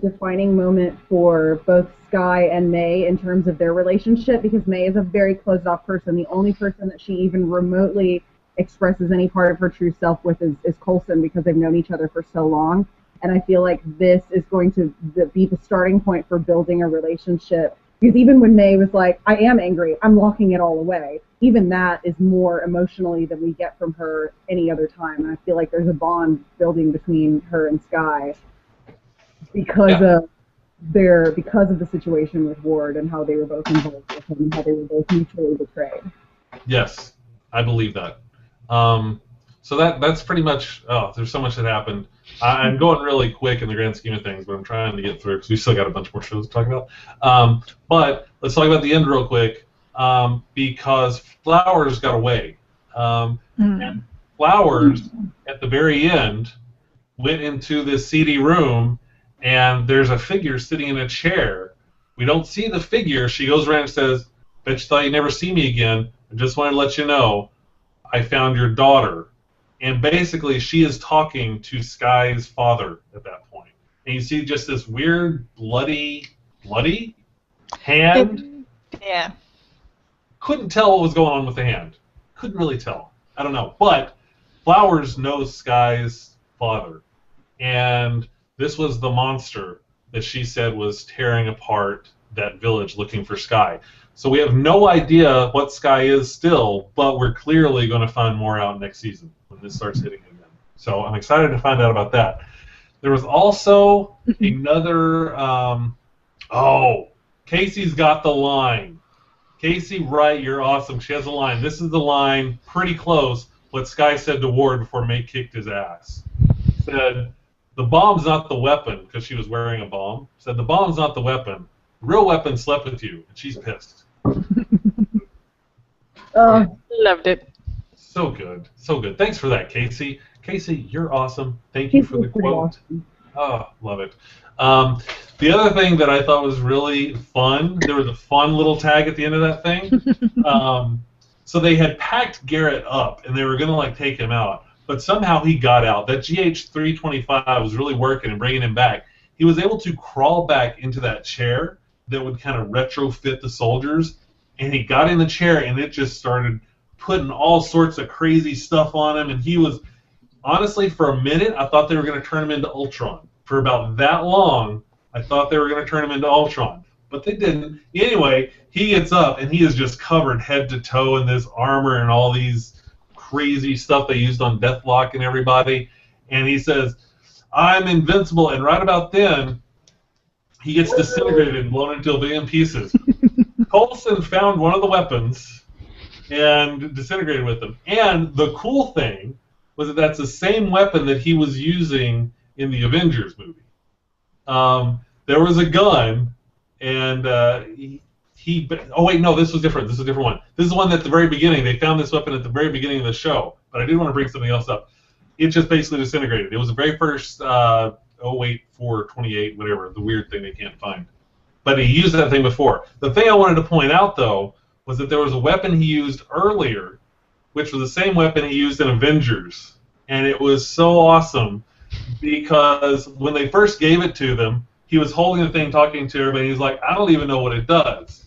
defining moment for both Skye and May in terms of their relationship, because May is a very closed off person. The only person that she even remotely expresses any part of her true self with is Coulson, because they've known each other for so long. And I feel like this is going to be the starting point for building a relationship. Because even when May was like, "I am angry, I'm locking it all away," even that is more emotionally than we get from her any other time. And I feel like there's a bond building between her and Skye because of the situation with Ward and how they were both involved with him and how they were both mutually betrayed. Yes, I believe that. So that's pretty much. Oh, there's so much that happened. I'm going really quick in the grand scheme of things, but I'm trying to get through because we still got a bunch more shows to talk about. But let's talk about the end real quick, because Flowers got away. And Flowers, at the very end, went into this seedy room, and there's a figure sitting in a chair. We don't see the figure. She goes around and says, "Bet you thought you'd never see me again. I just wanted to let you know I found your daughter." And basically, she is talking to Skye's father at that point. And you see just this weird, bloody hand. Yeah. Couldn't tell what was going on with the hand. Couldn't really tell. I don't know. But Flowers knows Skye's father. And this was the monster that she said was tearing apart that village looking for Skye. So we have no idea what Skye is still, but we're clearly going to find more out next season when this starts hitting again. So I'm excited to find out about that. There was also another... Casey's got the line. Casey, right, you're awesome. She has a line. This is the line, pretty close, what Skye said to Ward before May kicked his ass. Said, "The bomb's not the weapon," because she was wearing a bomb. Said, "The bomb's not the weapon. The real weapon slept with you," and she's pissed. Loved it. So good. So good. Thanks for that, Casey. Casey, you're awesome. Thank you for the quote. Awesome. Oh, love it. The other thing that I thought was really fun, there was a fun little tag at the end of that thing. So they had packed Garrett up, and they were going to take him out. But somehow he got out. That GH-325 was really working and bringing him back. He was able to crawl back into that chair that would kind of retrofit the soldiers, and he got in the chair, and it just started putting all sorts of crazy stuff on him, and he was, honestly, for a minute, I thought they were going to turn him into Ultron. For about that long, I thought they were going to turn him into Ultron, but they didn't. Anyway, he gets up, and he is just covered head to toe in this armor and all these crazy stuff they used on Deathlock and everybody, and he says, "I'm invincible," and right about then, he gets disintegrated and blown into a billion pieces. Coulson found one of the weapons and disintegrated with them. And the cool thing was that that's the same weapon that he was using in the Avengers movie. There was a gun, and oh wait, no, this was different. This is a different one. This is the one at the very beginning. They found this weapon at the very beginning of the show, but I did want to bring something else up. It just basically disintegrated. It was the very first 08428, whatever, the weird thing they can't find. But he used that thing before. The thing I wanted to point out, though, was that there was a weapon he used earlier, which was the same weapon he used in Avengers. And it was so awesome because when they first gave it to them, he was holding the thing, talking to everybody. He's like, "I don't even know what it does."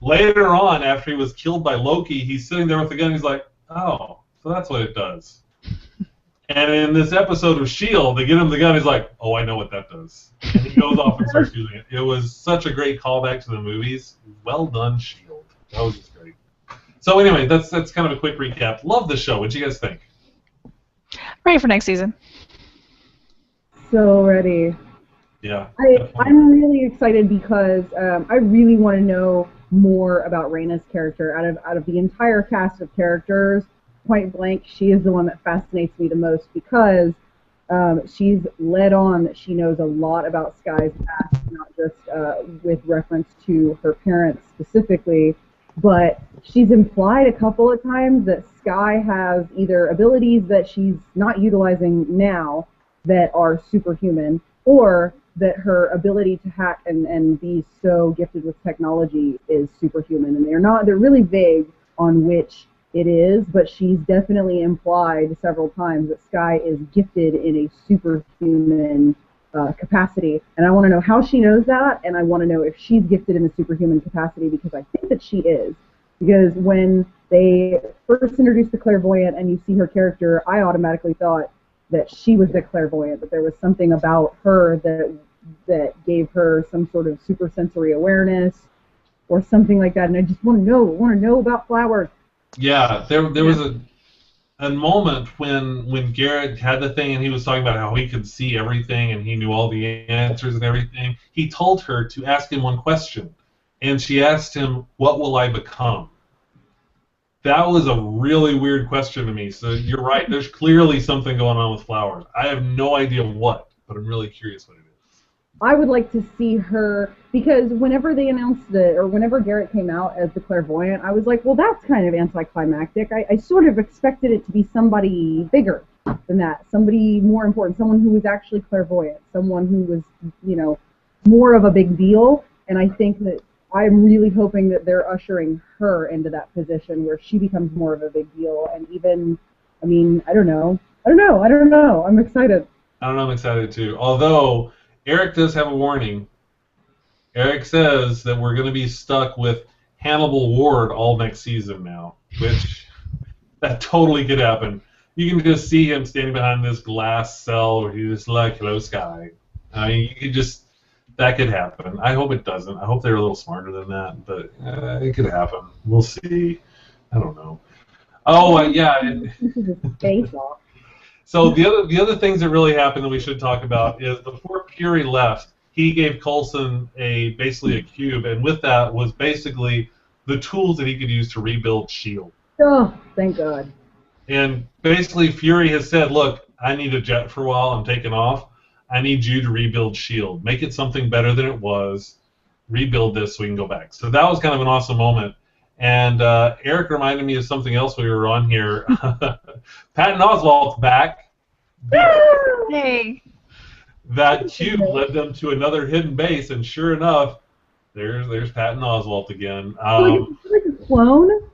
Later on, after he was killed by Loki, he's sitting there with the gun. He's like, "Oh, so that's what it does." And in this episode of S.H.I.E.L.D., they get him the gun. He's like, "Oh, I know what that does." And he goes off and starts using it. It was such a great callback to the movies. Well done, S.H.I.E.L.D. That was just great. So anyway, that's kind of a quick recap. Love the show. What do you guys think? Ready for next season. So ready. Yeah. I'm really excited because I really want to know more about Raina's character. Out of the entire cast of characters, point blank, she is the one that fascinates me the most because she's led on that she knows a lot about Sky's past, not just with reference to her parents specifically, but she's implied a couple of times that Sky has either abilities that she's not utilizing now that are superhuman, or that her ability to hack and be so gifted with technology is superhuman. And they're really vague on which it is, but she's definitely implied several times that Sky is gifted in a superhuman capacity. And I want to know how she knows that, and I want to know if she's gifted in a superhuman capacity, because I think that she is. Because when they first introduced the clairvoyant and you see her character, I automatically thought that she was the clairvoyant, that there was something about her that gave her some sort of supersensory awareness or something like that. And I just want to know about flowers. Yeah, there was a moment when Garrett had the thing and he was talking about how he could see everything and he knew all the answers and everything. He told her to ask him one question, and she asked him, "What will I become?" That was a really weird question to me. So you're right. There's clearly something going on with flowers. I have no idea what, but I'm really curious what it is. I would like to see her, because whenever they announced whenever Garrett came out as the clairvoyant, I was like, well, that's kind of anticlimactic. I sort of expected it to be somebody bigger than that, somebody more important, someone who was actually clairvoyant, someone who was, more of a big deal. And I think that I'm really hoping that they're ushering her into that position where she becomes more of a big deal. And even, I don't know. I'm excited. I don't know, I'm excited too. Although, Eric does have a warning. Eric says that we're going to be stuck with Hannibal Ward all next season now, which that totally could happen. You can just see him standing behind this glass cell where he's just like, "Hello, Sky." You could just... That could happen. I hope it doesn't. I hope they're a little smarter than that, but it could happen. We'll see. I don't know. Oh, yeah. Face off. So the other things that really happened that we should talk about is before Fury left, he gave Coulson basically a cube, and with that was basically the tools that he could use to rebuild S.H.I.E.L.D. Oh, thank God. And basically Fury has said, "Look, I need a jet for a while. I'm taking off. I need you to rebuild S.H.I.E.L.D. Make it something better than it was. Rebuild this so we can go back." So that was kind of an awesome moment. And Eric reminded me of something else we were on here. Patton Oswalt's back. Hey. That cube led them to another hidden base, and sure enough, there's Patton Oswalt again. Like a clone?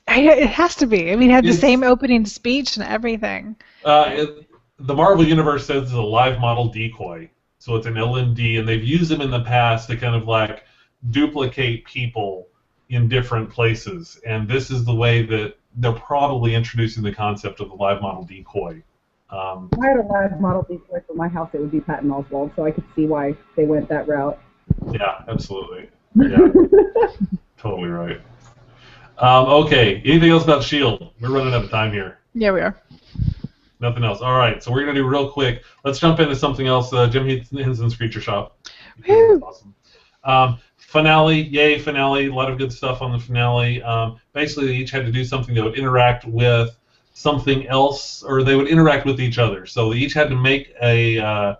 It has to be. It had the same opening speech and everything. The Marvel Universe says it's a live model decoy. So it's an LMD, and they've used them in the past to kind of like duplicate people in different places. And this is the way that they're probably introducing the concept of the live model decoy. If I had a live model decoy for my house, it would be Patton Oswalt, so I could see why they went that route. Yeah, absolutely. Yeah, totally right. Okay, anything else about S.H.I.E.L.D.? We're running out of time here. Yeah, we are. Nothing else. All right, so we're going to do real quick. Let's jump into something else. Jim Henson's Creature Shop. Woo. Awesome. Finale, yay, finale. A lot of good stuff on the finale. Basically, they each had to do something that would interact with something else, or they would interact with each other. So they each had to make a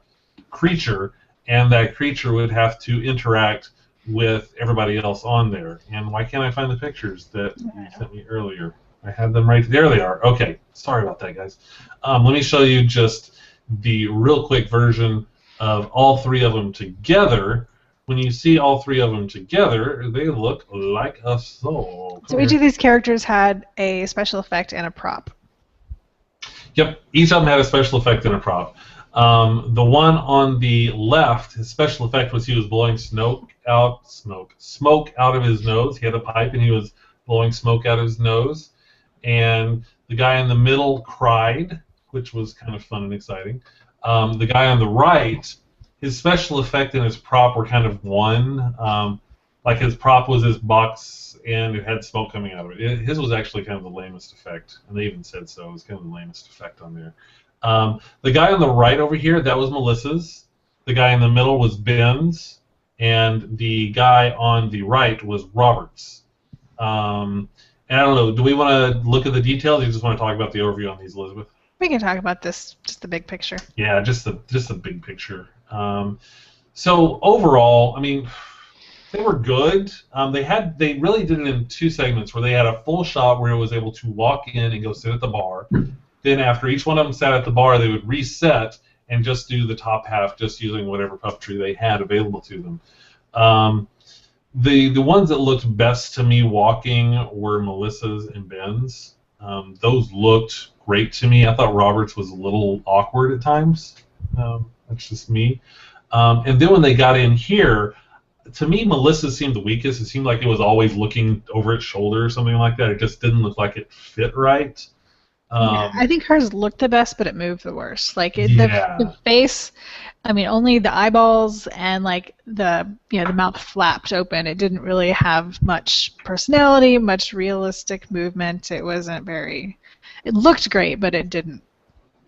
creature, and that creature would have to interact with everybody else on there. And why can't I find the pictures that you sent me earlier? I had them right there. They are. Okay. Sorry about that, guys. Let me show you just the real quick version of all three of them together. When you see all three of them together, they look like a soul. So each of these characters had a special effect and a prop. Yep. Each of them had a special effect and a prop. The one on the left, his special effect was he was blowing smoke out of his nose. He had a pipe and he was blowing smoke out of his nose. And the guy in the middle cried, which was kind of fun and exciting. The guy on the right, his special effect and his prop were kind of one. like his prop was his box and it had smoke coming out of it. His was actually kind of the lamest effect, and they even said so. It was kind of the lamest effect on there. The guy on the right over here, that was Melissa's. The guy in the middle was Ben's, and the guy on the right was Robert's. And I don't know, do we want to look at the details, or you just want to talk about the overview on these, Elizabeth? We can talk about this, just the big picture. Yeah, just the big picture. So overall, I mean, they were good. They really did it in two segments where they had a full shot where it was able to walk in and go sit at the bar. Then after each one of them sat at the bar, they would reset and just do the top half, just using whatever puppetry they had available to them. The ones that looked best to me walking were Melissa's and Ben's. Those looked great to me. I thought Robert's was a little awkward at times. That's just me. And then when they got in here, to me, Melissa seemed the weakest. It seemed like it was always looking over its shoulder or something like that. It just didn't look like it fit right. Yeah, I think hers looked the best, but it moved the worst. Like the face, I mean, only the eyeballs and like the mouth flapped open. It didn't really have much personality, much realistic movement. It wasn't very. It looked great, but it didn't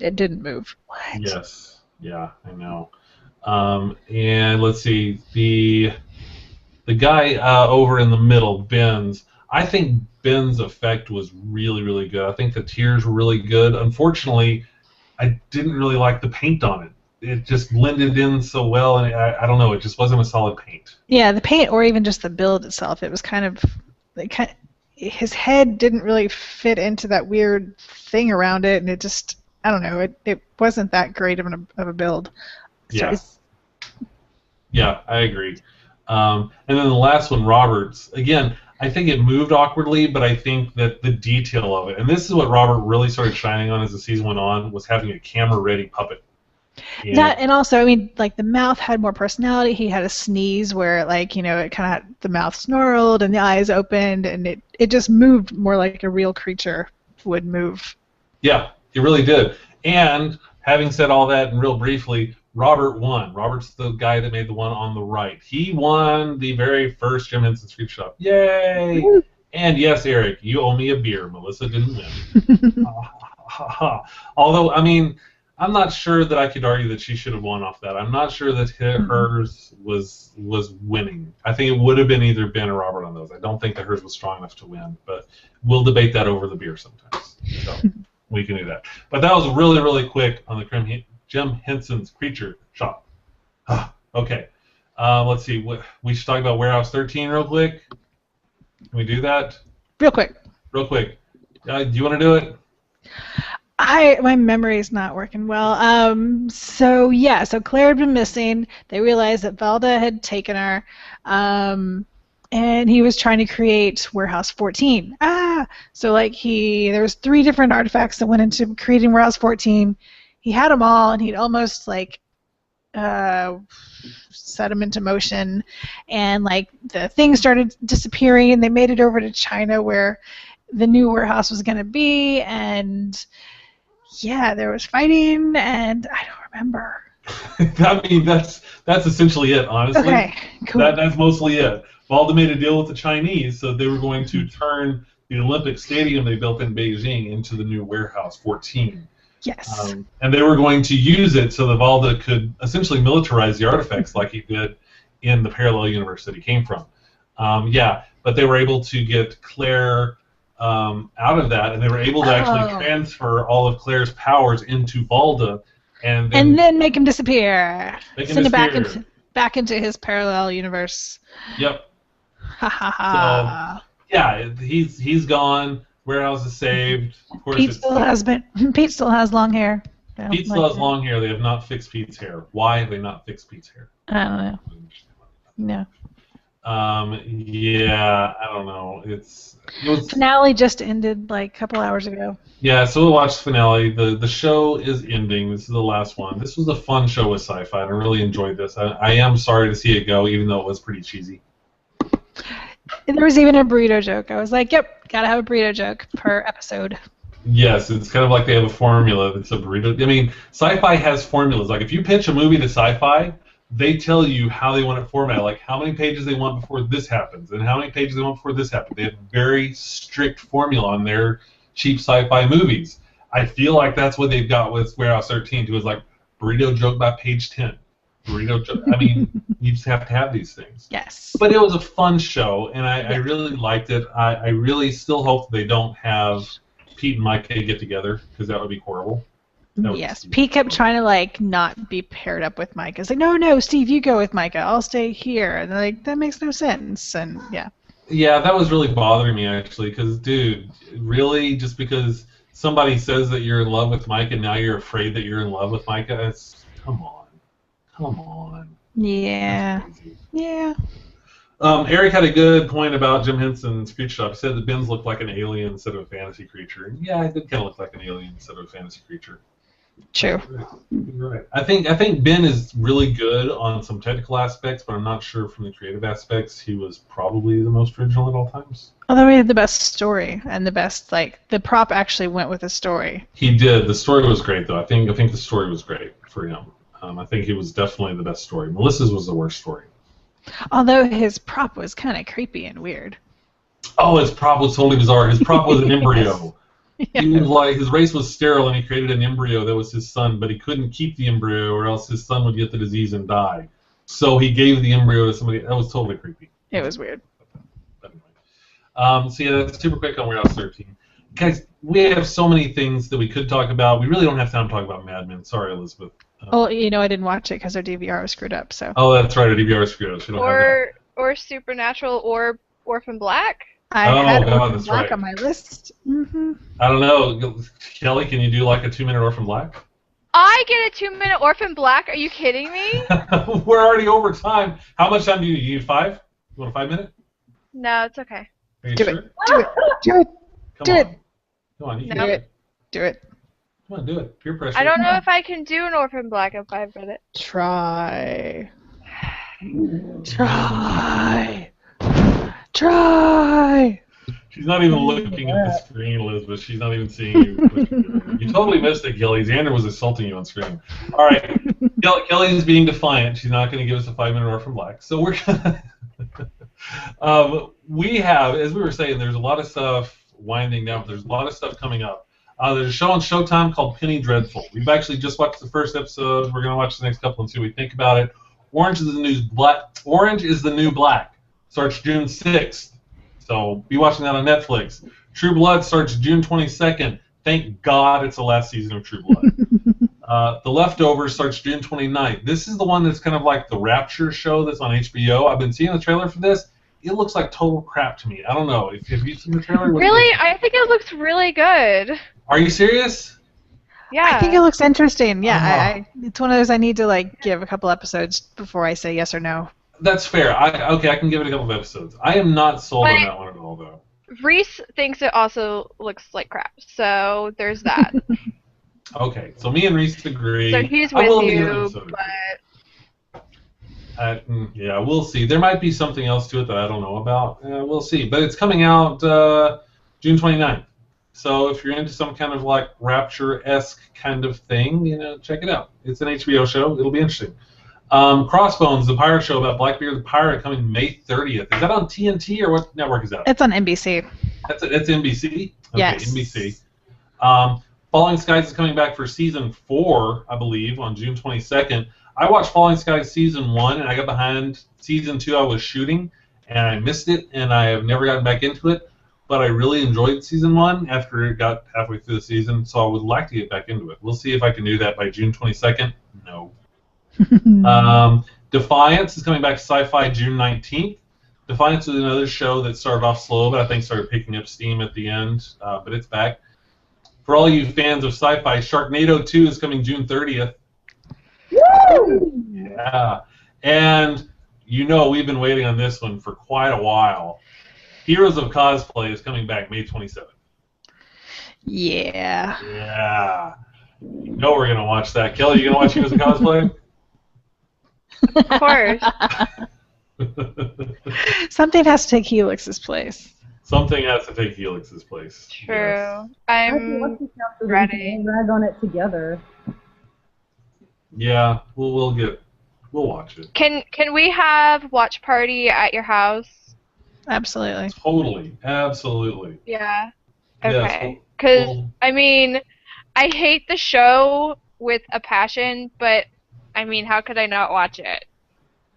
move. What? Yes. Yeah, I know. And let's see, the guy over in the middle, Ben's. I think Ben's effect was really, really good. I think the tears were really good. Unfortunately, I didn't really like the paint on it. It just blended in so well, and I don't know, it just wasn't a solid paint. Yeah, the paint, or even just the build itself, it was kind of his head didn't really fit into that weird thing around it, and it just, I don't know, it wasn't that great of a build. So yeah, I agree. And then the last one, Robert's. Again, I think it moved awkwardly, but I think that the detail of it, and this is what Robert really started shining on as the season went on, was having a camera-ready puppet. And also, I mean, like the mouth had more personality. He had a sneeze where, like, it kind of the mouth snarled and the eyes opened, and it just moved more like a real creature would move. Yeah, it really did. And having said all that, and real briefly, Robert won. Robert's the guy that made the one on the right. He won the very first Jim Henson's Creep Shop. Yay! Woo. And yes, Eric, you owe me a beer. Melissa didn't win. Although, I mean, I'm not sure that I could argue that she should have won off that. I'm not sure that hers was winning. I think it would have been either Ben or Robert on those. I don't think that hers was strong enough to win, but we'll debate that over the beer sometimes. So we can do that. But that was really, really quick on the Jim Henson's Creature Shop. Okay. Let's see. We should talk about Warehouse 13 real quick. Can we do that? Real quick. Real quick. Do you want to do it? My memory is not working well. So Claire had been missing. They realized that Valda had taken her, and he was trying to create Warehouse 14. So there was 3 different artifacts that went into creating Warehouse 14. He had them all, and he'd almost set them into motion, and the things started disappearing, and they made it over to China where the new warehouse was going to be, and there was fighting, and I don't remember. I mean, that's essentially it, honestly. Okay, cool. That's mostly it. Valda made a deal with the Chinese, so they were going to turn the Olympic Stadium they built in Beijing into the new Warehouse 14. Yes. And they were going to use it so that Valda could essentially militarize the artifacts like he did in the parallel universe that he came from. But they were able to get Claire out of that, and they were able to actually transfer all of Claire's powers into Valda, and then make him disappear. Send him back into his parallel universe. Yep. Ha ha ha. So he's gone. Warehouse is saved. Of course, Pete still has long hair. Pete still has long hair. They have not fixed Pete's hair. Why have they not fixed Pete's hair? I don't know. No. I don't know. Finale just ended a couple hours ago. Yeah, so we'll watch the finale. The show is ending. This is the last one. This was a fun show with sci-fi, and I really enjoyed this. I am sorry to see it go, even though it was pretty cheesy. There was even a burrito joke. I was like, yep, gotta have a burrito joke per episode. Yes, it's kind of like they have a formula that's a burrito. I mean, sci-fi has formulas. Like, if you pitch a movie to sci-fi, they tell you how they want it formatted, like how many pages they want before this happens, and how many pages they want before this happens. They have a very strict formula on their cheap sci-fi movies. I feel like that's what they've got with Warehouse 13, too, is like burrito joke by page 10. Burrito joke. I mean, you just have to have these things. Yes. But it was a fun show, and I really liked it. I really still hope they don't have Pete and Micah get together, because that would be horrible. Yes, Pete kept trying to like not be paired up with Micah. It's like, no, Steve, you go with Micah. I'll stay here. And they're like, that makes no sense. And yeah. Yeah, that was really bothering me actually, because dude, really, just because somebody says that you're in love with Micah, now you're afraid that you're in love with Micah? Come on. Yeah. Yeah. Eric had a good point about Jim Henson's Creature Shop. He said that Ben's looked like an alien instead of a fantasy creature. Yeah, it did kind of look like an alien instead of a fantasy creature. True. Right. I think Ben is really good on some technical aspects, but I'm not sure from the creative aspects he was probably the most original at all times. Although he had the best story and the best the prop actually went with the story. He did. The story was great though. I think the story was great for him. I think it was definitely the best story. Melissa's was the worst story. Although his prop was kind of creepy and weird. Oh, his prop was totally bizarre. His prop was an embryo. Yeah. He was like, his race was sterile, and he created an embryo that was his son, but he couldn't keep the embryo, or else his son would get the disease and die. So he gave the embryo to somebody. That was totally creepy. It was weird. But anyway. So yeah, that's super quick on Warehouse 13. Guys, we have so many things that we could talk about. We really don't have time to talk about Mad Men. Sorry, Elizabeth. Well, I didn't watch it because our DVR was screwed up. So. Oh, that's right, our DVR was screwed up. Or Supernatural or Orphan Black. I had Orphan Black on my list. Mm-hmm. I don't know, Kelly. Can you do like a 2-minute Orphan Black? I get a 2-minute Orphan Black? Are you kidding me? We're already over time. How much time do you need? You need 5? You want a 5-minute? No, it's okay. Are you Do sure? it. Do it. Do it. Come on. Come on. You can No. do it. Do it. Come on, do it. Peer pressure. I don't know if I can do an Orphan Black in 5 minutes. Try. Try. She's not even looking at the screen, Elizabeth. She's not even seeing you. You totally missed it, Kelly. Xander was assaulting you on screen. All right. Kelly's being defiant. She's not going to give us a 5-minute Orphan Black. So we're going to... we have, as we were saying, there's a lot of stuff winding down. There's a lot of stuff coming up. There's a show on Showtime called Penny Dreadful. We've actually just watched the first episode. We're going to watch the next couple and see what we think about it. Orange is the New Black. Starts June 6th. So be watching that on Netflix. True Blood starts June 22nd. Thank God it's the last season of True Blood. The Leftovers starts June 29th. This is the one that's kind of like the Rapture show that's on HBO. I've been seeing the trailer for this. It looks like total crap to me. I don't know. Have you seen the trailer? Really? I think it looks really good. Are you serious? Yeah. I think it looks interesting. Yeah, it's one of those I need to give a couple episodes before I say yes or no. That's fair. I can give it a couple of episodes. I am not sold on that one at all, though. Reese thinks it also looks like crap, so there's that. Okay, so me and Reese agree. So he's with you, but... yeah, we'll see. There might be something else to it that I don't know about. We'll see. But it's coming out June 29th. So if you're into some kind of Rapture-esque kind of thing, check it out. It's an HBO show. It'll be interesting. Crossbones, the pirate show about Blackbeard the Pirate, coming May 30th. Is that on TNT or what network is that? It's on NBC. That's NBC? Okay, yes. NBC. Falling Skies is coming back for season 4, I believe, on June 22nd. I watched Falling Skies season 1, and I got behind season 2 I was shooting, and I missed it, and I have never gotten back into it. But I really enjoyed season 1 after it got halfway through the season, so I would like to get back into it. We'll see if I can do that by June 22nd. No. Defiance is coming back to Sci-Fi June 19th. Defiance is another show that started off slow, but I think started picking up steam at the end, but it's back. For all you fans of sci-fi, Sharknado 2 is coming June 30th. Woo! Yeah. And we've been waiting on this one for quite a while. Heroes of Cosplay is coming back May 27th. Yeah. Yeah. We're going to watch that. Kelly, you going to watch Heroes of Cosplay? Of course. Something has to take Helix's place. Something has to take Helix's place. True. Yes. I'm ready. Drag on it together. Yeah, we'll get We'll watch it. Can we have watch party at your house? Absolutely. Totally. Absolutely. Yeah. Yes, Okay. Because I mean, I hate the show with a passion, but I mean, how could I not watch it?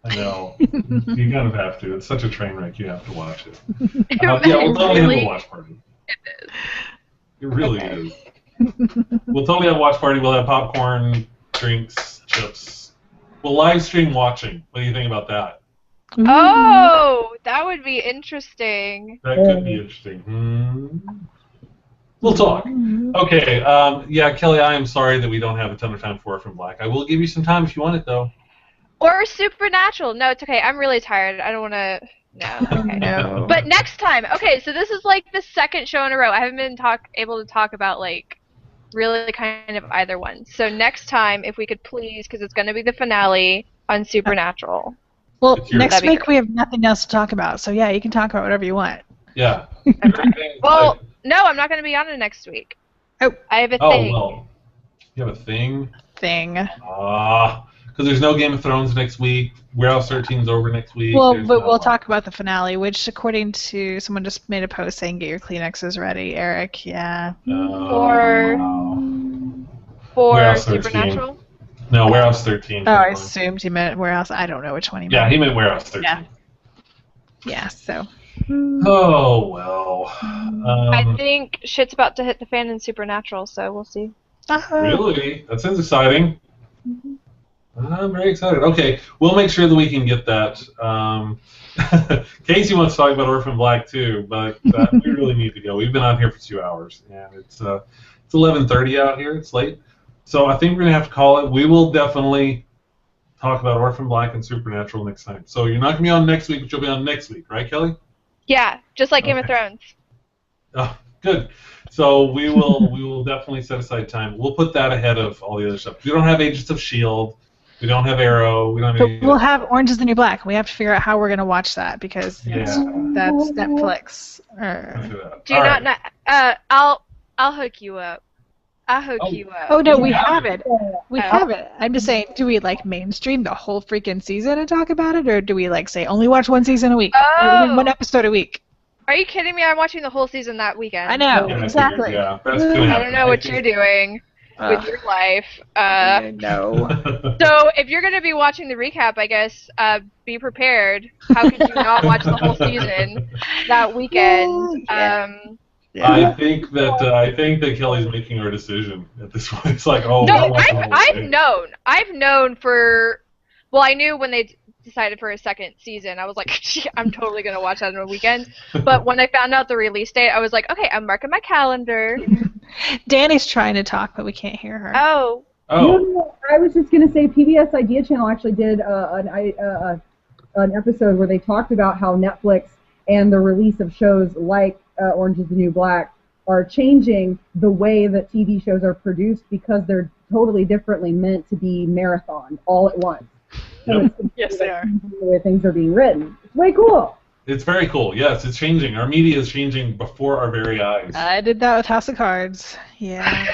I know. You kind of have to. It's such a train wreck. You have to watch it. Yeah, we'll totally have a watch party. It is. It really is. We'll totally have a watch party. We'll have popcorn, drinks, chips. We'll live stream watching. What do you think about that? Oh, that would be interesting. That could be interesting. We'll talk. Okay. Yeah, Kelly, I am sorry that we don't have a ton of time for Orphan Black. I will give you some time if you want it, though. Or Supernatural. No, it's okay. I'm really tired. I don't want to. No. Okay. No. But next time. Okay, so this is like the second show in a row. I haven't been able to talk about like really kind of either one. So next time, if we could please, because it's going to be the finale on Supernatural. Well, next week we have nothing else to talk about, so yeah, you can talk about whatever you want. Yeah. Well, no, I'm not going to be on it next week. Oh. I have a Oh, thing. well. You have a thing? Because there's no Game of Thrones next week. Warehouse 13's over next week. Well, There's but no- we'll talk about the finale, which, according to someone just made a post saying, "Get your Kleenexes ready, Eric." Yeah. For Warehouse 13. Supernatural? No, Warehouse 13. Oh, I assumed he meant Warehouse. I don't know which one he meant. Yeah, he meant Warehouse 13. Yeah. Yeah. So. Oh, well. I think shit's about to hit the fan in Supernatural, so we'll see. Really? That sounds exciting. I'm very excited. Okay, we'll make sure that we can get that. Casey wants to talk about Orphan Black too, but we really need to go. We've been out here for 2 hours, and it's 11:30 out here. It's late, so I think we're gonna have to call it. We will definitely talk about Orphan Black and Supernatural next time. So you're not gonna be on next week, but you'll be on next week, right, Kelly? Yeah, just like Game of Thrones. Oh, good. So we will definitely set aside time. We'll put that ahead of all the other stuff. We don't have Agents of S.H.I.E.L.D. We don't have Arrow. We don't have But we'll have Orange is the New Black. We have to figure out how we're going to watch that because that's Netflix. Do you not know? I'll hook you up. I'll hook you up. Oh, no, we have it. We have it. I'm just saying, do we, like, mainstream the whole freaking season and talk about it? Or do we, like, say, only watch one season a week? Oh. Or one episode a week? Are you kidding me? I'm watching the whole season that weekend. I know, Yeah, exactly. that's gonna happen. I don't know what you're doing with your life. No. So if you're going to be watching the recap, I guess, be prepared. How could you not watch the whole season that weekend? I think that Kelly's making our decision at this point. It's like, oh, no, I've known for. Well, I knew when they decided for a second season. I was like, I'm totally gonna watch that on a weekend. But when I found out the release date, I was like, okay, I'm marking my calendar. Danny's trying to talk, but we can't hear her. Oh. No, I was just gonna say PBS Idea Channel actually did an episode where they talked about how Netflix and the release of shows like Orange is the New Black are changing the way that TV shows are produced because they're totally differently meant to be marathon all at once. So Yep. Yes, they are. The way things are being written. It's way cool. It's very cool. Yes, it's changing. Our media is changing before our very eyes. I did that with House of Cards. Yeah.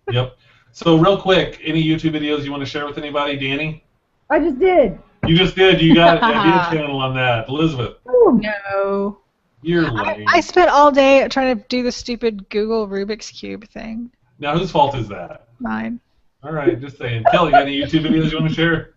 Yep. So real quick, any YouTube videos you want to share with anybody, Danny? I just did. You just did. You got an Idea Channel on that. Elizabeth, Ooh. No. you're lame. I spent all day trying to do the stupid Google Rubik's Cube thing. Now, whose fault is that? Mine. All right, just saying. Kelly, got any YouTube videos you want to share?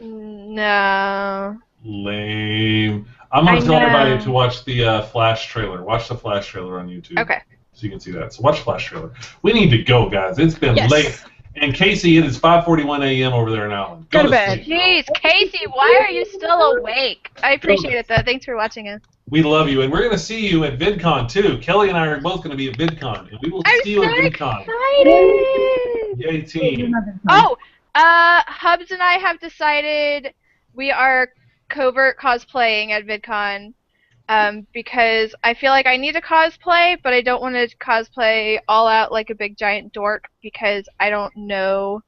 No. Lame. I'm going to tell everybody to watch the Flash trailer. Watch the Flash trailer on YouTube. Okay. So you can see that. So watch Flash trailer. We need to go, guys. It's been Yes. late. And Casey, it is 5:41 a.m. over there in Allen. Go to bed. sleep. Jeez, Casey, why are you still awake? I appreciate it, though. Thanks for watching us. We love you, and we're going to see you at VidCon too. Kelly and I are both going to be at VidCon, and we will I'm see you so at VidCon. excited! Yay, team! Oh, Hubs and I have decided we are covert cosplaying at VidCon because I feel like I need to cosplay, but I don't want to cosplay all out like a big giant dork because I don't know.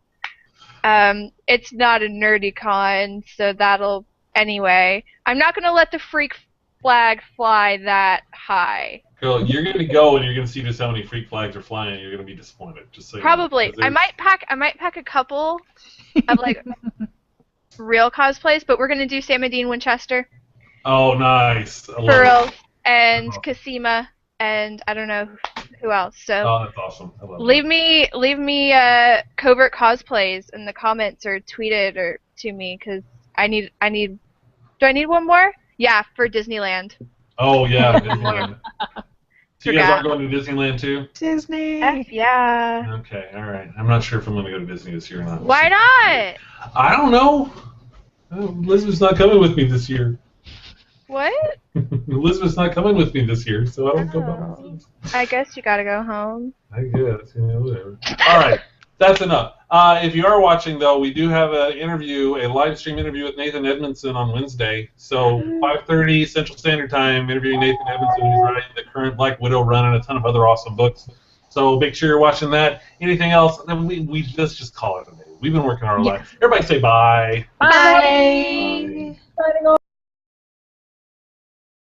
It's not a nerdy con, so that'll... Anyway, I'm not going to let the freak flag fly that high. Girl, you're going to go and you're going to see just how many freak flags are flying, and you're going to be disappointed. Just so Probably. you know, I might pack a couple of like real cosplays, but we're gonna do Sam and Dean Winchester. Oh, nice. I love Pearl it. and Oh. Cosima and I don't know who else. So Oh, that's awesome. I love leave me covert cosplays in the comments or tweet it or to me because I need. Do I need one more? Yeah, for Disneyland. Oh, yeah, Disneyland. So you guys Forgot. are going to Disneyland too? Disney. F yeah. Okay, all right. I'm not sure if I'm going to go to Disney this year or not. Why not? I don't know. Elizabeth's not coming with me this year. What? Elizabeth's not coming with me this year, so I don't go by myself. I guess you gotta go home. I guess, whatever. All right, that's enough. If you are watching, though, we do have a live stream interview with Nathan Edmondson on Wednesday. So 5:30 Central Standard Time, interviewing Nathan Edmondson, who's writing the current Black Widow run and a ton of other awesome books. So make sure you're watching that. Anything else? Then let's just call it a day. We've been working our life. Everybody say bye. Bye. Signing off.